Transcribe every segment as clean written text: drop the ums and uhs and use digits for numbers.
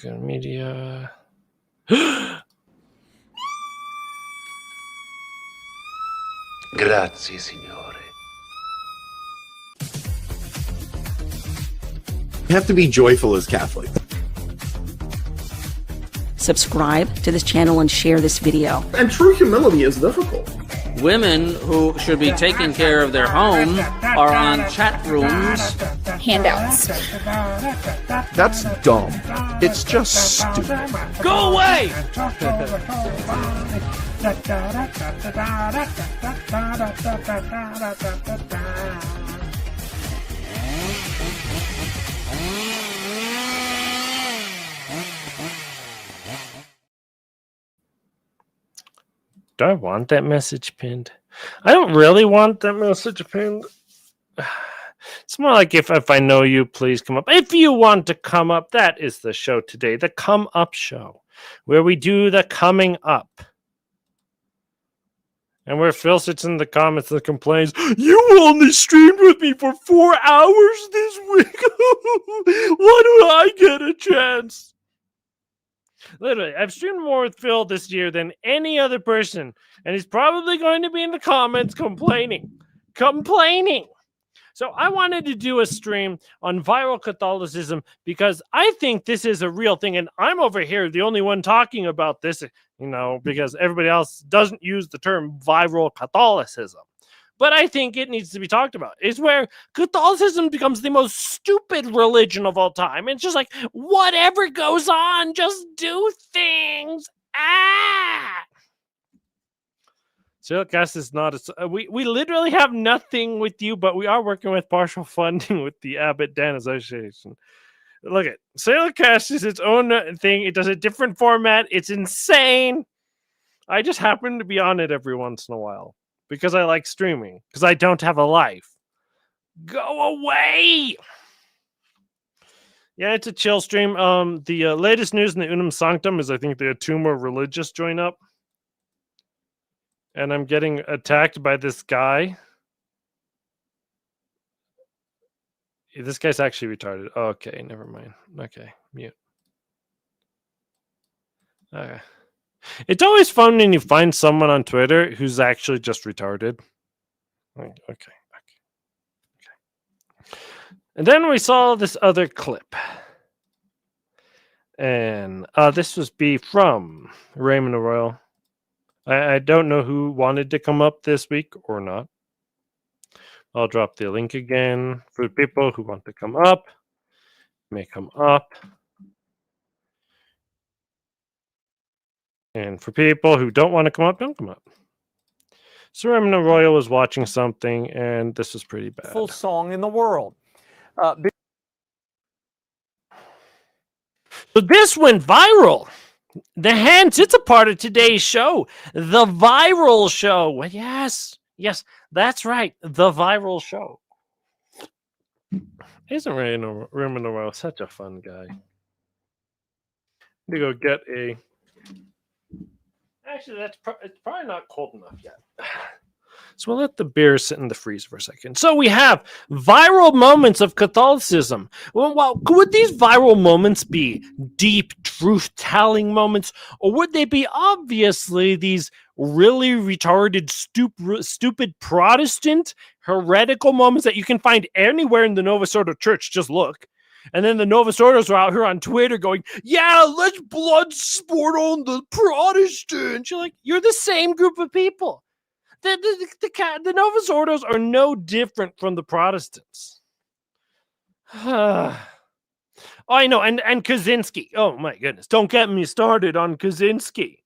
Media. Grazie, signore. You have to be joyful as Catholics. Subscribe to this channel and share this video. And true humility is difficult. Women who should be taking care of their home are on chat rooms. Handouts. That's dumb. It's just stupid. Go away! Do I want that message pinned? I don't really want that message pinned. It's more like if I know you, please come up. If you want to come up, that is the show today. The Come Up Show, where we do the coming up. And where Phil sits in the comments and complains, you only streamed with me for 4 hours this week. Why don't I get a chance? Literally, I've streamed more with Phil this year than any other person. And he's probably going to be in the comments complaining. So I wanted to do a stream on viral Catholicism because I think this is a real thing. And I'm over here, the only one talking about this, because everybody else doesn't use the term viral Catholicism. But I think it needs to be talked about. It's where Catholicism becomes the most stupid religion of all time. It's just like, whatever goes on, just do things. Silcast is not we literally have nothing with you, but we are working with partial funding with the Abbott Dan Association. Look at Silcast is its own thing. It does a different format. It's insane. I just happen to be on it every once in a while because I like streaming, because I don't have a life. Go away. Yeah, it's a chill stream. The latest news in the Unum Sanctum is I think there are 2 more religious join up. And I'm getting attacked by this guy. This guy's actually retarded. Okay, never mind. Okay, mute. Okay. It's always fun when you find someone on Twitter who's actually just retarded. Okay. And then we saw this other clip. And this was from Raymond Royal. I don't know who wanted to come up this week or not. I'll drop the link again for people who want to come up. May come up. And for people who don't want to come up, don't come up. So Raymond Royal was watching something, and this was pretty bad. Full song in the world. So this went viral. Hence, it's a part of today's show. The viral show. Well, yes, that's right. The viral show. Isn't Raymond Royal such a fun guy? To go get a... Actually, it's probably not cold enough yet. So we'll let the beer sit in the freezer for a second. So we have viral moments of Catholicism. Well, would these viral moments be deep truth-telling moments, or would they be obviously these really retarded, stupid Protestant heretical moments that you can find anywhere in the Novus Ordo Church? Just look. And then the Novus Ordos are out here on Twitter going, yeah, let's blood sport on the Protestants. You're like, you're the same group of people. The Novus Ordos are no different from the Protestants. I know, and Kaczynski. Oh my goodness, don't get me started on Kaczynski.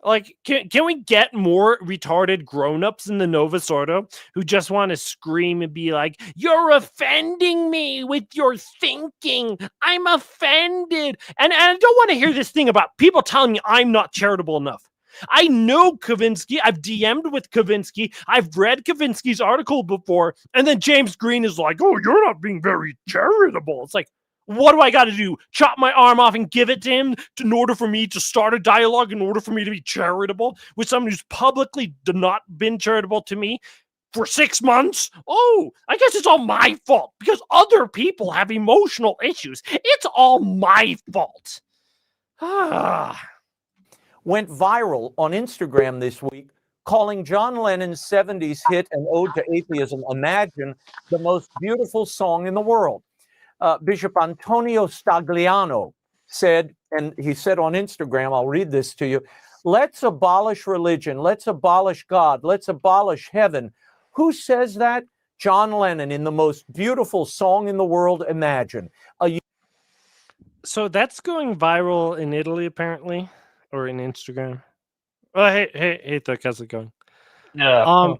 Like, can we get more retarded grown-ups in the Novus Ordo who just want to scream and be like, you're offending me with your thinking. I'm offended. And I don't want to hear this thing about people telling me I'm not charitable enough. I know Kaczynski. I've DM'd with Kaczynski. I've read Kaczynski's article before. And then James Green is like, oh, you're not being very charitable. It's like, what do I got to do? Chop my arm off and give it to him in order for me to start a dialogue, in order for me to be charitable with someone who's publicly not been charitable to me? for 6 months. Oh, I guess it's all my fault because other people have emotional issues. It's all my fault. Went viral on Instagram this week, calling John Lennon's 70s hit An Ode to Atheism, Imagine, the most beautiful song in the world. Bishop Antonio Stagliano said, and he said on Instagram, I'll read this to you, let's abolish religion, let's abolish God, let's abolish heaven. Who says that? John Lennon in the most beautiful song in the world, Imagine. So that's going viral in Italy, apparently, or in Instagram. Oh, hey, Tuck, how's it going? Yeah.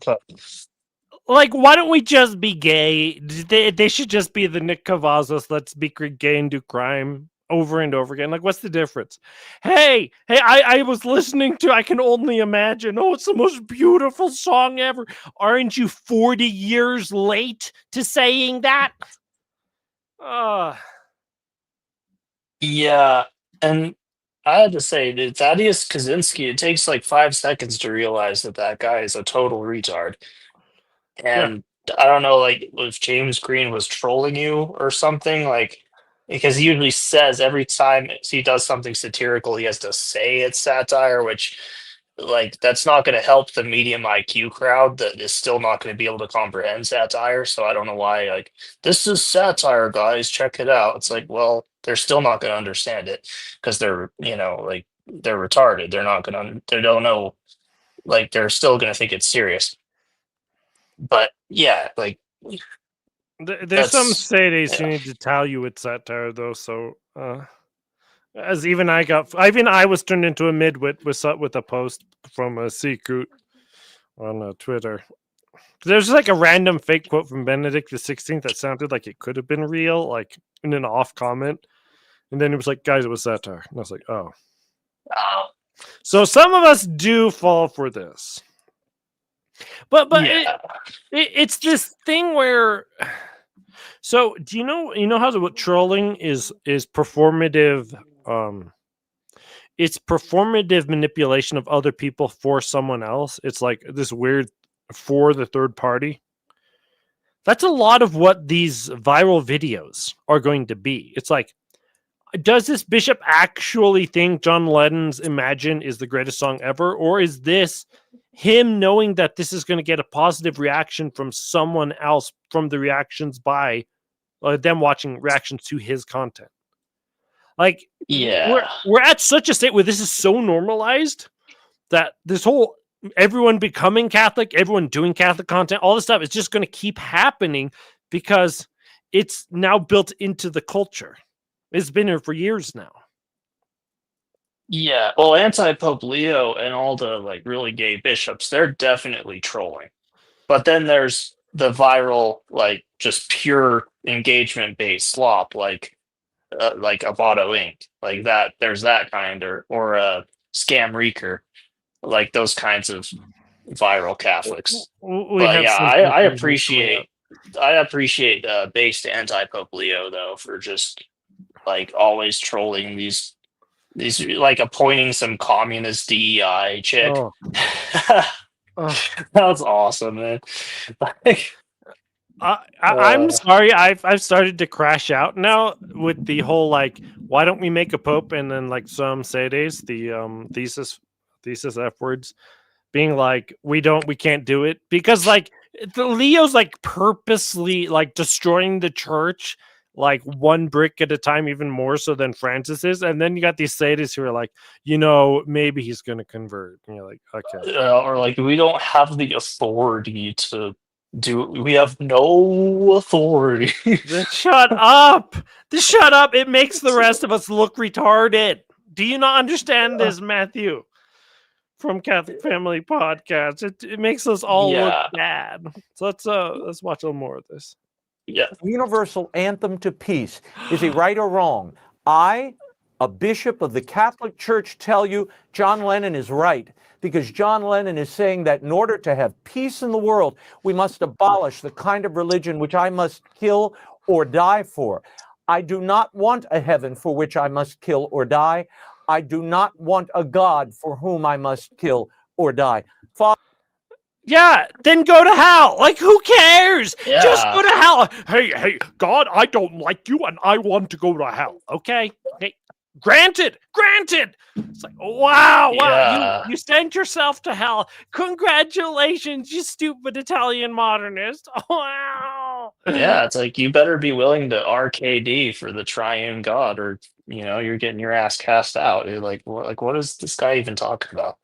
Like, why don't we just be gay? They should just be the Nick Cavazos. Let's be gay and do crime over and over again. Like, what's the difference? Hey, I was listening to I Can Only Imagine. Oh, it's the most beautiful song ever. Aren't you 40 years late to saying that? Yeah, and I had to say, Thaddeus Kaczynski, it takes like 5 seconds to realize that that guy is a total retard. And I don't know, like, if James Green was trolling you or something, like, because he usually says every time he does something satirical, he has to say it's satire, which, like, that's not going to help the medium IQ crowd that is still not going to be able to comprehend satire. So I don't know why, like, this is satire, guys, check it out. It's like, well, they're still not going to understand it because they're, like, they're retarded. They're not going to, they don't know, like, they're still going to think it's serious. But yeah, like, there's some sadies who need to tell you it's satire, though. So, as even I was turned into a midwit with a post from a secret on Twitter. There's like a random fake quote from Benedict XVI that sounded like it could have been real, like in an off comment, and then it was like, guys, it was satire, and I was like, oh. So some of us do fall for this. But yeah. It's this thing where, so do you know how what trolling is performative? It's performative manipulation of other people for someone else. It's like this weird for the third party. That's a lot of what these viral videos are going to be. It's like, does this bishop actually think John Lennon's Imagine is the greatest song ever, or is this him knowing that this is going to get a positive reaction from someone else from the reactions by them watching reactions to his content? Like, yeah, we're at such a state where this is so normalized that this whole everyone becoming Catholic, everyone doing Catholic content, all this stuff is just going to keep happening because it's now built into the culture. It's been here for years now. Yeah, well, anti-Pope Leo and all the like really gay bishops, they're definitely trolling. But then there's the viral, like just pure engagement-based slop, like Avado Inc. Like that. There's that kind, or Scam Reeker, like those kinds of viral Catholics. But yeah, I appreciate based anti-Pope Leo though for just like always trolling these like appointing some communist DEI chick. That's awesome, man. I'm sorry, I've started to crash out now with the whole like, why don't we make a pope? And then like some Sades, the thesis F words, being like, we can't do it because like the Leo's like purposely like destroying the church like one brick at a time, even more so than Francis is. And then you got these Sadists who are like, maybe he's going to convert. And you're like, okay. Or like, we don't have the authority to do it. We have no authority. Shut up. Shut up. It makes the rest of us look retarded. Do you not understand this, Matthew? From Catholic Family Podcast. It makes us all look bad. So let's watch a little more of this. Yeah. Universal anthem to peace. Is he right or wrong? I, a bishop of the Catholic Church, tell you John Lennon is right, because John Lennon is saying that in order to have peace in the world, we must abolish the kind of religion which I must kill or die for. I do not want a heaven for which I must kill or die. I do not want a God for whom I must kill or die. Yeah, then go to hell. Like, who cares? Yeah. Just go to hell. Hey, God, I don't like you and I want to go to hell. Okay? Okay. Granted. It's like, wow, Yeah. you sent yourself to hell. Congratulations, you stupid Italian modernist. Wow. Yeah, it's like you better be willing to RKD for the triune God, or you're getting your ass cast out. You're like, what is this guy even talking about?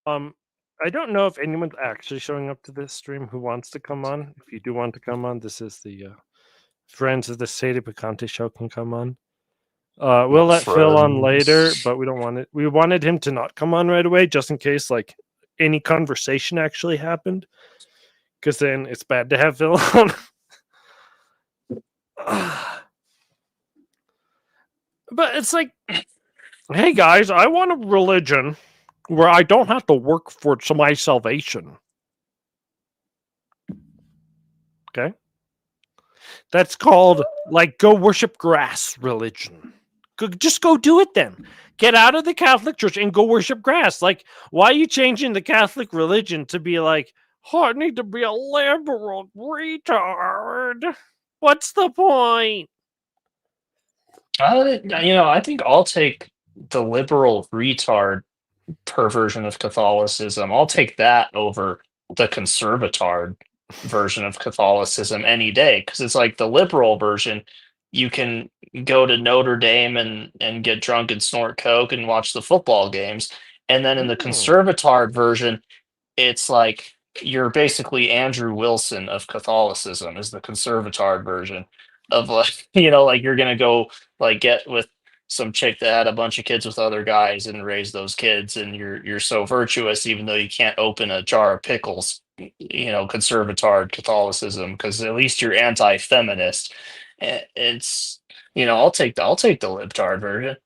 I don't know if anyone's actually showing up to this stream who wants to come on. If you do want to come on, this is the friends of the Sadie Picante show can come on. We'll let Phil on later, but we don't want it. We wanted him to not come on right away, just in case like any conversation actually happened, because then it's bad to have Phil on. But it's like, hey guys, I want a religion where I don't have to work for my salvation. Okay? That's called, like, go worship grass religion. Just go do it then. Get out of the Catholic Church and go worship grass. Like, why are you changing the Catholic religion to be like, oh, I need to be a liberal retard? What's the point? I think I'll take the liberal retard perversion of Catholicism. I'll take that over the conservatard version of Catholicism any day, because it's like the liberal version. You can go to Notre Dame and get drunk and snort coke and watch the football games, and then in the conservatard version, it's like you're basically Andrew Wilson of Catholicism is the conservatard version of like like you're gonna go like get with some chick that had a bunch of kids with other guys and raise those kids, and you're so virtuous even though you can't open a jar of pickles. Conservatard Catholicism, because at least you're anti-feminist. It's I'll take the libtard version.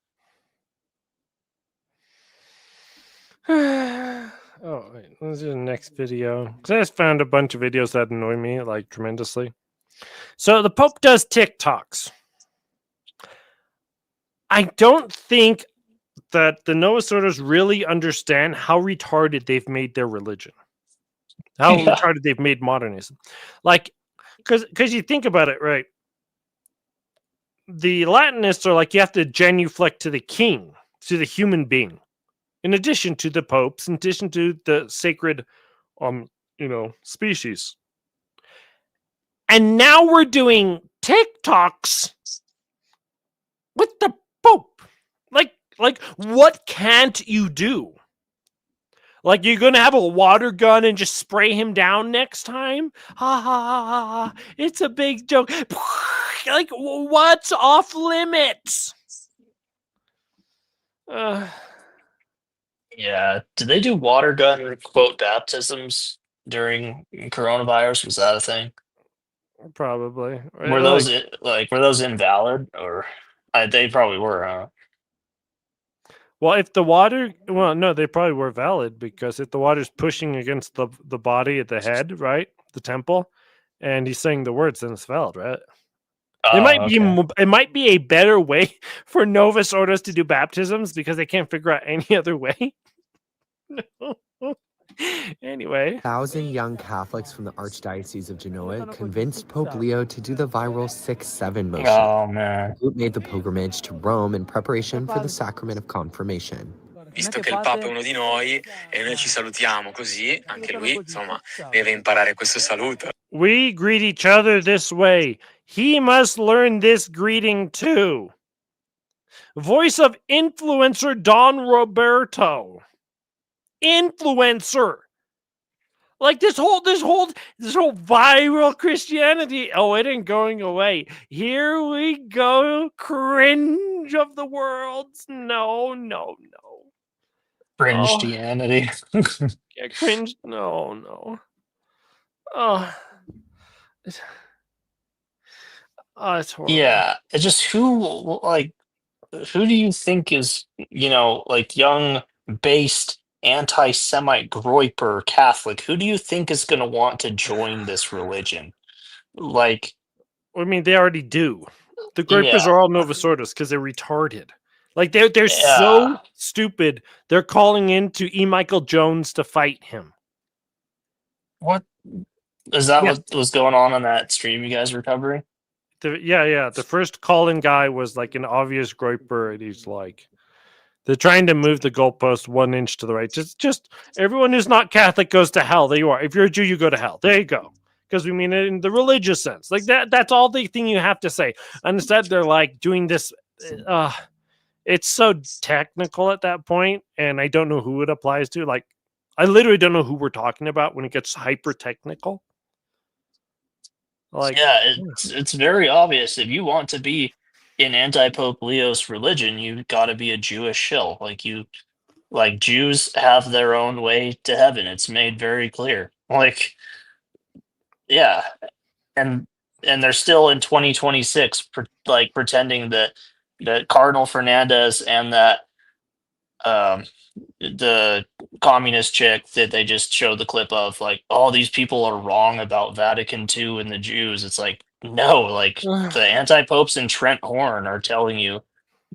Oh, wait, let's do the next video. Because I just found a bunch of videos that annoy me like tremendously. So the Pope does TikToks. I don't think that the Novus Ordos really understand how retarded they've made their religion. How retarded they've made modernism. Like, because you think about it, right? The Latinists are like, you have to genuflect to the king, to the human being. In addition to the popes, in addition to the sacred, species. And now we're doing TikToks with the Pope. Like, what can't you do? Like, you're gonna have a water gun and just spray him down next time? Ha ha ha ha! It's a big joke. Like, what's off limits? Yeah. Did they do water gun quote baptisms during coronavirus? Was that a thing? Probably. Were those invalid, or they probably were, huh? Well, if the water, no, they probably were valid, because if the water's pushing against the body at the head, right, the temple, and he's saying the words, then it's valid, right? It might be a better way for Novus Ordos to do baptisms because they can't figure out any other way. Anyway, 1,000 young Catholics from the Archdiocese of Genoa convinced Pope Leo to do the viral 6-7 motion. Oh man! The group made the pilgrimage to Rome in preparation for the sacrament of confirmation. Visto che il Papa è uno di noi e noi ci salutiamo così, anche lui, insomma, deve imparare questo saluto. We greet each other this way. He must learn this greeting too. Voice of influencer Don Roberto. Influencer. Like this whole viral Christianity. Oh, it ain't going away. Here we go. Cringe of the worlds. No. Cringe-tianity. Yeah, cringe. No. Oh, it's horrible. Yeah, it's just who do you think is young based anti-Semite groiper Catholic? Who do you think is going to want to join this religion? Like, I mean, they already do. The groipers are all Novus Ordos because they're retarded. Like they're so Yeah. stupid. They're calling in to E. Michael Jones to fight him. What is that? Yeah. What was going on that stream you guys were covering? The first call-in guy was like an obvious groiper, and he's like, they're trying to move the goalpost 1 inch to the right. Just everyone who's not Catholic goes to hell. There you are. If you're a Jew, you go to hell. There you go. Because we mean it in the religious sense. Like that's all the thing you have to say. And instead, they're like doing this. It's so technical at that point, and I don't know who it applies to. Like, I literally don't know who we're talking about when it gets hyper technical. Like, Yeah, it's very obvious. If you want to be in anti-Pope Leo's religion, you've got to be a Jewish shill. Like Jews have their own way to heaven. It's made very clear. Like, yeah, and they're still in 2026, pretending that Cardinal Fernandez and that the communist chick that they just showed the clip of, like, all these people are wrong about Vatican II and the Jews. It's like, no, like the anti-popes in Trent Horn are telling you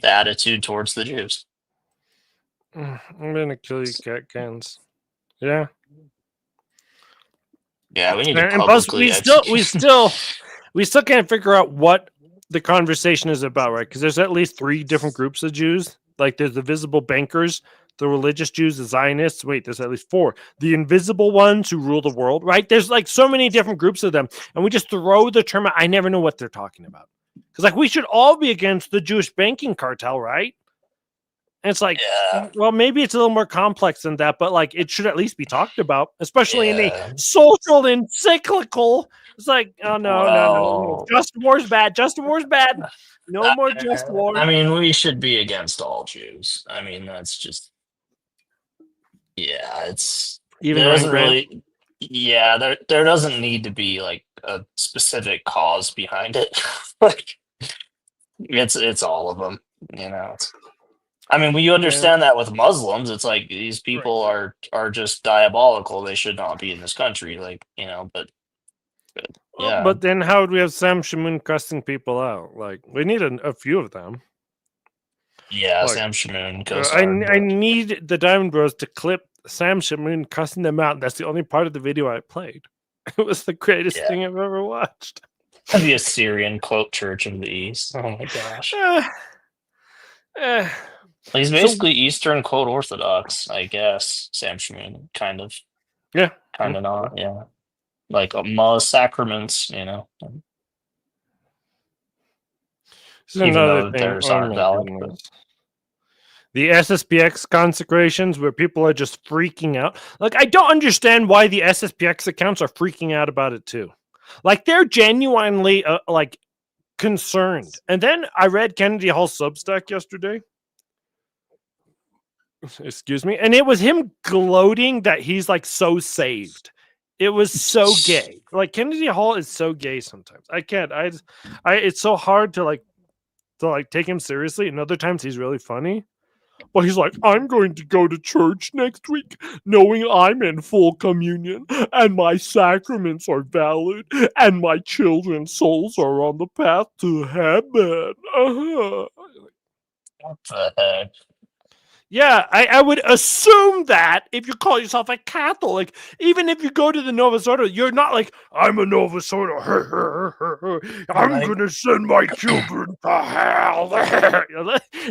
the attitude towards the Jews. I'm gonna kill you, cat cans. Yeah. Yeah, we need to And plus, publicly we still can't figure out what the conversation is about, right? Because there's at least 3 different groups of Jews. Like there's the visible bankers, the religious Jews, the Zionists. Wait, there's at least 4. The invisible ones who rule the world, right? There's like so many different groups of them, and we just throw the term out. I never know what they're talking about. Because like we should all be against the Jewish banking cartel, right? And it's like, well, maybe it's a little more complex than that, but like it should at least be talked about, especially in a social encyclical. It's like, oh no. Just war's bad. Just war's bad. No more just war. I mean, we should be against all Jews. I mean, that's just, yeah, it's Even there doesn't Rembrandt? really, yeah, there doesn't need to be like a specific cause behind it. Like it's all of them, you know. I mean, when you understand that with Muslims, it's like these people are just diabolical. They should not be in this country, like, you know. But yeah. But then how would we have Sam Shamoon cussing people out? Like we need a few of them. Yeah, like, Sam Shamoon. I need the Diamond Bros to clip Sam Shamoon cussing them out. That's the only part of the video I played. It was the greatest thing I've ever watched. The Assyrian quote Church of the East. Oh my gosh. He's basically Eastern quote Orthodox, I guess. Sam Shamoon, kind of. Yeah. Kind of not. Yeah. Like most sacraments, you know. Even though theirs aren't valid. But... The SSPX consecrations where people are just freaking out. Like, I don't understand why the SSPX accounts are freaking out about it too. Like, they're genuinely like concerned. And then I read Kennedy Hall's Substack yesterday. Excuse me. And it was him gloating that he's like so saved. It was so gay. Like Kennedy Hall is so gay sometimes. I can't. I it's so hard to take him seriously. And other times he's really funny. Well, he's like, I'm going to go to church next week, knowing I'm in full communion and my sacraments are valid and my children's souls are on the path to heaven. What the heck? Yeah, I would assume that if you call yourself a Catholic, even if you go to the Novus Ordo, you're not like, I'm a Novus Ordo. I'm going to send my children to hell.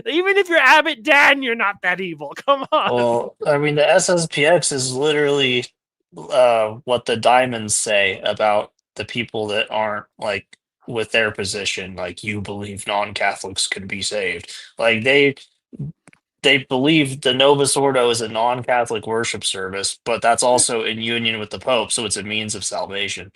Even if you're Abbot Dan, you're not that evil. Come on. Well, I mean, the SSPX is literally what the diamonds say about the people that aren't like with their position. Like, you believe non-Catholics could be saved. Like, they believe the Novus Ordo is a non-Catholic worship service, but that's also in union with the Pope, so it's a means of salvation.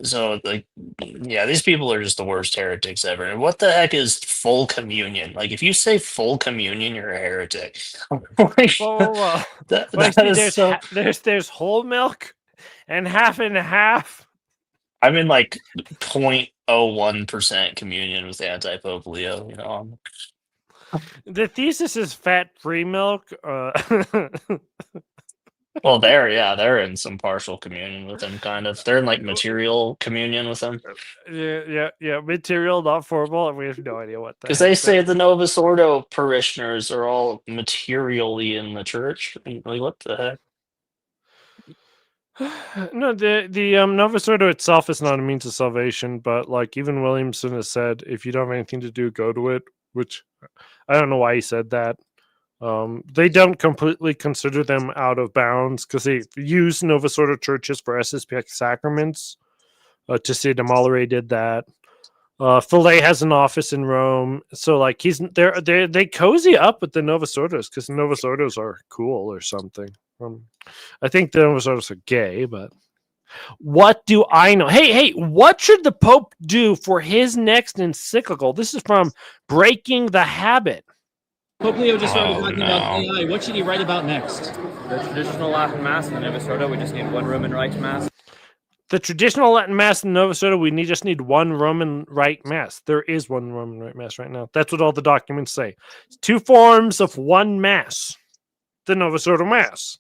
So, like, yeah, these people are just the worst heretics ever. And what the heck is full communion? Like, if you say full communion, you're a heretic. Whoa. There's whole milk and half and half. I'm in like 0.01% communion with anti-Pope Leo, you know. The thesis is fat-free milk. Well, they're in some partial communion with him, kind of. They're in like material communion with him. Yeah. Material, not formal. We have no idea what the Because heck they say the Novus Ordo parishioners are all materially in the church. Like, what the heck? No, the Novus Ordo itself is not a means of salvation, but like even Williamson has said, if you don't have anything to do, go to it. Which I don't know why he said that. They don't completely consider them out of bounds because they use Novus Ordo churches for SSPX sacraments. To see Demolere did that. Fillet has an office in Rome, so like they cozy up with the Novus Ordos because the Novus Ordos are cool or something. I think the Novus Ordos are gay, but what do I know? Hey, what should the Pope do for his next encyclical? This is from Breaking the Habit. Pope Leo just started talking about AI. What should he write about next? The traditional Latin Mass and the Novus Ordo. We just need one Roman Rite Mass. The traditional Latin Mass in Novus Ordo, we just need one Roman Rite Mass. There is one Roman Rite Mass right now. That's what all the documents say. It's 2 forms of one Mass. The Novus Ordo Mass.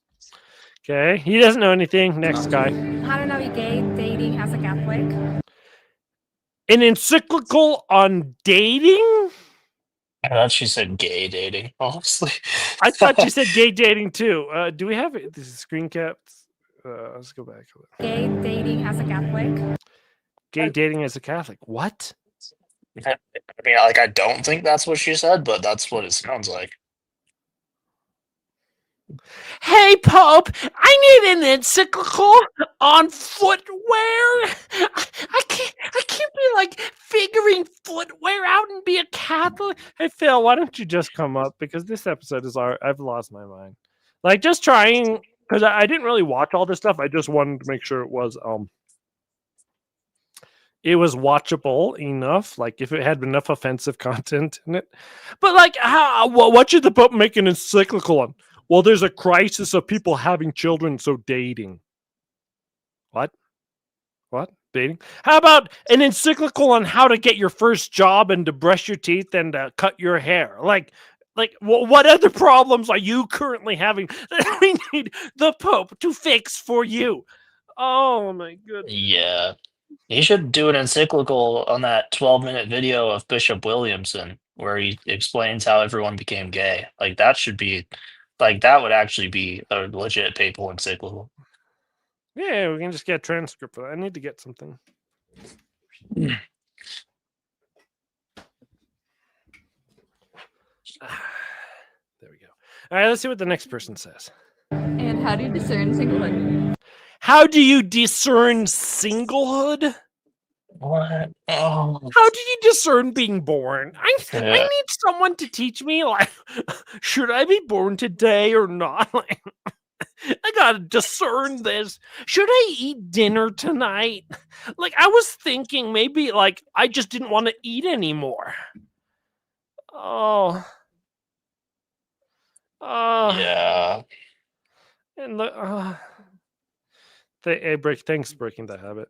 Okay, he doesn't know anything. Next guy. How to navigate dating as a Catholic. An encyclical on dating? I thought she said gay dating, honestly. I thought you said gay dating too. Do we have it? This is screen caps. Let's go back. Gay dating as a Catholic. Gay dating as a Catholic. What? I mean, like, I don't think that's what she said, but that's what it sounds like. Hey, Pope, I need an encyclical on footwear. I can't be like figuring footwear out and be a Catholic. Hey, Phil, why don't you just come up? Because this episode is I've lost my mind. Like, just trying, because I didn't really watch all this stuff. I just wanted to make sure it was watchable enough, like if it had enough offensive content in it. But like, what should the Pope make an encyclical on? Well, there's a crisis of people having children, so dating. What? Dating? How about an encyclical on how to get your first job and to brush your teeth and cut your hair? Like, what other problems are you currently having that we need the Pope to fix for you? Oh my goodness. Yeah. He should do an encyclical on that 12-minute video of Bishop Williamson where he explains how everyone became gay. Like, that should be... Like, that would actually be a legit papal encyclical. Yeah, we can just get a transcript for that. I need to get something. There we go. All right, let's see what the next person says. And how do you discern singlehood? How do you discern singlehood? What? Oh. How do you discern being born? I need someone to teach me, like, should I be born today or not? Like, I gotta discern this. Should I eat dinner tonight? Like, I was thinking maybe, like, I just didn't want to eat anymore. Oh. Yeah. And thanks for breaking the habit.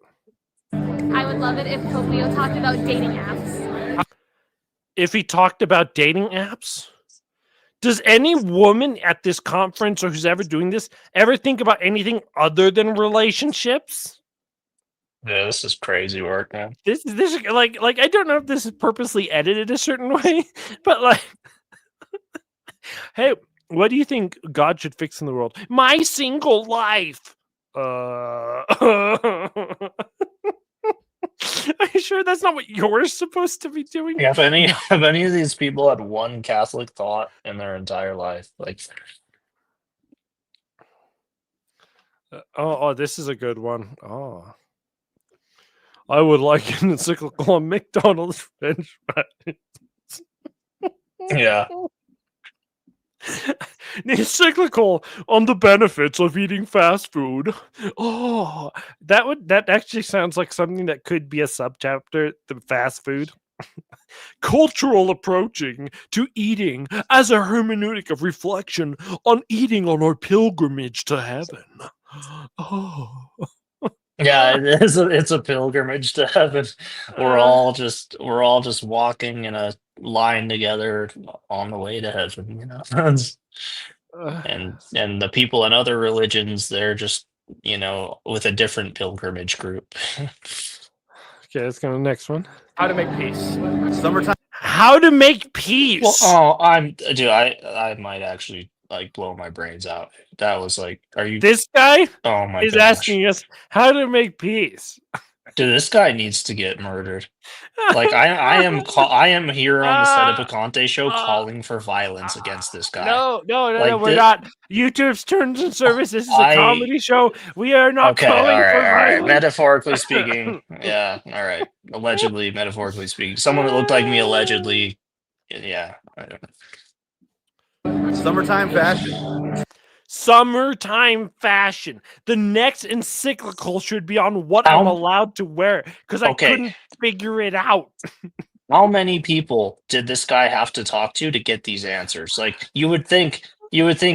I would love it if Pope Leo talked about dating apps. If he talked about dating apps? Does any woman at this conference or who's ever doing this ever think about anything other than relationships? Yeah, this is crazy work, man. This like I don't know if this is purposely edited a certain way, but like, hey, what do you think God should fix in the world? My single life. Are you sure that's not what you're supposed to be doing? Yeah, if any of these people had one Catholic thought in their entire life, like, this is a good one. Oh, I would like an encyclical on McDonald's French fries. Yeah. An encyclical on the benefits of eating fast food. Oh, that actually sounds like something that could be a subchapter, the fast food. Cultural approaching to eating as a hermeneutic of reflection on eating on our pilgrimage to heaven. Oh. Yeah, it's a pilgrimage to heaven. We're all just walking in a line together on the way to heaven, you know. and the people in other religions, they're just with a different pilgrimage group. Okay, let's go to the next one. How to make peace. Summertime. How to make peace. Well, I might actually like blow my brains out. That was like, are you? This guy Oh my is gosh. asking us how to make peace. Dude, this guy needs to get murdered. Like I am here on the set of a Conte show calling for violence against this guy. No, Like, we're not. YouTube's terms and service. This is a comedy show. We are not calling for violence. Metaphorically speaking, yeah, all right. Allegedly, metaphorically speaking, someone that looked like me allegedly, yeah. I don't know. Summertime fashion. Summertime fashion. The next encyclical should be on what I'm allowed to wear because I couldn't figure it out. How many people did this guy have to talk to get these answers? Like you would think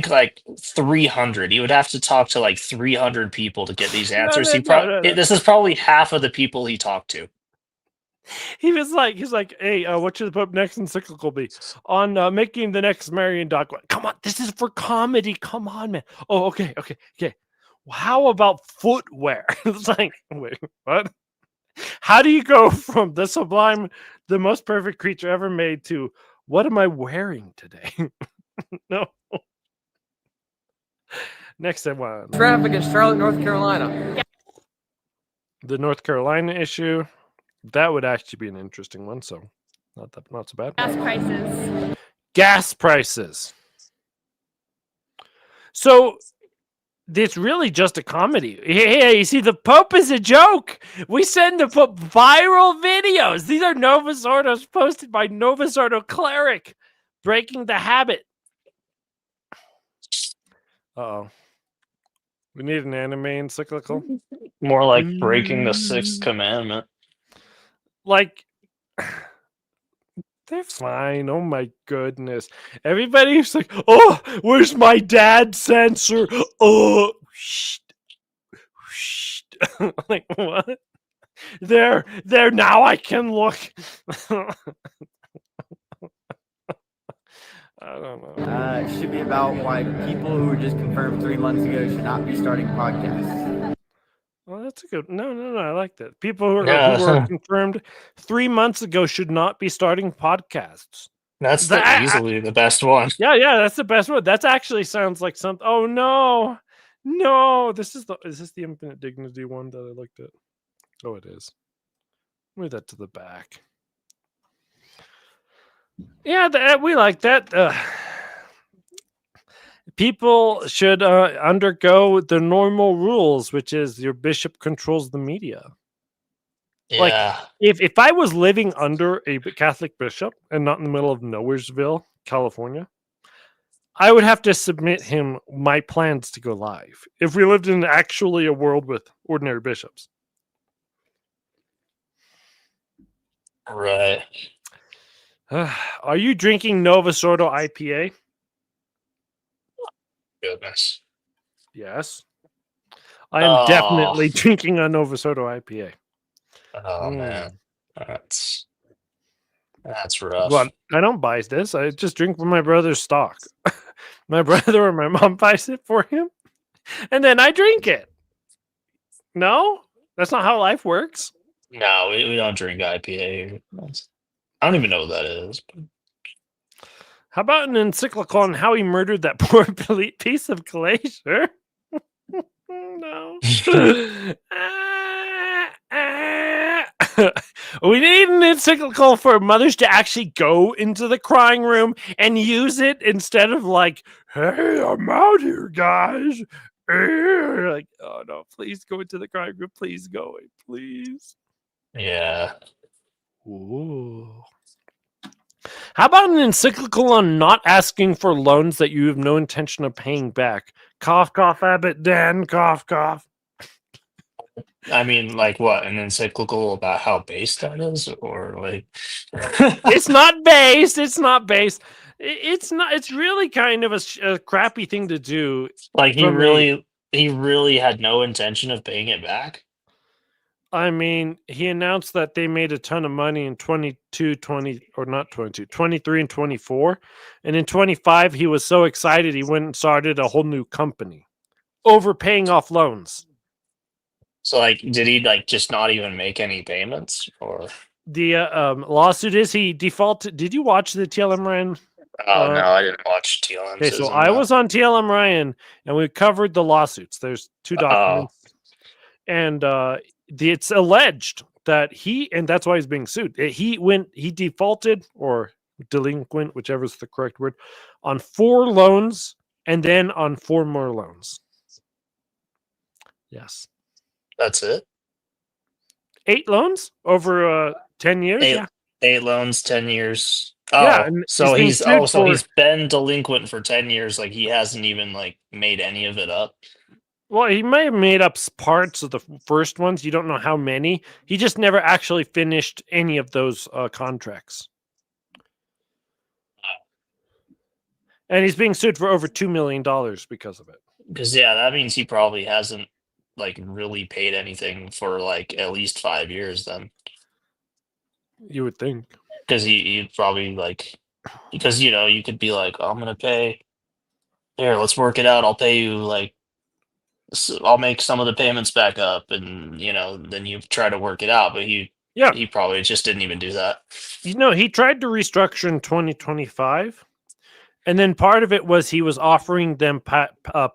like 300. You would have to talk to like 300 people to get these answers. This is probably half of the people he talked to. He's like, hey, what should the Pope next encyclical be on making the next Marian dogma? Come on, this is for comedy. Come on, man. Oh, okay. Well, how about footwear? It's like, wait, what? How do you go from the sublime, the most perfect creature ever made to what am I wearing today? No. Next one. Traffic in Charlotte, North Carolina. The North Carolina issue. That would actually be an interesting one, so not so bad. Gas prices. So it's really just a comedy. Hey, you see, the Pope is a joke. We send the Pope viral videos. These are Novus Ordos posted by Novus Ordo cleric, breaking the habit. Uh-oh. We need an anime encyclical. More like breaking the sixth commandment. Like, they're fine. Oh my goodness. Everybody's like, oh, where's my dad censor? Oh, shh. Like, what? There, now I can look. I don't know. It should be about why people who were just confirmed 3 months ago should not be starting podcasts. Well, that's a good. No. I like that. People who were confirmed 3 months ago should not be starting podcasts. That's easily the best one. Yeah, that's the best one. That actually sounds like something. Oh no. Is this the Infinite Dignity one that I looked at? Oh, it is. Move that to the back. Yeah, we like that. People should undergo the normal rules, which is your bishop controls the media. Yeah. Like, if I was living under a Catholic bishop and not in the middle of Nowheresville, California, I would have to submit him my plans to go live. If we lived in actually a world with ordinary bishops. Right. Are you drinking Novus Ordo IPA? Goodness. Yes. I am definitely drinking a Novus Ordo IPA. Oh man. That's rough. Well, I don't buy this. I just drink from my brother's stock. My brother or my mom buys it for him, and then I drink it. No? That's not how life works. No, we don't drink IPA. I don't even know what that is. How about an encyclical on how he murdered that poor piece of glacier? No. We need an encyclical for mothers to actually go into the crying room and use it instead of like, hey, I'm out here, guys. Like, oh no, please go into the crying room. Please go away, please. Yeah. Ooh. How about an encyclical on not asking for loans that you have no intention of paying back? Cough, cough, Abbott, Dan, cough, cough. I mean, like what? An encyclical about how based that is? Or like... It's not based. It's not based. It's not. It's really kind of a crappy thing to do. Like he really had no intention of paying it back? I mean, he announced that they made a ton of money in 23 and 24. And in 25, he was so excited he went and started a whole new company, overpaying off loans. So, like, did he like just not even make any payments, or The lawsuit is he defaulted. Did you watch the TLM Ryan? Oh no, I didn't watch TLM. Okay, so I was on TLM Ryan, and we covered the lawsuits. There's 2 documents, and it's alleged that and that's why he's being sued. He defaulted or delinquent, whichever is the correct word, on 4 loans, and then on 4 more loans. Yes, That's it. 8 loans over 10 years. 8 loans, 10 years. Oh, Yeah, and so being he's sued for- he's been delinquent for 10 years. Like he hasn't even like made any of it up. Well, he may have made up parts of the first ones. You don't know how many. He just never actually finished any of those contracts. And he's being sued for over $2 million because of it. Because that means he probably hasn't like really paid anything for like at least 5 years then. You would think. Because he'd probably like, because you could be like, I'm gonna pay. Here, let's work it out. I'll pay you like, I'll make some of the payments back up, and then you try to work it out. But he probably just didn't even do that. He tried to restructure in 2025, and then part of it was he was offering them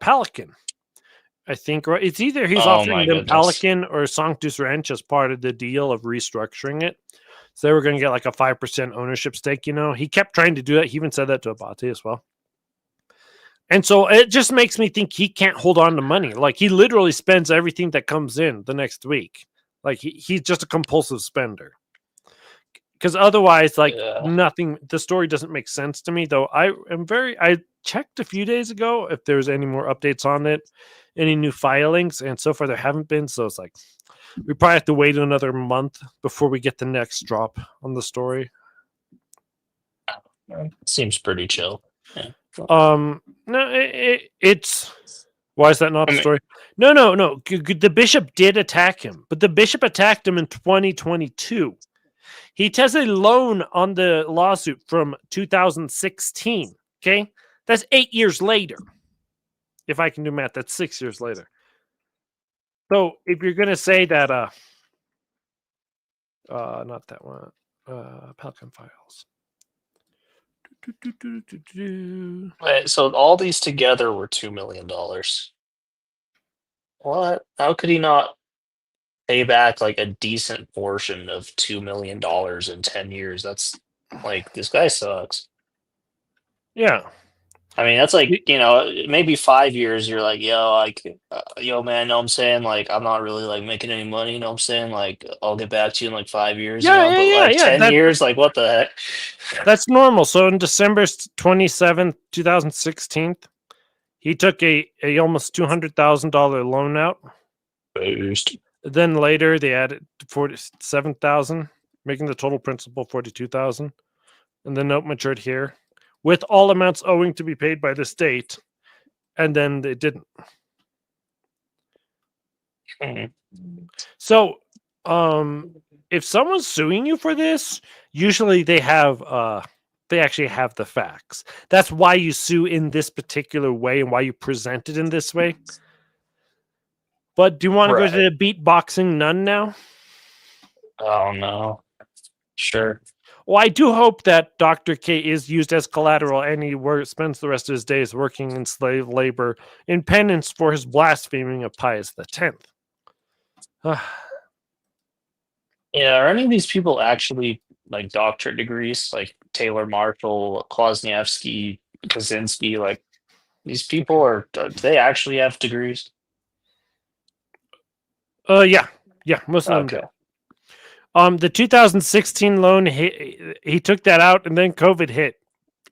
Pelican. I think, right? It's either he's offering them Pelican or Sanctus Ranch as part of the deal of restructuring it. So they were going to get like a 5% ownership stake. He kept trying to do that. He even said that to Abate as well. And so it just makes me think he can't hold on to money. Like he literally spends everything that comes in the next week. Like he's just a compulsive spender. Because otherwise, nothing, the story doesn't make sense to me. Though I checked a few days ago if there's any more updates on it, any new filings, and so far there haven't been. So it's like we probably have to wait another month before we get the next drop on the story. Seems pretty chill. Yeah. No, it's why is that not the story? No. The bishop did attack him, but the bishop attacked him in 2022. He has a loan on the lawsuit from 2016. Okay, that's 8 years later. If I can do math, that's 6 years later. So if you're gonna say that, not that one, Pelican Files. Wait, so all these together were $2 million. What? How could he not pay back like a decent portion of $2 million in 10 years? That's like, this guy sucks. Yeah. I mean, that's like, maybe 5 years. You're like, yo, man, know what I'm saying? Like, I'm not really like making any money. You know what I'm saying? Like, I'll get back to you in like 5 years. But 10 years, like, what the heck? That's normal. So in December 27th, 2016, he took a almost $200,000 loan out. Boost. Then later they added $47,000, making the total principal $42,000. And the note matured here, with all amounts owing to be paid by the state, and then they didn't. So, if someone's suing you for this, usually they actually have the facts. That's why you sue in this particular way and why you present it in this way. But do you want to go to the beatboxing nun now? Oh no. Sure. Well, I do hope that Dr. K is used as collateral and he spends the rest of his days working in slave labor in penance for his blaspheming of Pius X. Yeah, are any of these people actually like doctorate degrees, like Taylor Marshall, Kwasniewski, Kaczynski? Like these people do they actually have degrees? Yeah, most of them do. The 2016 loan, he took that out, and then COVID hit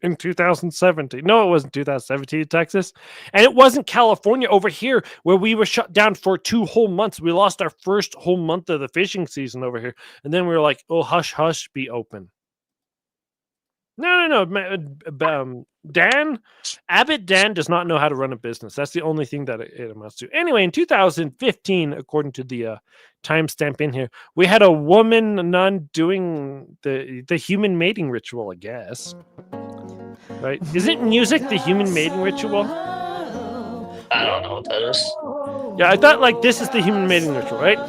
in 2017. No, it wasn't 2017 in Texas, and it wasn't California over here where we were shut down for 2 whole months. We lost our first whole month of the fishing season over here, and then we were like, "Oh, hush, hush, be open." No. Abbott Dan does not know how to run a business. That's the only thing that it amounts to. Anyway, in 2015, according to the timestamp in here, we had a woman nun doing the human mating ritual, I guess. Right? Isn't music the human mating ritual? I don't know what that is. Yeah, I thought like this is the human mating ritual, right?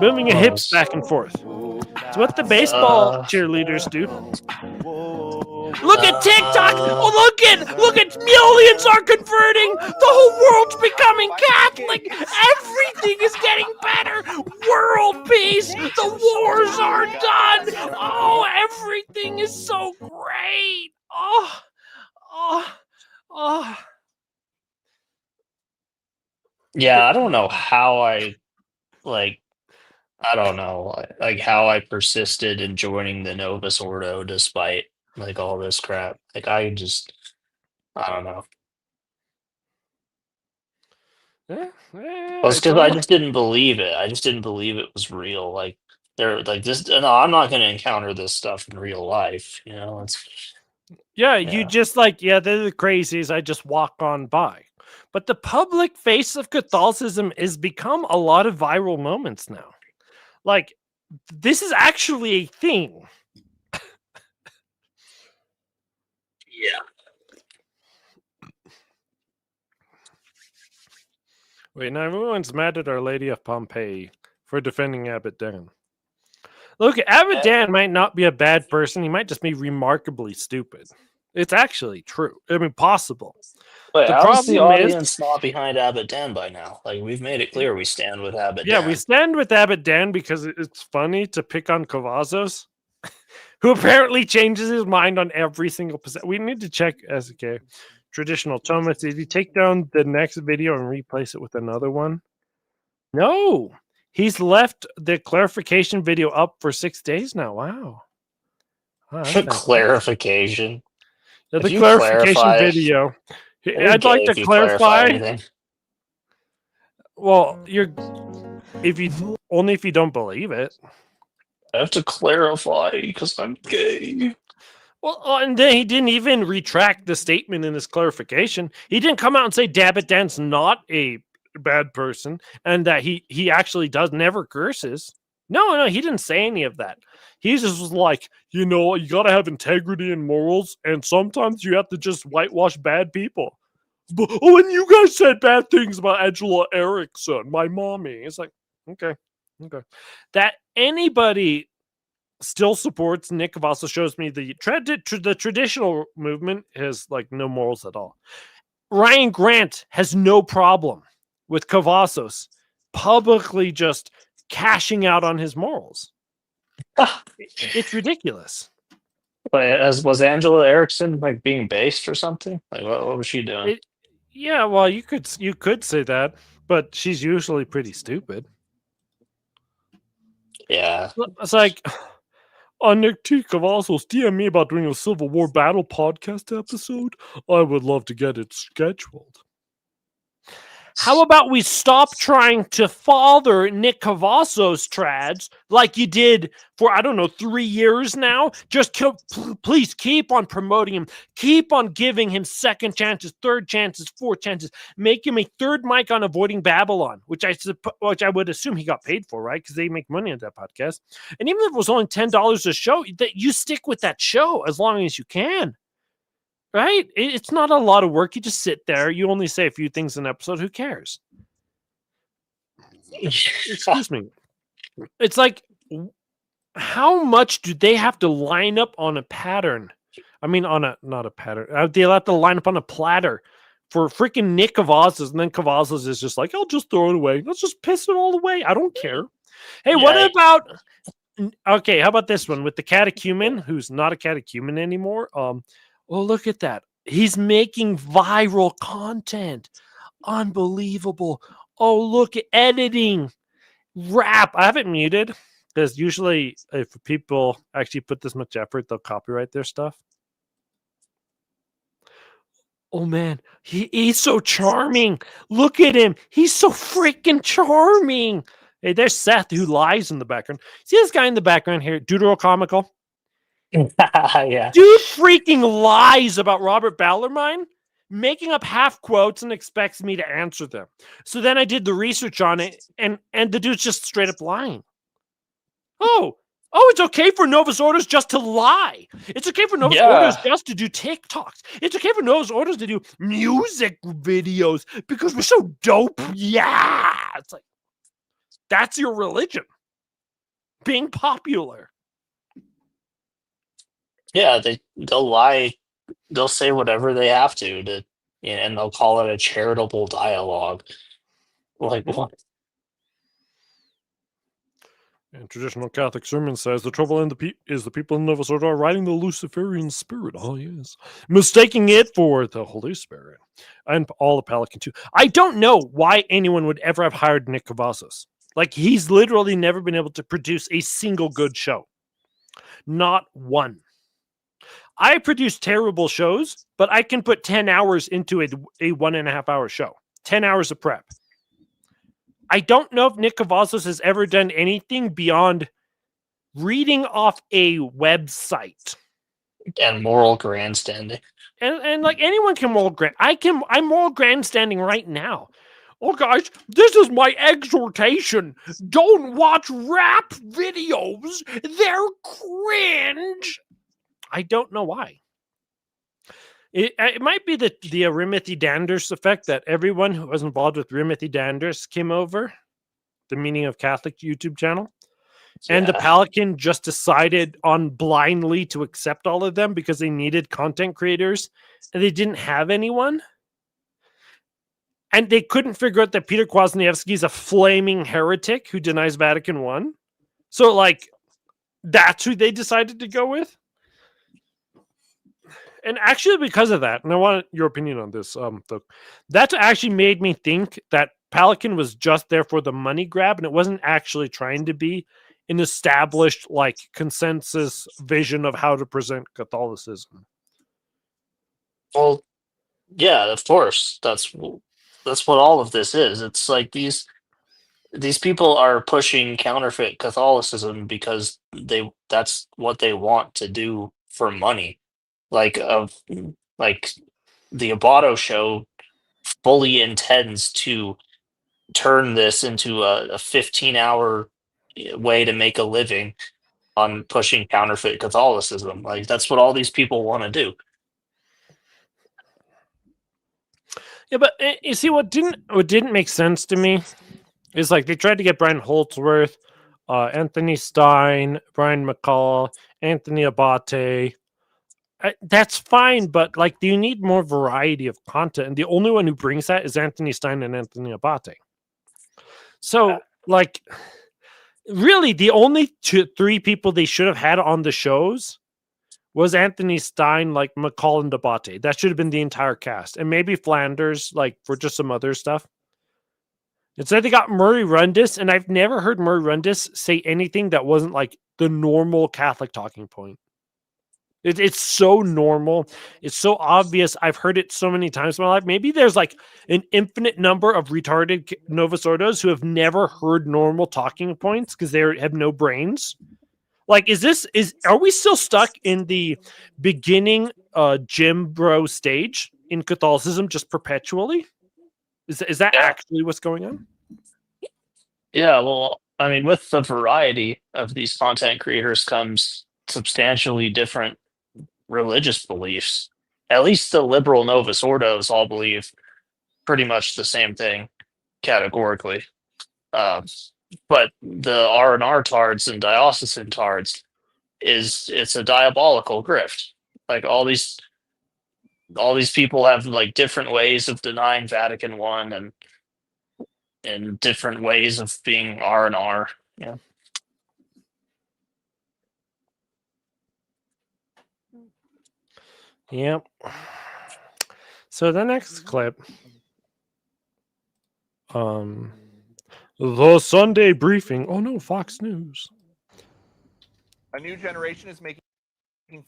Moving your hips back and forth. It's what the baseball cheerleaders do. Look at TikTok! Oh, look at millions are converting! The whole world's becoming Catholic! Everything is getting better! World peace! The wars are done! Oh, everything is so great! Oh. Yeah, I don't know how I don't know, like how I persisted in joining the Novus Ordo despite like all this crap. Like I don't know. Well, it's because I just didn't believe it. I just didn't believe it was real. Like they're like this. No, I'm not going to encounter this stuff in real life. You know, you just like they're the crazies. I just walk on by. But the public face of Catholicism has become a lot of viral moments now. Like, this is actually a thing. Yeah. Wait, now everyone's mad at Our Lady of Pompeii for defending Abbot Dan. Look, Abbot Dan might not be a bad person. He might just be remarkably stupid. It's actually true. I mean, possible. Wait, how's the audience not behind Abbot Dan by now? Like, we've made it clear we stand with Abbot Dan. Yeah, we stand with Abbot Dan because it's funny to pick on Cavazos, who apparently changes his mind on every single percent. We need to check SK. Traditional Thomas. Did he take down the next video and replace it with another one? No. He's left the clarification video up for 6 days now. Wow. Clarification. Yeah, the clarification video. I'd like to clarify. Well, if you don't believe it. I have to clarify because I'm gay. Well, and then he didn't even retract the statement in his clarification. He didn't come out and say Abbot Dan's not a bad person and that he actually never curses. No, he didn't say any of that. He just was like, you gotta have integrity and morals, and sometimes you have to just whitewash bad people. And you guys said bad things about Angela Erickson, my mommy. It's like, okay. That anybody still supports Nick also shows me the traditional movement has like no morals at all. Ryan Grant has no problem with Cavazos publicly just cashing out on his morals. It's ridiculous. Was Angela Erickson like being based or something? Like what was she doing? Well, you could say that, but she's usually pretty stupid. Yeah. It's like Nick T. Cavazos DM me about doing a Civil War battle podcast episode. I would love to get it scheduled. How about we stop trying to father Nick Cavazos trads like you did for, 3 years now? Just please keep on promoting him. Keep on giving him second chances, third chances, fourth chances. Make him a third mic on Avoiding Babylon, which I would assume he got paid for, right? Because they make money on that podcast. And even if it was only $10 a show, that you stick with that show as long as you can. Right? It's not a lot of work. You just sit there. You only say a few things in an episode. Who cares? Excuse me. It's like, how much do they have to line up on a pattern? I mean, not a pattern. They'll have to line up on a platter for freaking Nick Cavazos. And then Cavazos is just like, I'll just throw it away. Let's just piss it all away. I don't care. Hey, what about... Okay, how about this one with the catechumen, who's not a catechumen anymore? Oh, look at that. He's making viral content. Unbelievable. Oh, look at editing. Rap. I have it muted because usually if people actually put this much effort, they'll copyright their stuff. Oh, man. He's so charming. Look at him. He's so freaking charming. Hey, there's Seth who lies in the background. See this guy in the background here? Deuterocomical. Yeah. Dude freaking lies about Robert Bellarmine, making up half quotes and expects me to answer them. So then I did the research on it, and the dude's just straight up lying. Oh, it's okay for Novus Orders just to lie. It's okay for Novus Orders just to do TikToks. It's okay for Novus Orders to do music videos because we're so dope. Yeah. It's like, that's your religion. Being popular. Yeah, they'll lie. They'll say whatever they have to, and they'll call it a charitable dialogue. Like what? And traditional Catholic sermon says the trouble is the people in Novus Ordo are riding the Luciferian spirit. Oh yes, mistaking it for the Holy Spirit, and all the Pelican too. I don't know why anyone would ever have hired Nick Cavazos. Like, he's literally never been able to produce a single good show, not one. I produce terrible shows, but I can put 10 hours into a 1.5 hour show. 10 hours of prep. I don't know if Nick Cavazos has ever done anything beyond reading off a website. And moral grandstanding. And like, anyone can moral I'm moral grandstanding right now. Oh guys, this is my exhortation. Don't watch rap videos. They're cringe. I don't know why. It might be the Rimothy Danders effect, that everyone who was involved with Rimothy Danders came over, the Meaning of Catholic YouTube channel, and the Pelican just decided on blindly to accept all of them because they needed content creators and they didn't have anyone. And they couldn't figure out that Peter Kwasniewski is a flaming heretic who denies Vatican I. So, like, that's who they decided to go with. And actually, because of that, and I want your opinion on this, that actually made me think that Pelican was just there for the money grab, and it wasn't actually trying to be an established, like, consensus vision of how to present Catholicism. Well, yeah, of course. That's what all of this is. It's like these people are pushing counterfeit Catholicism because that's what they want to do for money. Like the Abato show fully intends to turn this into a 15-hour way to make a living on pushing counterfeit Catholicism. Like, that's what all these people want to do. Yeah, but you see, what didn't make sense to me is, like, they tried to get Brian Holdsworth, Anthony Stein, Brian McCall, Anthony Abate. That's fine, but, like, do you need more variety of content? And the only one who brings that is Anthony Stein and Anthony Abate. So, like, really, the only 3 people they should have had on the shows was Anthony Stein, like McCall and Abate. That should have been the entire cast. And maybe Flanders, like, for just some other stuff. Instead, they got Murray Rundis, and I've never heard Murray Rundis say anything that wasn't, like, the normal Catholic talking point. It's so normal. It's so obvious. I've heard it so many times in my life. Maybe there's, like, an infinite number of retarded Novus Ordos who have never heard normal talking points because they have no brains. Like, are we still stuck in the beginning gym bro stage in Catholicism just perpetually? Is that actually what's going on? Yeah, well, I mean, with the variety of these content creators comes substantially different religious beliefs. At least the liberal Novus Ordos all believe pretty much the same thing categorically. But the R&R tards and diocesan tards, it's a diabolical grift. Like, all these people have, like, different ways of denying Vatican I and different ways of being R&R. Yeah. Yep. So the next clip, the Sunday briefing. Oh no, Fox News. A new generation is making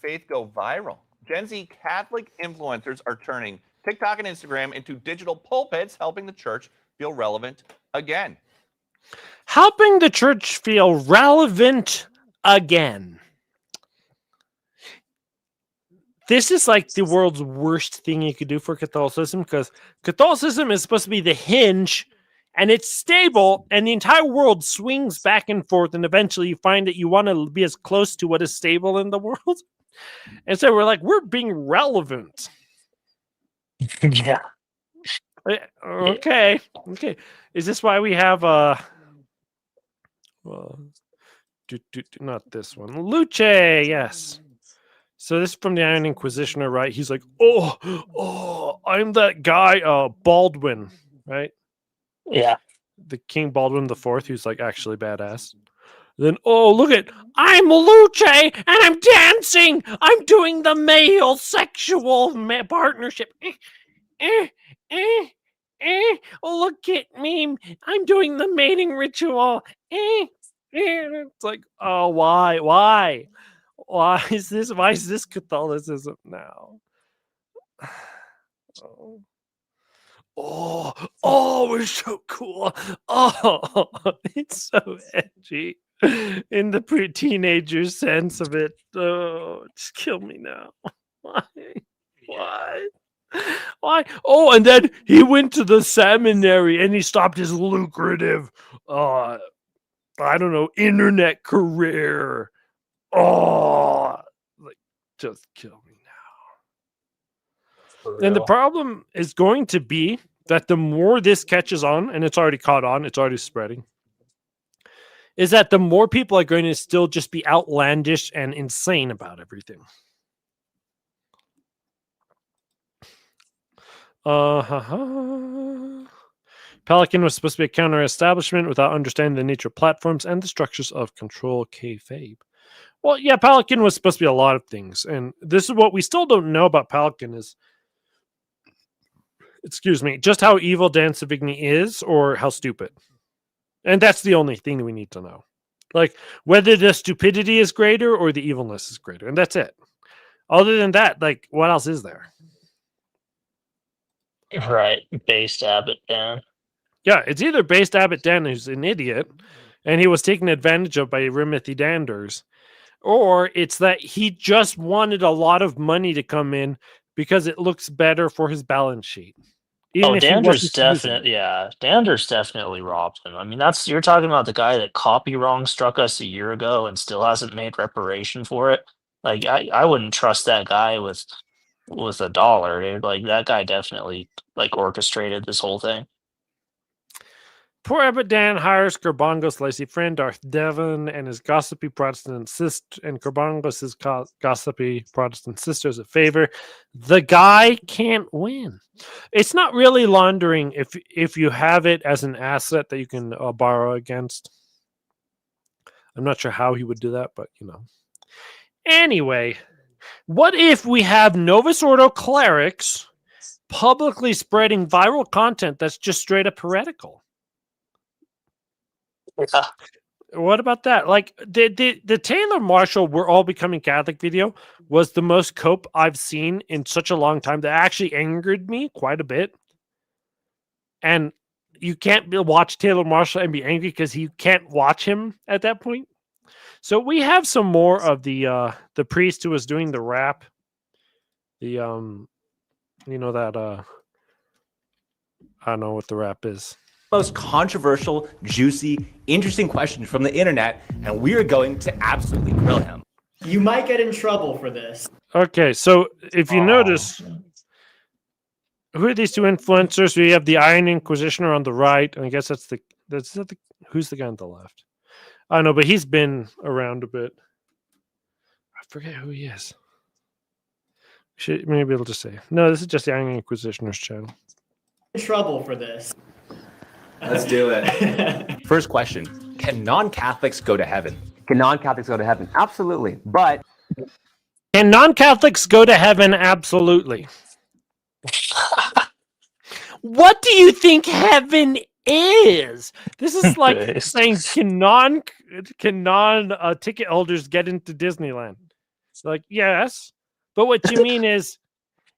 faith go viral. Gen Z Catholic influencers are turning TikTok and Instagram into digital pulpits, helping the church feel relevant again. Helping the church feel relevant again. this is like the world's worst thing you could do for Catholicism, because Catholicism is supposed to be the hinge, and it's stable, and the entire world swings back and forth, and eventually you find that you want to be as close to what is stable in the world. And so we're being relevant. Yeah. Okay. Is this why we have well, not this one. Luce, yes. So this is from the Iron Inquisitioner, right? He's like, oh, I'm that guy, Baldwin, right? Yeah. The King Baldwin IV, who's like actually badass. Then, look at, I'm Luce, and I'm dancing. I'm doing the male sexual partnership. Look at me. I'm doing the mating ritual. It's like, oh, why? Why is this Catholicism now? We're so cool. It's so edgy in the pre-teenager sense of it. Just kill me now. Why? And then he went to the seminary and he stopped his lucrative internet career. Just kill me now. And the problem is going to be that the more this catches on, and it's already caught on, it's already spreading, is that the more people are going to still just be outlandish and insane about everything. Pelican was supposed to be a counter-establishment without understanding the nature of platforms and the structures of control, kayfabe. Well, yeah, Pelican was supposed to be a lot of things, and this is what we still don't know about Pelican is, just how evil Dan Savigny is or how stupid. And that's the only thing we need to know. Like, whether the stupidity is greater or the evilness is greater, and that's it. Other than that, like, what else is there? Right, based Abbott Dan. Yeah, it's either based Abbott Dan, who's an idiot, and he was taken advantage of by Rimothy Danders, or it's that he just wanted a lot of money to come in because it looks better for his balance sheet. Danders definitely robbed him. I mean, you're talking about the guy that copy wrong struck us a year ago and still hasn't made reparation for it. Like, I wouldn't trust that guy with $1, dude. Like, that guy definitely orchestrated this whole thing. Poor Abbott Dan hires Carbongo's lazy friend Darth Devon and his gossipy Protestant sister, and Carbongo's his gossipy Protestant sister as a favor. The guy can't win. It's not really laundering if you have it as an asset that you can borrow against. I'm not sure how he would do that, but Anyway, what if we have Novus Ordo clerics publicly spreading viral content that's just straight up heretical? Yeah. What about that? Like the Taylor Marshall "We're All Becoming Catholic" video was the most cope I've seen in such a long time. That actually angered me quite a bit. And you can't watch Taylor Marshall and be angry because you can't watch him at that point. So we have some more of the priest who was doing the rap. I don't know what the rap is. Most controversial, juicy, interesting questions from the internet, and we are going to absolutely grill him. You might get in trouble for this. Okay, so if you notice, who are these two influencers? We have the Iron Inquisitioner on the right, and I guess who's the guy on the left? I don't know, but he's been around a bit. I forget who he is. Maybe it'll just say. No, this is just the Iron Inquisitioner's channel. In trouble for this. Let's do it. First question. Can non-Catholics go to heaven? Can non-Catholics go to heaven? Absolutely. But can non-Catholics go to heaven? Absolutely. What do you think heaven is? This is like saying can non ticket holders get into Disneyland? It's like, yes. But what you mean is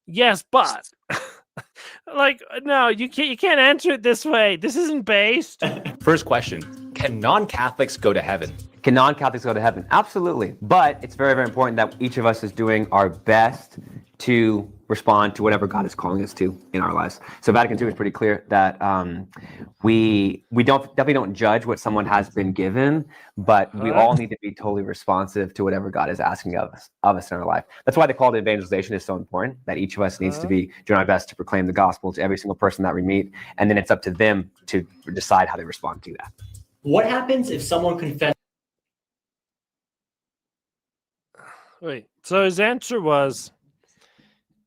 yes, but like, no, you can't answer it this way. This isn't based. First question. Can non-Catholics go to heaven? Can non-Catholics go to heaven? Absolutely. But it's very, very important that each of us is doing our best to respond to whatever God is calling us to in our lives. So Vatican II is pretty clear that we definitely don't judge what someone has been given, but we all need to be totally responsive to whatever God is asking of us in our life. That's why the call to evangelization is so important, that each of us needs to be doing our best to proclaim the gospel to every single person that we meet, and then it's up to them to decide how they respond to that. What happens if someone confesses? Wait, so his answer was,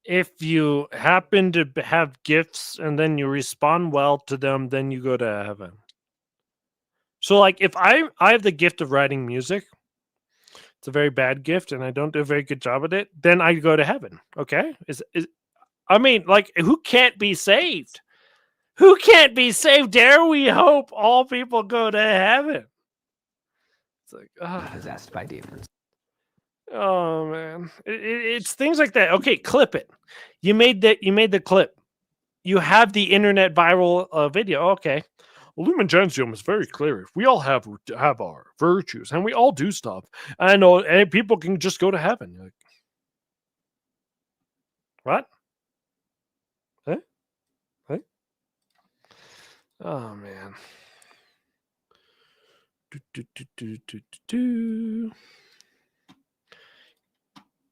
if you happen to have gifts and then you respond well to them, then you go to heaven. So, like, if I have the gift of writing music, it's a very bad gift, and I don't do a very good job at it, then I go to heaven. Okay? I mean, like, who can't be saved? Who can't be saved? Dare we hope all people go to heaven? It's like, possessed by demons. Oh man, it's things like that. Okay, clip it. You made the clip. You have the internet viral video. Okay, Lumen Gentium is very clear. If we all have our virtues and we all do stuff, I know, and people can just go to heaven. You're like, what? Hey? Oh man.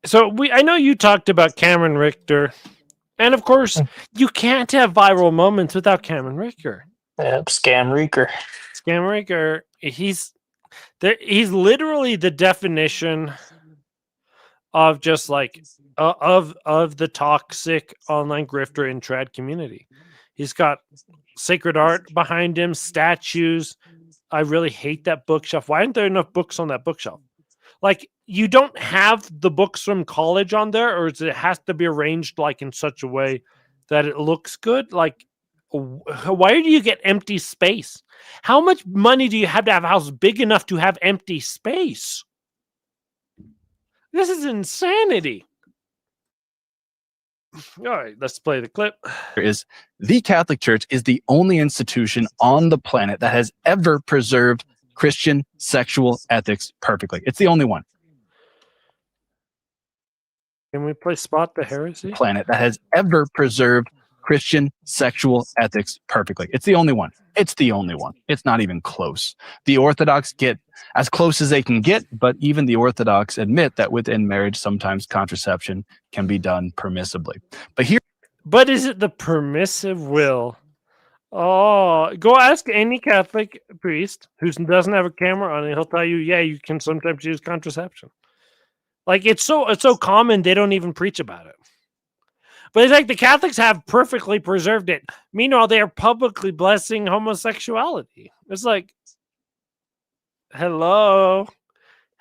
So I know you talked about Cameron Richter, and of course, you can't have viral moments without Cameron Richter. Yep, Scam Reeker. Scam Richter, he's literally the definition of just like of the toxic online grifter and trad community. He's got sacred art behind him, statues. I really hate that bookshelf. Why aren't there enough books on that bookshelf? Like, you don't have the books from college on there, or it has to be arranged like in such a way that it looks good? Like, why do you get empty space? How much money do you have to have a house big enough to have empty space? This is insanity. All right, let's play the clip. The Catholic Church is the only institution on the planet that has ever preserved Christian sexual ethics perfectly. It's the only one. Can we play Spot the Heresy? Planet that has ever preserved Christian sexual ethics perfectly. It's the only one. It's the only one. It's not even close. The Orthodox get as close as they can get, but even the Orthodox admit that within marriage, sometimes contraception can be done permissibly. But is it the permissive will? Oh, go ask any Catholic priest who doesn't have a camera on it. He'll tell you, yeah, you can sometimes use contraception. Like, it's so common, they don't even preach about it. But it's like the Catholics have perfectly preserved it. Meanwhile, they are publicly blessing homosexuality. It's like, hello?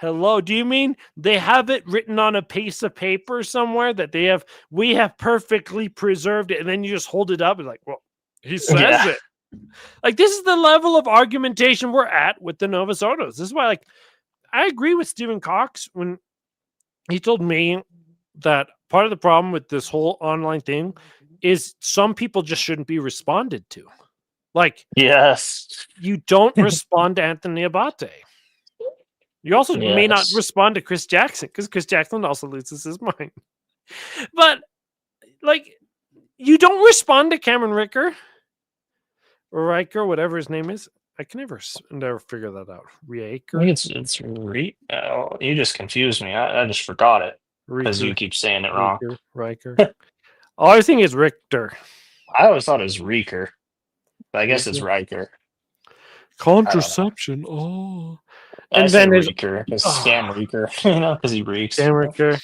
Do you mean they have it written on a piece of paper somewhere that we have perfectly preserved it, and then you just hold it up and like, well, he says it. Like, this is the level of argumentation we're at with the Novus Ordos. This is why, like, I agree with Stephen Cox when he told me that part of the problem with this whole online thing is some people just shouldn't be responded to. Like, yes, you don't respond to Anthony Abate. You also may not respond to Chris Jackson, because Chris Jackson also loses his mind. But, like, you don't respond to Cameron Ricker, whatever his name is. I can never figure that out. Riker? I think it's you just confused me. I just forgot it because you keep saying it wrong. Riker. I think it's Richter. I always thought it was Reeker, but I guess it's Riker. Contraception. Oh. And then it's Reeker, Scam Reeker, because he reeks. Scam Reeker.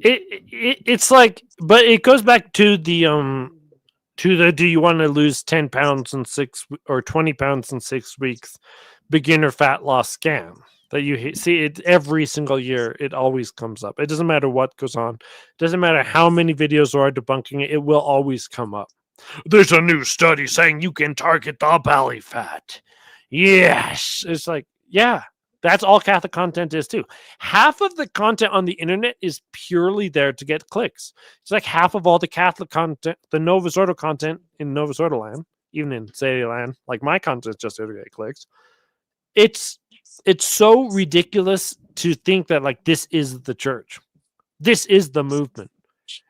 It's like, but it goes back to the do you want to lose 10 pounds in 20 pounds in 6 weeks beginner fat loss scam that you see it every single year. It always comes up. It doesn't matter what goes on. It doesn't matter how many videos are debunking it. It will always come up. There's a new study saying you can target the belly fat. Yes. It's like, yeah, that's all Catholic content is too. Half of the content on the internet is purely there to get clicks. It's like half of all the Catholic content, the Novus Ordo content in Novus Ordo land, even in Sadie land, like my content is just there to get clicks. It's it's so ridiculous to think that like this is the church, this is the movement,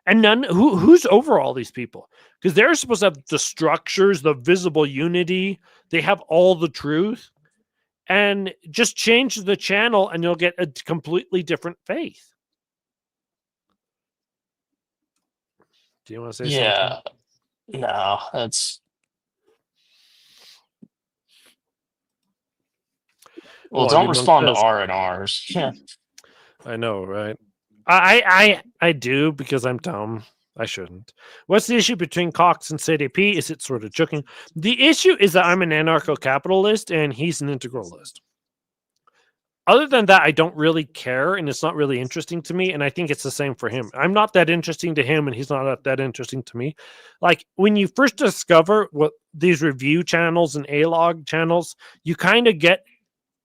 and who's over all these people, because they're supposed to have the structures, the visible unity, they have all the truth, and just change the channel and you'll get a completely different faith. Do you want to say something? No, that's don't respond to R and R's. Yeah. I know, right? I do, because I'm dumb. I shouldn't. What's the issue between Cox and CDP? Is it sort of joking? The issue is that I'm an anarcho-capitalist and he's an integralist. Other than that, I don't really care, and it's not really interesting to me, and I think it's the same for him. I'm not that interesting to him, and he's not that interesting to me. Like, when you first discover what these review channels and A-log channels, you kind of get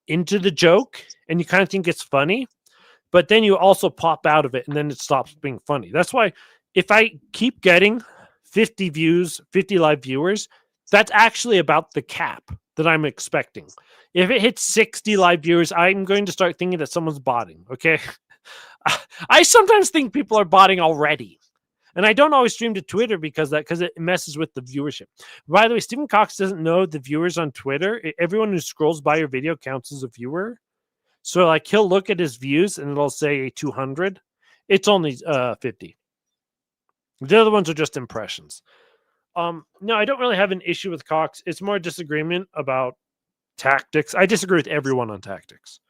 into the joke, and you kind of think it's funny, but then you also pop out of it, and then it stops being funny. That's why if I keep getting 50 views, 50 live viewers, that's actually about the cap that I'm expecting. If it hits 60 live viewers, I'm going to start thinking that someone's botting, okay? I sometimes think people are botting already. And I don't always stream to Twitter because it messes with the viewership. By the way, Stephen Cox doesn't know the viewers on Twitter. Everyone who scrolls by your video counts as a viewer. So like he'll look at his views and it'll say 200. It's only 50. The other ones are just impressions. No, I don't really have an issue with Cox. It's more a disagreement about tactics. I disagree with everyone on tactics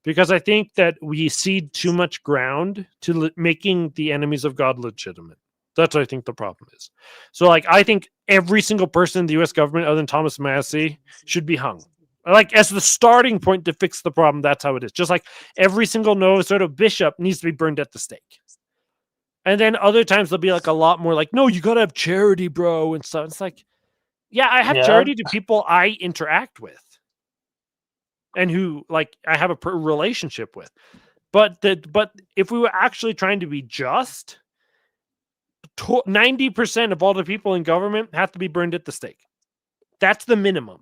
because I think that we cede too much ground to making the enemies of God legitimate. That's what I think the problem is. So, like, I think every single person in the U.S. government, other than Thomas Massey, should be hung. Like, as the starting point to fix the problem, that's how it is. Just like every single Nova Scotia bishop needs to be burned at the stake. And then other times they'll be like a lot more like, no, you got to have charity, bro, and stuff. It's like, yeah, I have charity to people I interact with and who like I have a relationship with. But if we were actually trying to be just, 90% of all the people in government have to be burned at the stake. That's the minimum.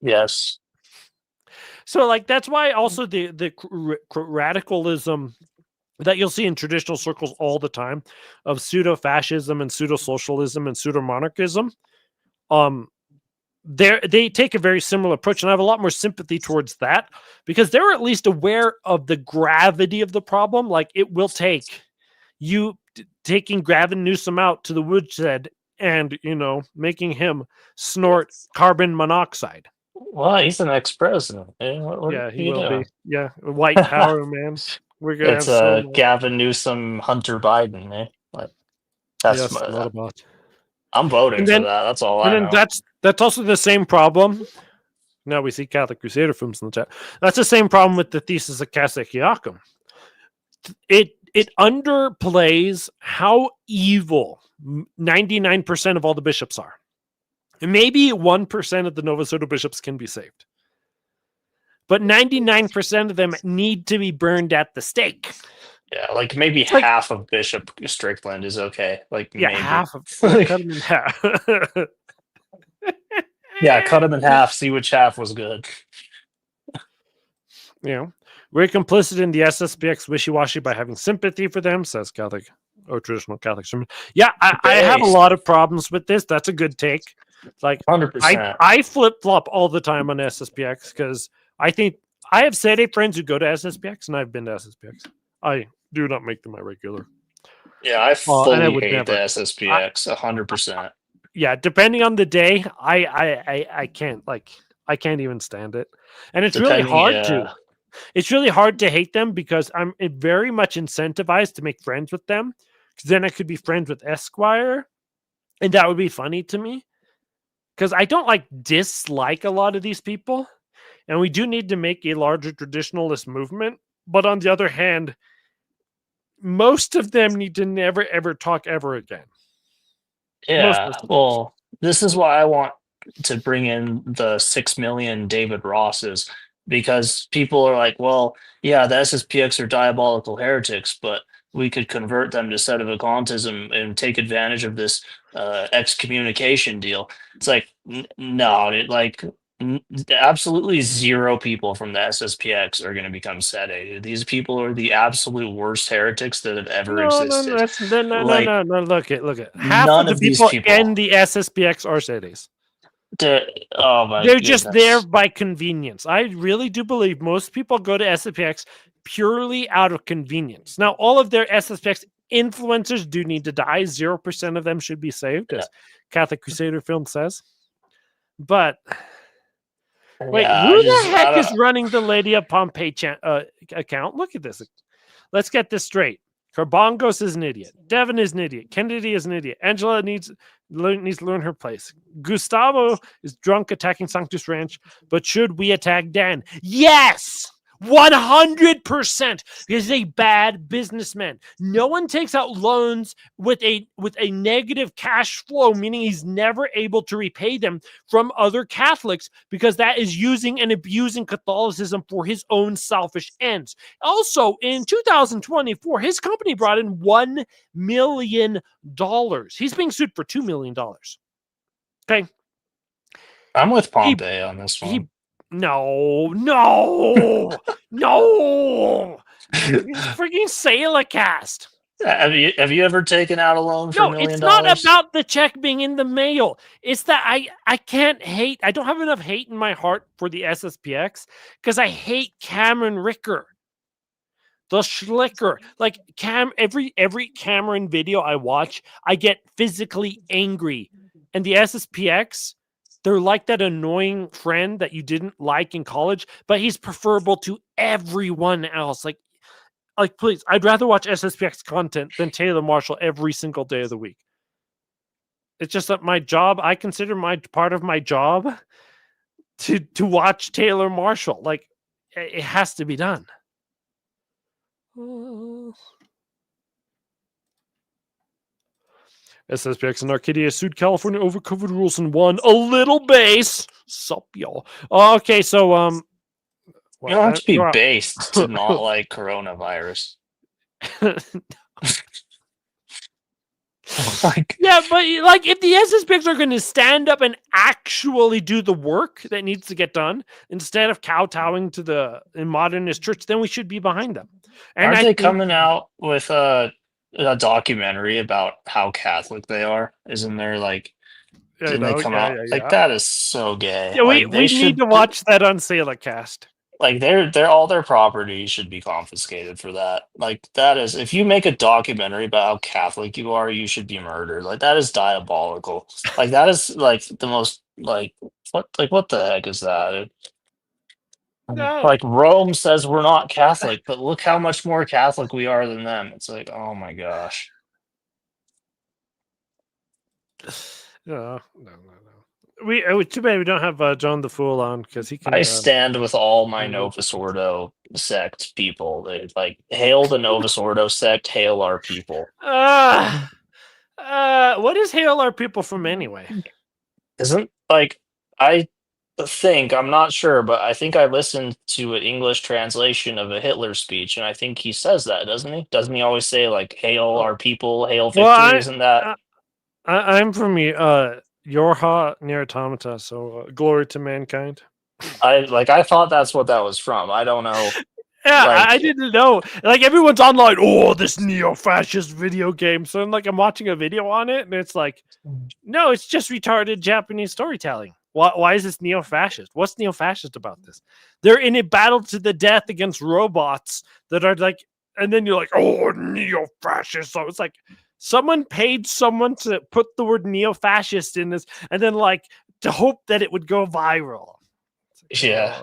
Yes. So like that's why also the radicalism that you'll see in traditional circles all the time of pseudo-fascism and pseudo-socialism and pseudo-monarchism, they take a very similar approach, and I have a lot more sympathy towards that because they're at least aware of the gravity of the problem. Like it will take you taking Gavin Newsom out to the woodshed and, making him snort carbon monoxide. Well, he's an ex-president. Yeah, he will be. Yeah, white power, man. We're gonna it's Gavin Newsom, Hunter Biden, eh? Like that's I'm voting for that. That's all I know. That's also the same problem. Now we see Catholic Crusader films in the chat. That's the same problem with the thesis of Catholicism. It underplays how evil 99% of all the bishops are. And maybe 1% of the Nova Scotia bishops can be saved. But 99% of them need to be burned at the stake. Yeah, like maybe half of Bishop Strickland is okay. Like maybe. Half of cut him in half. Yeah, cut him in half, see which half was good. We're complicit in the SSPX wishy-washy by having sympathy for them, says Catholic or traditional Catholic sermon. Yeah, I have a lot of problems with this. That's a good take. Like 100%. I flip-flop all the time on SSPX because I think I have SEDE friends who go to SSPX, and I've been to SSPX. I do not make them my regular. Yeah, I fully hate the SSPX 100%. Yeah, depending on the day, I can't even stand it, and it's really hard to. It's really hard to hate them because I'm very much incentivized to make friends with them, because then I could be friends with Esquire, and that would be funny to me. Because I don't dislike a lot of these people, and we do need to make a larger traditionalist movement. But on the other hand, most of them need to never ever talk ever again. Yeah, well, this is why I want to bring in the 6 million David Rosses, because people are like, well, yeah, the SSPX are diabolical heretics, but we could convert them to sedevacantism and take advantage of this excommunication deal. It's like, no, Absolutely zero people from the SSPX are going to become Sede. These people are the absolute worst heretics that have ever No, existed. no. Like, Look at half none of the of these people people. in the SSPX are cities. Oh my They're just there goodness. by convenience. I really do believe most people go to SSPX purely out of convenience. Now, all of their SSPX influencers do need to die. 0% of them should be saved, as Catholic Crusader film says. But wait, Yeah, who the I heck is don't. running the Lady of Pompeii account? Look at this. Let's get this straight. Carbongos is an idiot. Devin is an idiot. Kennedy is an idiot. Angela needs to learn her place. Gustavo is drunk attacking Sanctus Ranch. But should we attack Dan? Yes! 100%, because he's a bad businessman. No one takes out loans with a negative cash flow, meaning he's never able to repay them, from other Catholics, because that is using and abusing Catholicism for his own selfish ends. Also, in 2024, his company brought in $1 million. He's being sued for $2 million. Okay. I'm with Pompey on this one. No. Freaking Sailacast. Have you ever taken out a loan for $1 million? It's not about the check being in the mail. It's that I can't hate. I don't have enough hate in my heart for the SSPX because I hate Cameron Ricker, the schlicker. Like every Cameron video I watch, I get physically angry. And the SSPX, they're like that annoying friend that you didn't like in college, but he's preferable to everyone else. Like please, I'd rather watch SSPX content than Taylor Marshall every single day of the week. It's just that my job, I consider part of my job to watch Taylor Marshall. Like, it has to be done. SSPX and Arcadia sued California over COVID rules and won. A little base. Sup, y'all. Okay, so You don't have to be based to not like coronavirus. Yeah, but like if the SSPX are going to stand up and actually do the work that needs to get done instead of kowtowing to the modernist church, then we should be behind them. And aren't they coming out with a documentary about how Catholic they are? Isn't there like? Didn't they come out like that? Is so gay. Yeah, we need to watch that on Sailacast. Like they're all their property should be confiscated for that. Like that is, if you make a documentary about how Catholic you are, you should be murdered. Like that is diabolical. Like that is like the most what the heck is that? No. Like Rome says we're not Catholic, but look how much more Catholic we are than them. It's like, oh my gosh. No. Too bad we don't have John the Fool on because he can. I stand with all my Novus Ordo sect people. They like hail the Novus Ordo sect, hail our people. What is hail our people from anyway? Isn't like I think I'm not sure, but I think I listened to an English translation of a Hitler speech, and I think he says that, doesn't he? Doesn't he always say like hail our people, hail victory? Isn't that? I'm from Yorha near Automata, so glory to mankind. I thought that's what that was from. I don't know. Yeah, I didn't know. Like everyone's online, this neo-fascist video game. So I'm watching a video on it, and it's like, no, it's just retarded Japanese storytelling. Why is this neo-fascist? What's neo-fascist about this? They're in a battle to the death against robots that are like, and then you're like, neo-fascist. So it's like, someone paid someone to put the word neo-fascist in this, and then to hope that it would go viral. Yeah.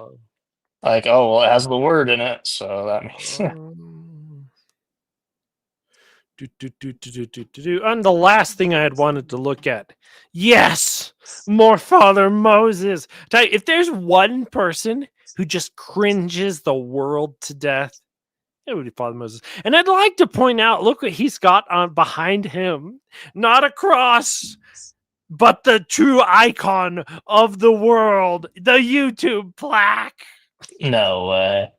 Like, it has the word in it, so that means. And the last thing I had wanted to look at. Yes, more Father Moses. Tell you, if there's one person who just cringes the world to death, it would be Father Moses. And I'd like to point out, look what he's got on behind him. Not a cross, but the true icon of the world, the YouTube plaque. No way.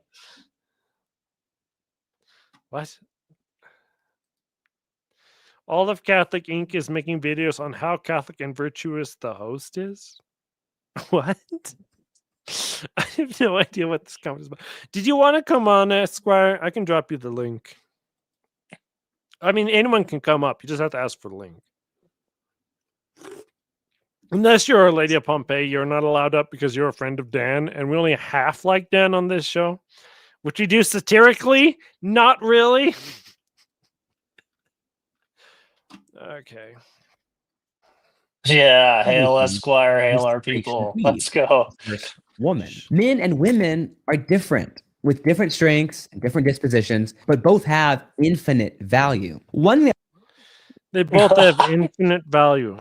What? All of Catholic Inc. is making videos on how Catholic and virtuous the host is? What? I have no idea what this comment is about. Did you want to come on, Esquire? I can drop you the link. I mean, anyone can come up. You just have to ask for the link. Unless you're a Lady of Pompeii, you're not allowed up because you're a friend of Dan, and we only half like Dan on this show, which we do satirically. Not really. Okay. Yeah, hail Esquire, hail our people. Let's go. Woman. Men and women are different with different strengths and different dispositions, but both have infinite value. One thing They both have infinite value.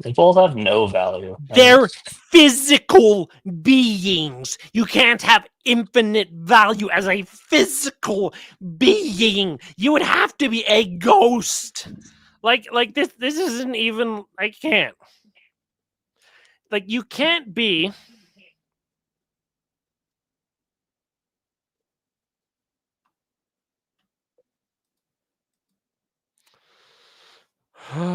They both have no value. They're physical beings. You can't have infinite value as a physical being. You would have to be a ghost. Like this isn't even, I can't. Like, you can't be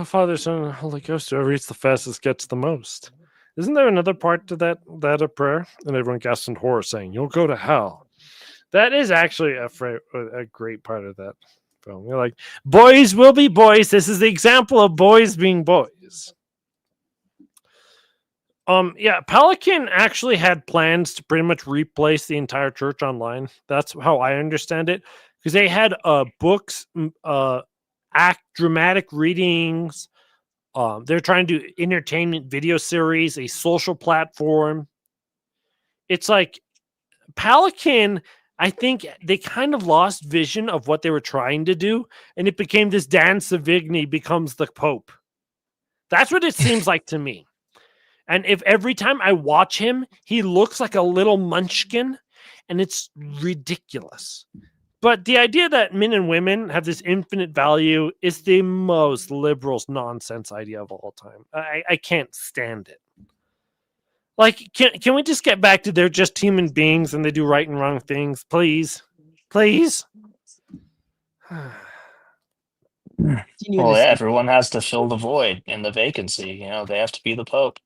Father, Son, and Holy Ghost, whoever eats the fastest gets the most. Isn't there another part to that a prayer? And everyone gasps in horror, saying, "You'll go to hell." That is actually a great part of that film. You're like, boys will be boys. This is the example of boys being boys. Yeah, Pelican actually had plans to pretty much replace the entire church online. That's how I understand it, because they had books, dramatic readings. They're trying to do entertainment video series, a social platform. It's like Pelican, I think they kind of lost vision of what they were trying to do, and it became this Dan Savigny becomes the Pope. That's what it seems like to me. And if every time I watch him, he looks like a little munchkin, and it's ridiculous. But the idea that men and women have this infinite value is the most liberal nonsense idea of all time. I can't stand it. Like, can we just get back to they're just human beings and they do right and wrong things, please? Please? Well, yeah, everyone has to fill the void and the vacancy. You know, they have to be the Pope.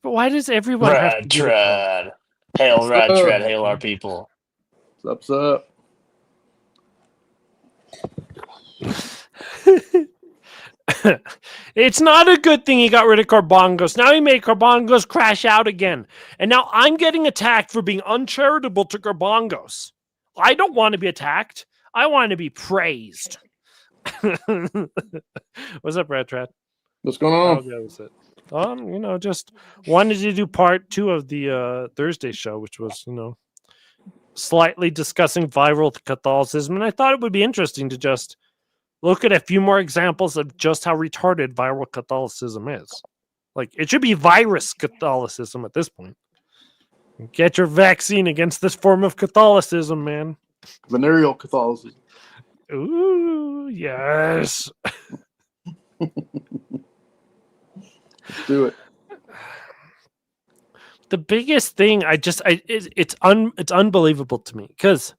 But why does everyone have to be the Pope? Tread. Hail Rad Tread, hail our people. What's up? It's not a good thing he got rid of Carbongos. Now he made Carbongos crash out again. And now I'm getting attacked for being uncharitable to Carbongos. I don't want to be attacked. I want to be praised. What's up, Brad Trad? What's going on? Oh, that was it. Just wanted to do part 2 of the Thursday show, which was, slightly discussing viral Catholicism. And I thought it would be interesting to just look at a few more examples of just how retarded viral Catholicism is. Like, it should be virus Catholicism at this point. Get your vaccine against this form of Catholicism, man. Venereal Catholicism. Ooh, yes. Let's do it. The biggest thing, it's unbelievable to me, because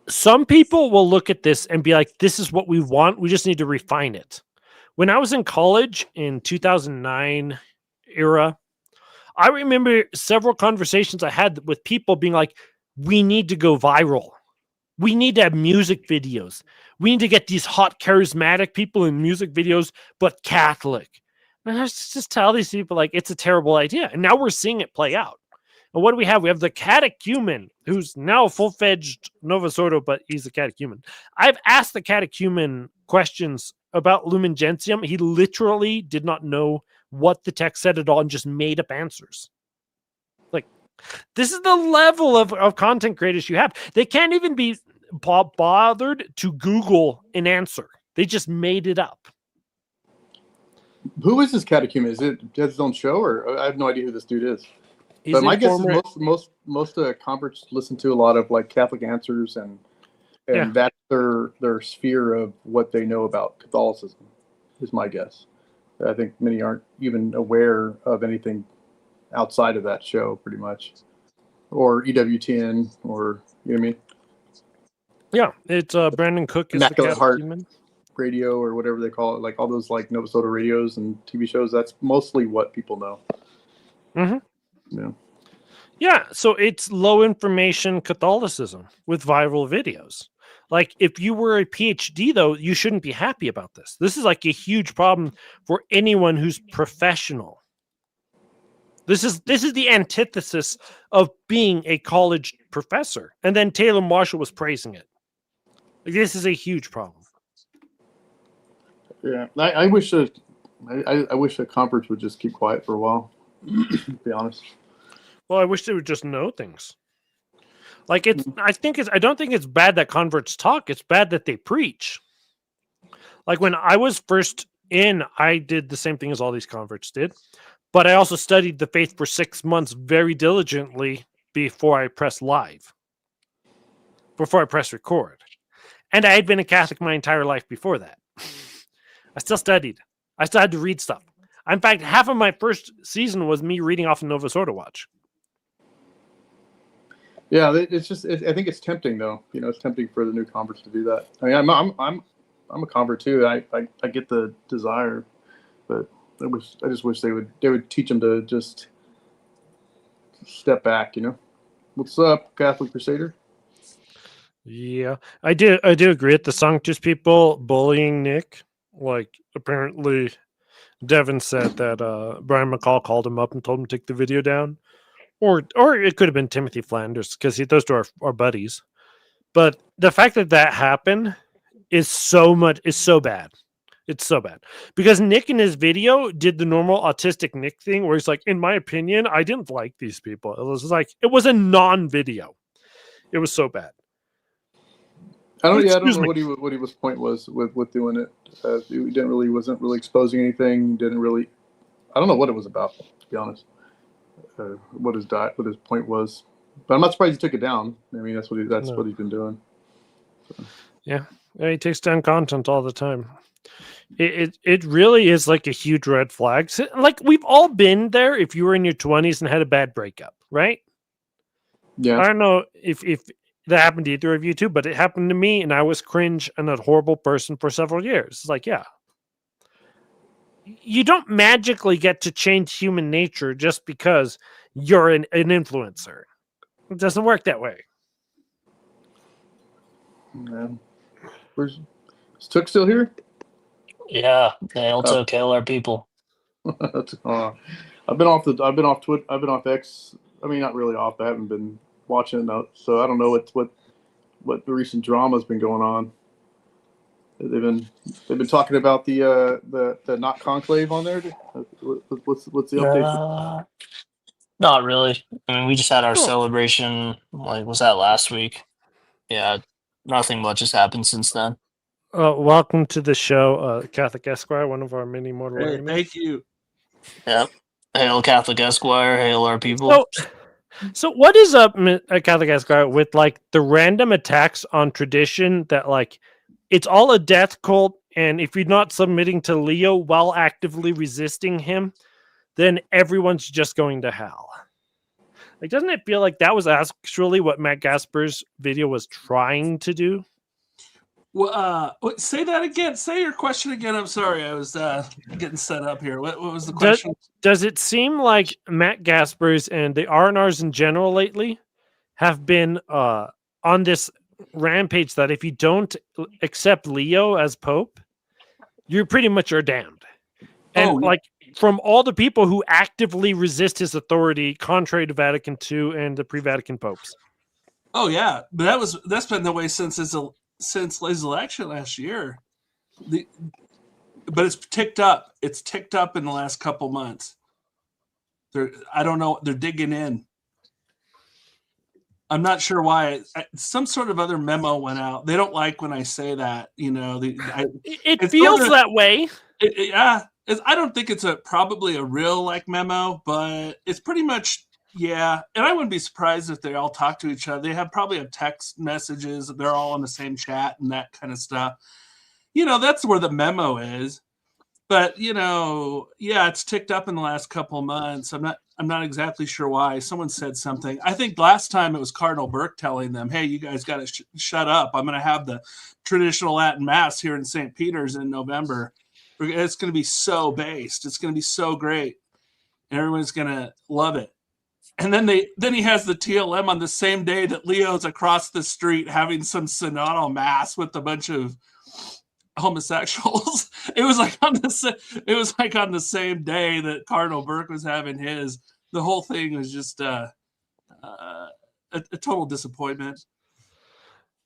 some people will look at this and be like, this is what we want. We just need to refine it. When I was in college in 2009 era, I remember several conversations I had with people being like, we need to go viral. We need to have music videos. We need to get these hot, charismatic people in music videos, but Catholic. And I just tell these people, like, it's a terrible idea. And now we're seeing it play out. And what do we have? We have the catechumen, who's now a full-fledged Novus Ordo, but he's a catechumen. I've asked the catechumen questions about Lumen Gentium. He literally did not know what the text said at all and just made up answers. Like, this is the level of content creators you have. They can't even be bothered to Google an answer. They just made it up. Who is this catechumen? Is it his own show, or I have no idea who this dude is? He's but my guess is most converts listen to a lot of like Catholic Answers, and that's their sphere of what they know about Catholicism. Is my guess. I think many aren't even aware of anything outside of that show, pretty much, or EWTN, or you know what I mean. Yeah, it's Brandon Cook is Immaculate the Heart catechumen. Radio, or whatever they call it, like all those like Novus Ordo radios and TV shows. That's mostly what people know. Mm-hmm. Yeah. Yeah, so it's low information Catholicism with viral videos. Like, if you were a PhD, though, you shouldn't be happy about this. This is like a huge problem for anyone who's professional. This is the antithesis of being a college professor. And then Taylor Marshall was praising it. Like, this is a huge problem. Yeah, I wish that I wish the conference would just keep quiet for a while. To be honest. Well, I wish they would just know things. Like, I don't think it's bad that converts talk. It's bad that they preach. Like, when I was first in, I did the same thing as all these converts did, but I also studied the faith for 6 months very diligently before I pressed live, before I pressed record. And I had been a Catholic my entire life before that. I still studied. I still had to read stuff. In fact, half of my first season was me reading off of Novus Ordo Watch. Yeah, it's just. I think it's tempting, though. You know, it's tempting for the new converts to do that. I mean, I'm a convert too. I get the desire, but I just wish they would teach them to just step back. You know, what's up, Catholic Crusader? Yeah, I do agree with the Sanctus people bullying Nick. Like, apparently, Devin said that Brian McCall called him up and told him to take the video down. Or it could have been Timothy Flanders, because those two are our buddies. But the fact that happened is so bad. It's so bad. Because Nick in his video did the normal autistic Nick thing where he's like, in my opinion, I didn't like these people. It was a non-video. It was so bad. I don't know what his point was with doing it. He wasn't really exposing anything. I don't know what it was about, to be honest. What his point was, but I'm not surprised he took it down. I mean, that's what he's been doing. So. Yeah, he takes down content all the time. It really is like a huge red flag. Like, we've all been there. If you were in your 20s and had a bad breakup, right? Yeah. I don't know if that happened to either of you too, but it happened to me, and I was cringe and a horrible person for several years. It's like, yeah. You don't magically get to change human nature just because you're an influencer. It doesn't work that way. Is Took still here? Yeah, they'll kill our people. I've been off Twitter. I've been off X. I mean, not really off. I haven't been watching it, so I don't know what the recent drama's been going on. They've been talking about the not conclave on there. What's the update? Not really. I mean, we just had our celebration. Like, was that last week? Yeah, nothing much has happened since then. Welcome to the show, Catholic Esquire, one of our many mortal enemies. Thank you. Yep. Hail Catholic Esquire. Hail our people. So what is up, Catholic Esquire, with like the random attacks on tradition that like it's all a death cult, and if you're not submitting to Leo while actively resisting him, then everyone's just going to hell? Like, doesn't it feel like that was actually what Matt Gasper's video was trying to do? Well, say that again. Say your question again. I'm sorry, I was getting set up here. What was the question? Does it seem like Matt Gasper's and the RNRs in general lately have been on this rampage that if you don't accept Leo as Pope, you pretty much are damned? And like, from all the people who actively resist his authority, contrary to Vatican II and the pre-Vatican popes. Oh yeah, but that's been the way since his election last year. But it's ticked up. It's ticked up in the last couple months. I don't know. They're digging in. I'm not sure why. Some sort of other memo went out. They don't like when I say that. You know, it feels that way. Yeah. I don't think it's probably a real like memo, but it's pretty much, yeah. And I wouldn't be surprised if they all talk to each other. They probably have text messages. They're all in the same chat and that kind of stuff. You know, that's where the memo is. But, you know, yeah, it's ticked up in the last couple of months. I'm not exactly sure why. Someone said something. I think last time it was Cardinal Burke telling them, hey, you guys got to shut up. I'm going to have the traditional Latin Mass here in St. Peter's in November. It's going to be so based. It's going to be so great. and everyone's gonna love it. And then he has the TLM on the same day that Leo's across the street having some synodal mass with a bunch of homosexuals. It was like on the same day that Cardinal Burke was having his. The whole thing was just a total disappointment.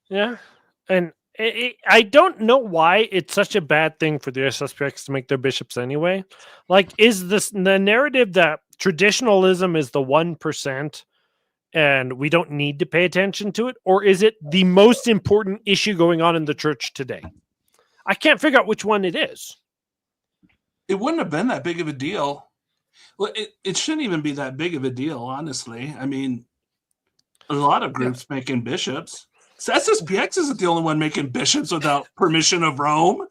Yeah, and I don't know why it's such a bad thing for the SSPX to make their bishops anyway. Like, is this the narrative that traditionalism is the 1% and we don't need to pay attention to it, or is it the most important issue going on in the church today? I can't figure out which one it is. It wouldn't have been that big of a deal. Well, it shouldn't even be that big of a deal, honestly. I mean, a lot of groups making bishops. So SSPX isn't the only one making bishops without permission of Rome.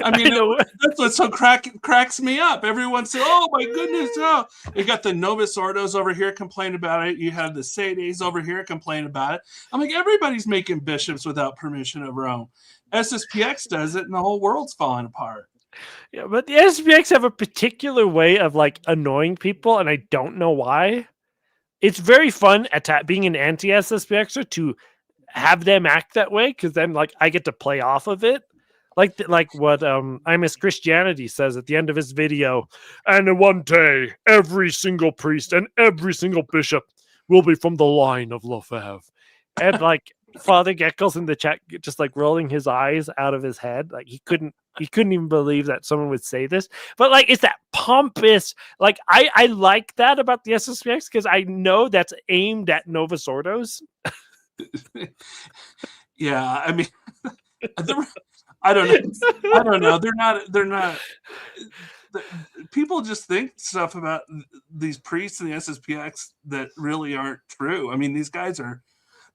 I mean, that's what so cracks me up. Everyone says, "Oh my goodness!" Oh, you got the Novus Ordos over here complain about it. You have the Sedes over here complain about it. I'm like, everybody's making bishops without permission of Rome. SSPX does it, and the whole world's falling apart. Yeah, but the SSPX have a particular way of like annoying people, and I don't know why. It's very fun being an anti-SSPXer to have them act that way, because then like I get to play off of it, like what I Miss Christianity says at the end of his video. And in one day, every single priest and every single bishop will be from the line of Lefebvre, and like Father Geckel's in the chat just like rolling his eyes out of his head, like he couldn't even believe that someone would say this. But like, it's that pompous, like I like that about the SSPX, because I know that's aimed at Novus Ordos. Yeah, I mean, I don't know. They're not. People just think stuff about these priests and the SSPX that really aren't true. I mean, these guys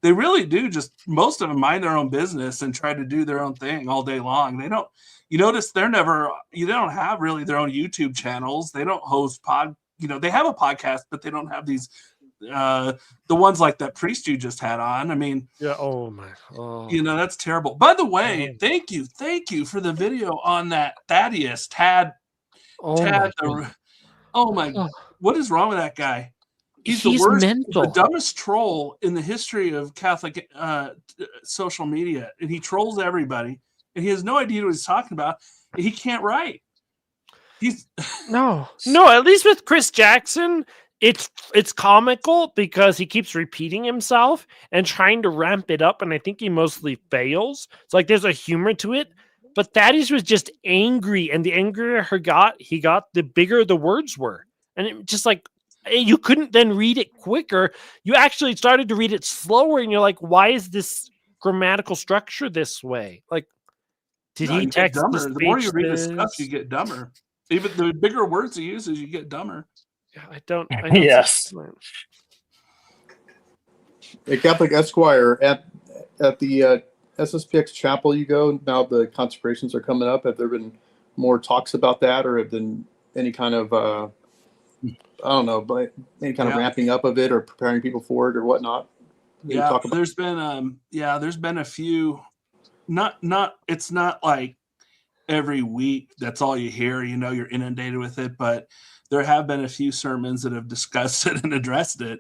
they really do just, most of them mind their own business and try to do their own thing all day long. They don't, you notice they don't have really their own YouTube channels. They don't host they have a podcast, but they don't have these, the ones like that priest you just had on. I mean, yeah. Oh. That's terrible. By the way, thank you for the video on that Thaddeus Tad. Oh my God. What is wrong with that guy? He's the worst, the dumbest troll in the history of Catholic social media, and he trolls everybody, and he has no idea what he's talking about. He can't write. No. At least with Chris Jackson, it's comical because he keeps repeating himself and trying to ramp it up, and I think he mostly fails. It's like there's a humor to it, but Thaddeus was just angry, and the angrier he got, the bigger the words were, and it just like. You couldn't then read it quicker. You actually started to read it slower, and you're like, why is this grammatical structure this way? Like, did he text the more you read this stuff, you get dumber. Even the bigger words he uses, you get dumber. Yeah, I don't yes. A Catholic Esquire, at the SSPX chapel you go, now the consecrations are coming up. Have there been more talks about that, or have been any kind of I don't know, but any kind of ramping up of it or preparing people for it or whatnot? There's been a few, it's not like every week that's all you hear, you're inundated with it, but there have been a few sermons that have discussed it and addressed it.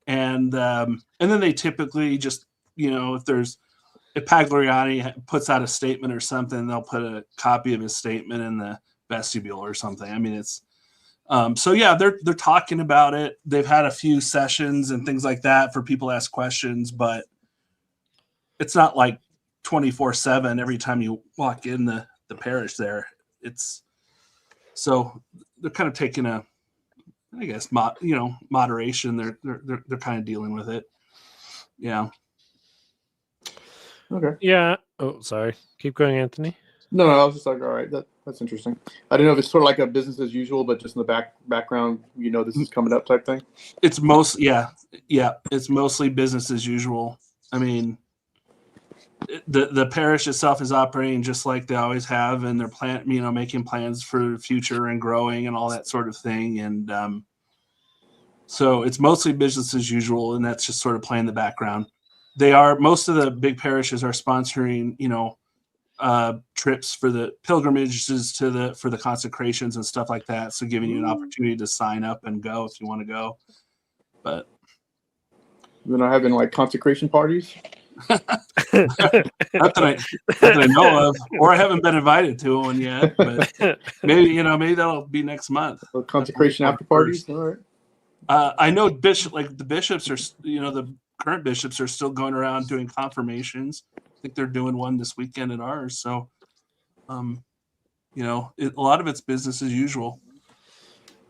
And then they typically just, if Pagliari puts out a statement or something, they'll put a copy of his statement in the vestibule or something. I mean, it's, they're talking about it. They've had a few sessions and things like that for people to ask questions, but it's not like 24/7 every time you walk in the parish there. So they're kind of taking moderation. They're kind of dealing with it. Yeah. Okay. Yeah. Oh, sorry. Keep going, Anthony. No, I was just like, all right, that's interesting. I don't know if it's sort of like a business as usual, but just in the background, this is coming up type thing. It's it's mostly business as usual. I mean, the parish itself is operating just like they always have, and they're making plans for the future and growing and all that sort of thing. And so it's mostly business as usual, and that's just sort of playing in the background. Most of the big parishes are sponsoring, trips for the pilgrimages for the consecrations and stuff like that. So giving you an opportunity to sign up and go if you want to go. But they're not having like consecration parties. not that I know of, or I haven't been invited to one yet. But maybe that'll be next month. Or consecration after parties. All right. I know the bishops are, the current bishops are still going around doing confirmations. I think they're doing one this weekend at ours. So, a lot of it's business as usual.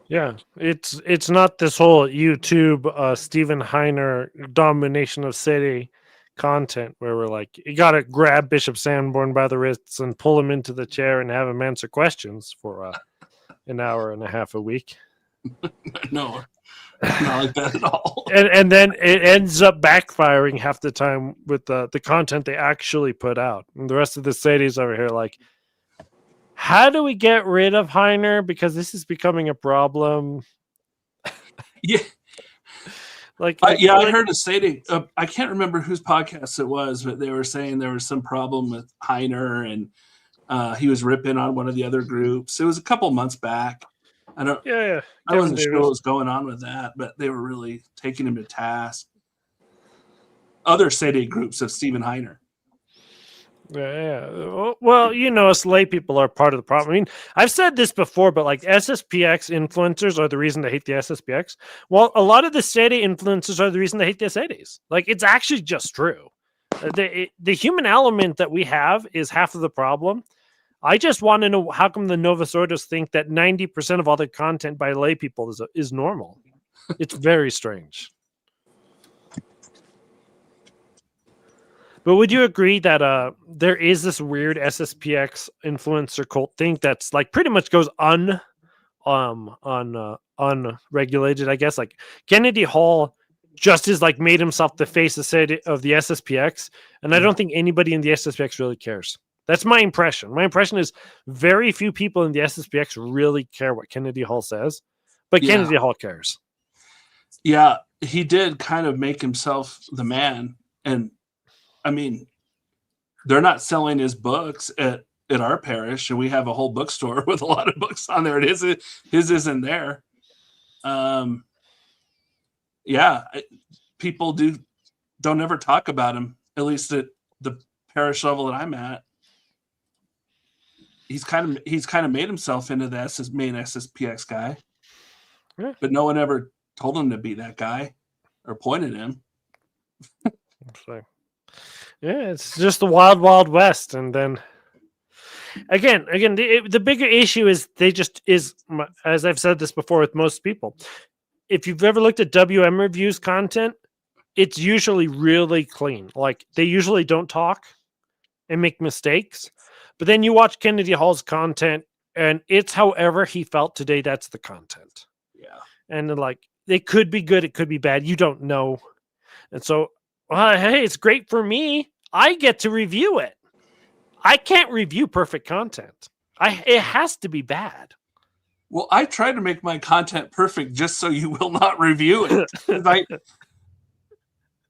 Yeah, it's not this whole YouTube Stephen Heiner domination of city content where we're like, you got to grab Bishop Sanborn by the wrists and pull him into the chair and have him answer questions for an hour and a half a week. No, not like that at all. And then it ends up backfiring half the time with the content they actually put out. And the rest of the cities over here like, how do we get rid of Heiner? Because this is becoming a problem. Yeah. I heard a stating. I can't remember whose podcast it was, but they were saying there was some problem with Heiner and he was ripping on one of the other groups. It was a couple months back. I wasn't sure what was going on with that, but they were really taking him to task. Other city groups of Stephen Heiner. Yeah. Well, us lay people are part of the problem. I mean, I've said this before, but like SSPX influencers are the reason they hate the SSPX. Well, a lot of the SETI influencers are the reason they hate the SETIs. Like, it's actually just true. The human element that we have is half of the problem. I just want to know how come the Novus Ordos think that 90% of all the content by lay people is normal. It's very strange. But would you agree that there is this weird SSPX influencer cult thing that's like pretty much goes unregulated, I guess? Like Kennedy Hall just is like made himself the face of the SSPX, and I don't think anybody in the SSPX really cares. That's my impression. My impression is very few people in the SSPX really care what Kennedy Hall says, but Kennedy Hall cares. Yeah, he did kind of make himself the man, and I mean, they're not selling his books at our parish, and we have a whole bookstore with a lot of books on there. His isn't there. People don't ever talk about him, at least at the parish level that I'm at. He's kind of made himself into the main SSPX guy, but no one ever told him to be that guy or pointed him. Yeah, it's just the wild, wild west. And then again, the bigger issue is as I've said this before with most people, if you've ever looked at WM Reviews content, it's usually really clean. Like, they usually don't talk and make mistakes. But then you watch Kennedy Hall's content, and it's however he felt today. That's the content. Yeah. And then, like, it could be good, it could be bad. You don't know. And so, hey, it's great for me. I get to review it. I can't review perfect content. It has to be bad. Well, I try to make my content perfect just so you will not review it.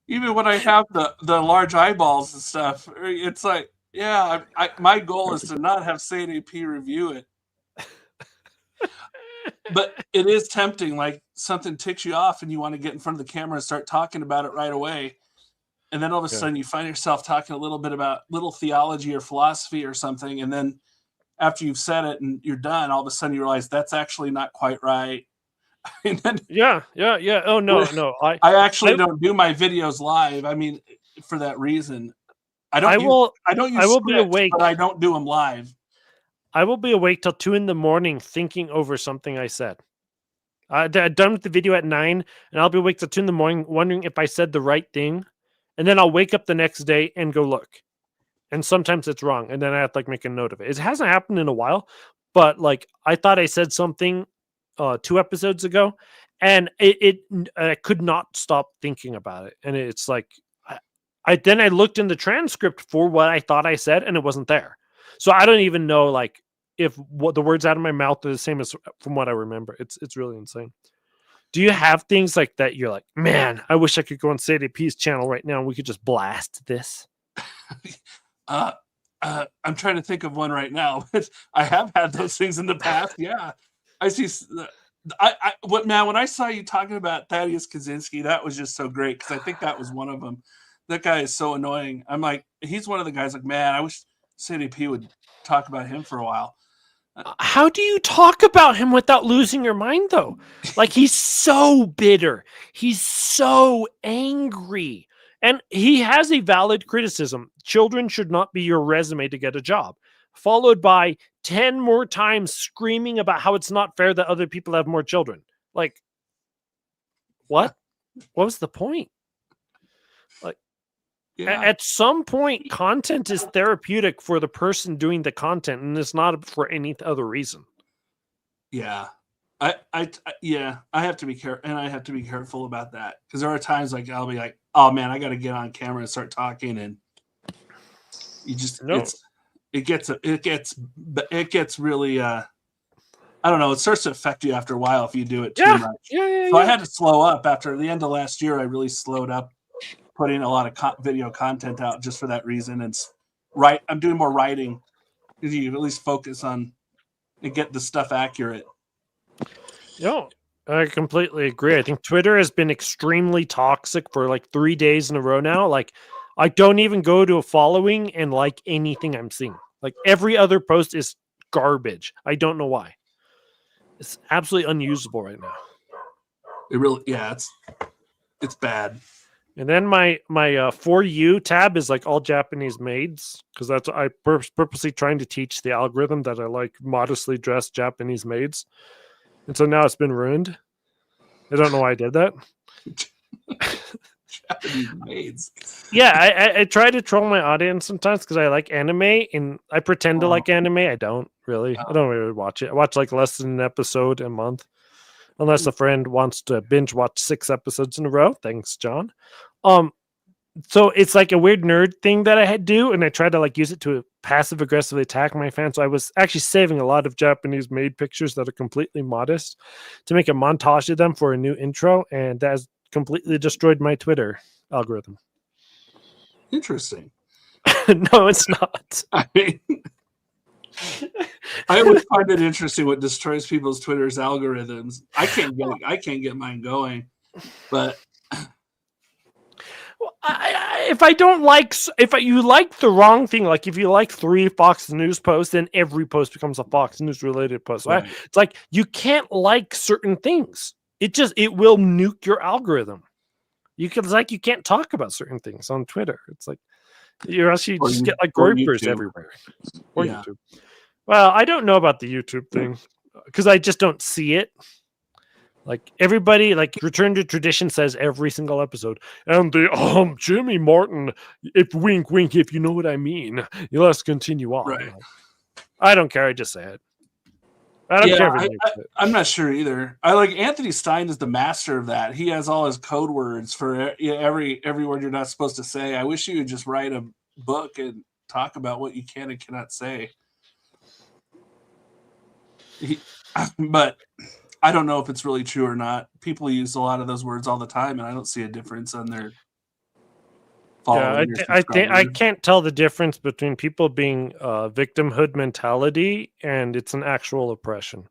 Even when I have the large eyeballs and stuff, it's like, yeah, my goal is to not have SADAP review it. But it is tempting, like something ticks you off and you want to get in front of the camera and start talking about it right away. And then all of a sudden you find yourself talking a little bit about little theology or philosophy or something. And then after you've said it and you're done, all of a sudden you realize that's actually not quite right. Yeah. Oh, no. I actually don't do my videos live. I mean, for that reason. I will be awake, but I don't do them live. I will be awake till 2 a.m. thinking over something I said. I'm done with the video at 9, and I'll be awake till 2 a.m. wondering if I said the right thing. And then I'll wake up the next day and go look. And sometimes it's wrong. And then I have to make a note of it. It hasn't happened in a while, but I thought I said something 2 episodes ago, and I could not stop thinking about it. And it's like, I looked in the transcript for what I thought I said, and it wasn't there. So I don't even know if what the words out of my mouth are the same as from what I remember. It's really insane. Do you have things like that? You're like, man, I wish I could go on SADAP's channel right now and we could just blast this. I'm trying to think of one right now. I have had those things in the past. Yeah, I see. When I saw you talking about Thaddeus Kaczynski, that was just so great because I think that was one of them. That guy is so annoying. I'm like, he's one of the guys. Like, man, I wish CDP would talk about him for a while. How do you talk about him without losing your mind, though? Like, he's so bitter. He's so angry. And he has a valid criticism. Children should not be your resume to get a job. Followed by 10 more times screaming about how it's not fair that other people have more children. Like, what? What was the point? Like, at some point, content is therapeutic for the person doing the content, and it's not for any other reason. Yeah. I have to be careful, and I have to be careful about that because there are times like I'll be like, "Oh man, I got to get on camera and start talking," and you just it gets really I don't know. It starts to affect you after a while if you do it too much. So I had to slow up after the end of last year. I really slowed up putting a lot of video content out just for that reason. And I'm doing more writing because you at least focus on and get the stuff accurate. No, I completely agree. I think Twitter has been extremely toxic for like 3 days in a row now. Like, I don't even go to a following and like anything I'm seeing. Like, every other post is garbage. I don't know why. It's absolutely unusable right now. It really, it's bad. And then my For You tab is like all Japanese maids because that's I purposely trying to teach the algorithm that I like modestly dressed Japanese maids. And so now it's been ruined. I don't know why I did that. Japanese maids. Yeah, I try to troll my audience sometimes because I like anime and I pretend to like anime. I don't really. I don't really watch it. I watch like less than an episode a month. Unless a friend wants to binge watch 6 episodes in a row. Thanks, John. So it's like a weird nerd thing that I do, and I try to like use it to passive aggressively attack my fans. So I was actually saving a lot of Japanese made pictures that are completely modest to make a montage of them for a new intro, and that has completely destroyed my Twitter algorithm. Interesting. No, it's not. I mean, I always find it interesting what destroys people's Twitter's algorithms. I can't get mine going, but if you like the wrong thing, like if you like 3 Fox News posts, then every post becomes a Fox News related post. Right? It's like you can't like certain things. It will nuke your algorithm. You can't talk about certain things on Twitter. It's like you just get like groupers everywhere. Or YouTube. Well, I don't know about the YouTube thing because I just don't see it. Like everybody, like Return to Tradition says every single episode, and the Jimmy Martin, if wink wink, if you know what I mean, you let's continue on. Right. I don't care. I just say it. I don't care. I'm not sure either. I like Anthony Stein is the master of that. He has all his code words for every word you're not supposed to say. I wish you would just write a book and talk about what you can and cannot say. But I don't know if it's really true or not. People use a lot of those words all the time, and I don't see a difference on their following. I can't tell the difference between people being victimhood mentality and it's an actual oppression.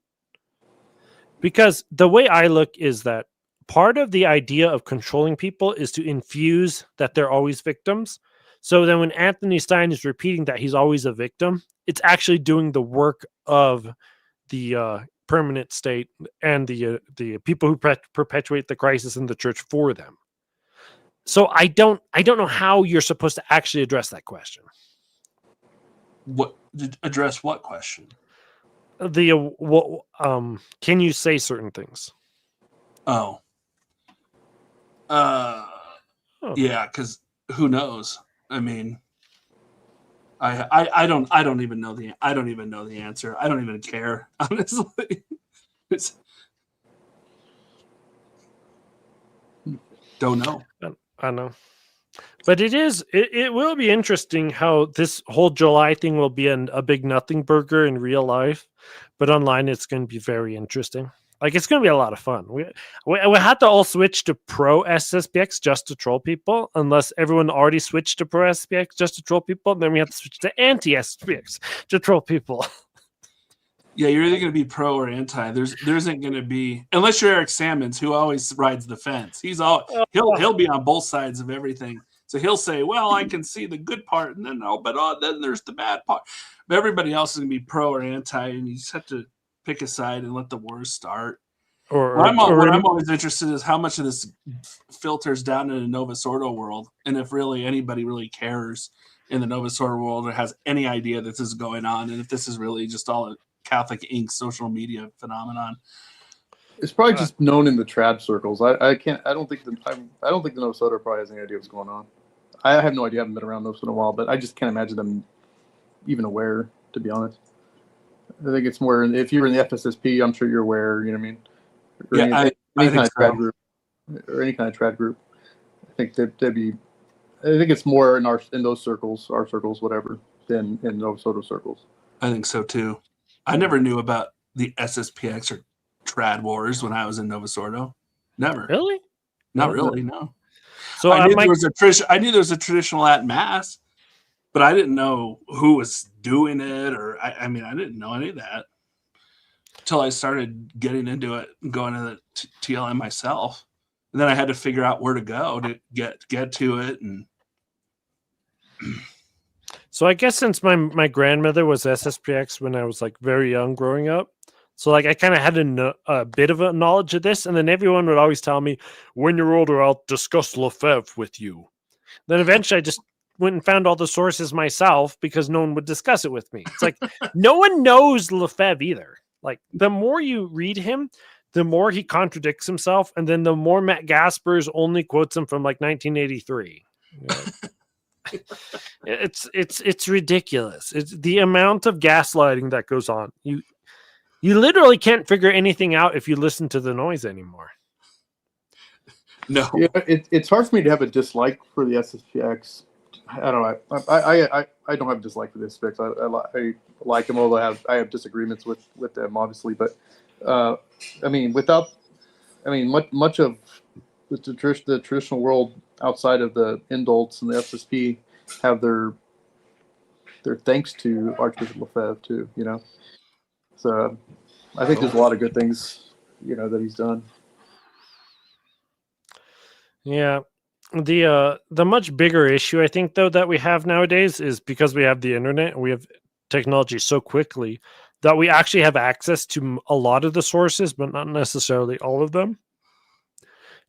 Because the way I look is that part of the idea of controlling people is to infuse that they're always victims. So then when Anthony Stein is repeating that he's always a victim, it's actually doing the work of the permanent state and the people who perpetuate the crisis in the church for them. So I don't know how you're supposed to actually address that question. Address what question? Can you say certain things? Yeah, because who knows? I mean, I don't even know the answer. I don't even care, honestly. Don't know. I know. But it will be interesting how this whole July thing will be a big nothing burger in real life, but online it's going to be very interesting. Like, it's going to be a lot of fun. We had to all switch to Pro SSPX just to troll people, unless everyone already switched to Pro SSPX just to troll people. Then we have to switch to Anti SSPX to troll people. Yeah, you're either going to be pro or anti. There isn't going to be, unless you're Eric Sammons, who always rides the fence. He'll be on both sides of everything. So he'll say, "Well, I can see the good part, and then then there's the bad part." But everybody else is going to be pro or anti, and you just have to pick a side and let the wars start. What I'm always interested in is how much of this filters down into Nova Sordo world, and if really anybody really cares in the Nova Sordo world or has any idea that this is going on, and if this is really just all a Catholic Inc. social media phenomenon. It's probably just known in the trad circles. I don't think the Nova Sordo probably has any idea what's going on. I have no idea. I haven't been around those in a while, but I just can't imagine them even aware, to be honest. I think it's more, if you're in the FSSP, I'm sure you're aware, you know what I mean? Or Yeah, any kind of trad group. Or any kind of trad group. I think I think it's more in those circles, our circles, whatever, than in Nova Sordo circles. I think so too. I never knew about the SSPX or trad wars when I was in Nova Sordo. Never. Really? Not really, no. So I knew there was a traditional at mass, but I didn't know who was doing it, or I didn't know any of that until I started getting into it and going to the TLM myself. And then I had to figure out where to go to get to it. And so I guess since my grandmother was SSPX when I was like very young growing up, so like I kind of had a bit of a knowledge of this, and then everyone would always tell me, "When you're older, I'll discuss Lefebvre with you." Then eventually I just went and found all the sources myself because no one would discuss it with me. It's like no one knows Lefebvre either. Like the more you read him, the more he contradicts himself, and then the more Matt Gaspers only quotes him from like 1983. It's ridiculous. It's the amount of gaslighting that goes on. You literally can't figure anything out if you listen to the noise anymore. No, yeah, it's hard for me to have a dislike for the SSPX. I don't know. I don't have a dislike for the SSPX. I like them, although I have disagreements with them, obviously. But much of the traditional world outside of the indults and the FSP have their thanks to Archbishop Lefebvre too. You know, so I think there's a lot of good things, that he's done. Yeah. The much bigger issue I think though that we have nowadays is because we have the internet and we have technology so quickly that we actually have access to a lot of the sources, but not necessarily all of them.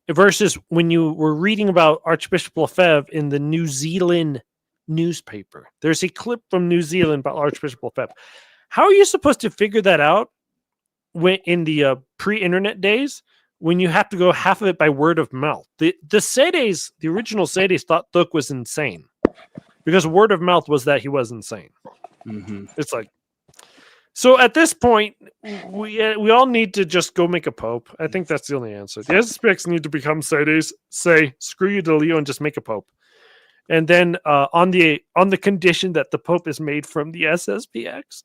Versus when you were reading about Archbishop Lefebvre in the New Zealand newspaper. There's a clip from New Zealand about Archbishop Lefebvre. How are you supposed to figure that out when in the pre-internet days when you have to go half of it by word of mouth? The Sedes, the original Sedes thought Thuk was insane because word of mouth was that he was insane. Mm-hmm. It's like, so at this point, we all need to just go make a pope. I think that's the only answer. The SSPX need to become Sedes, say screw you to Leo and just make a pope. And then on the condition that the pope is made from the SSPX.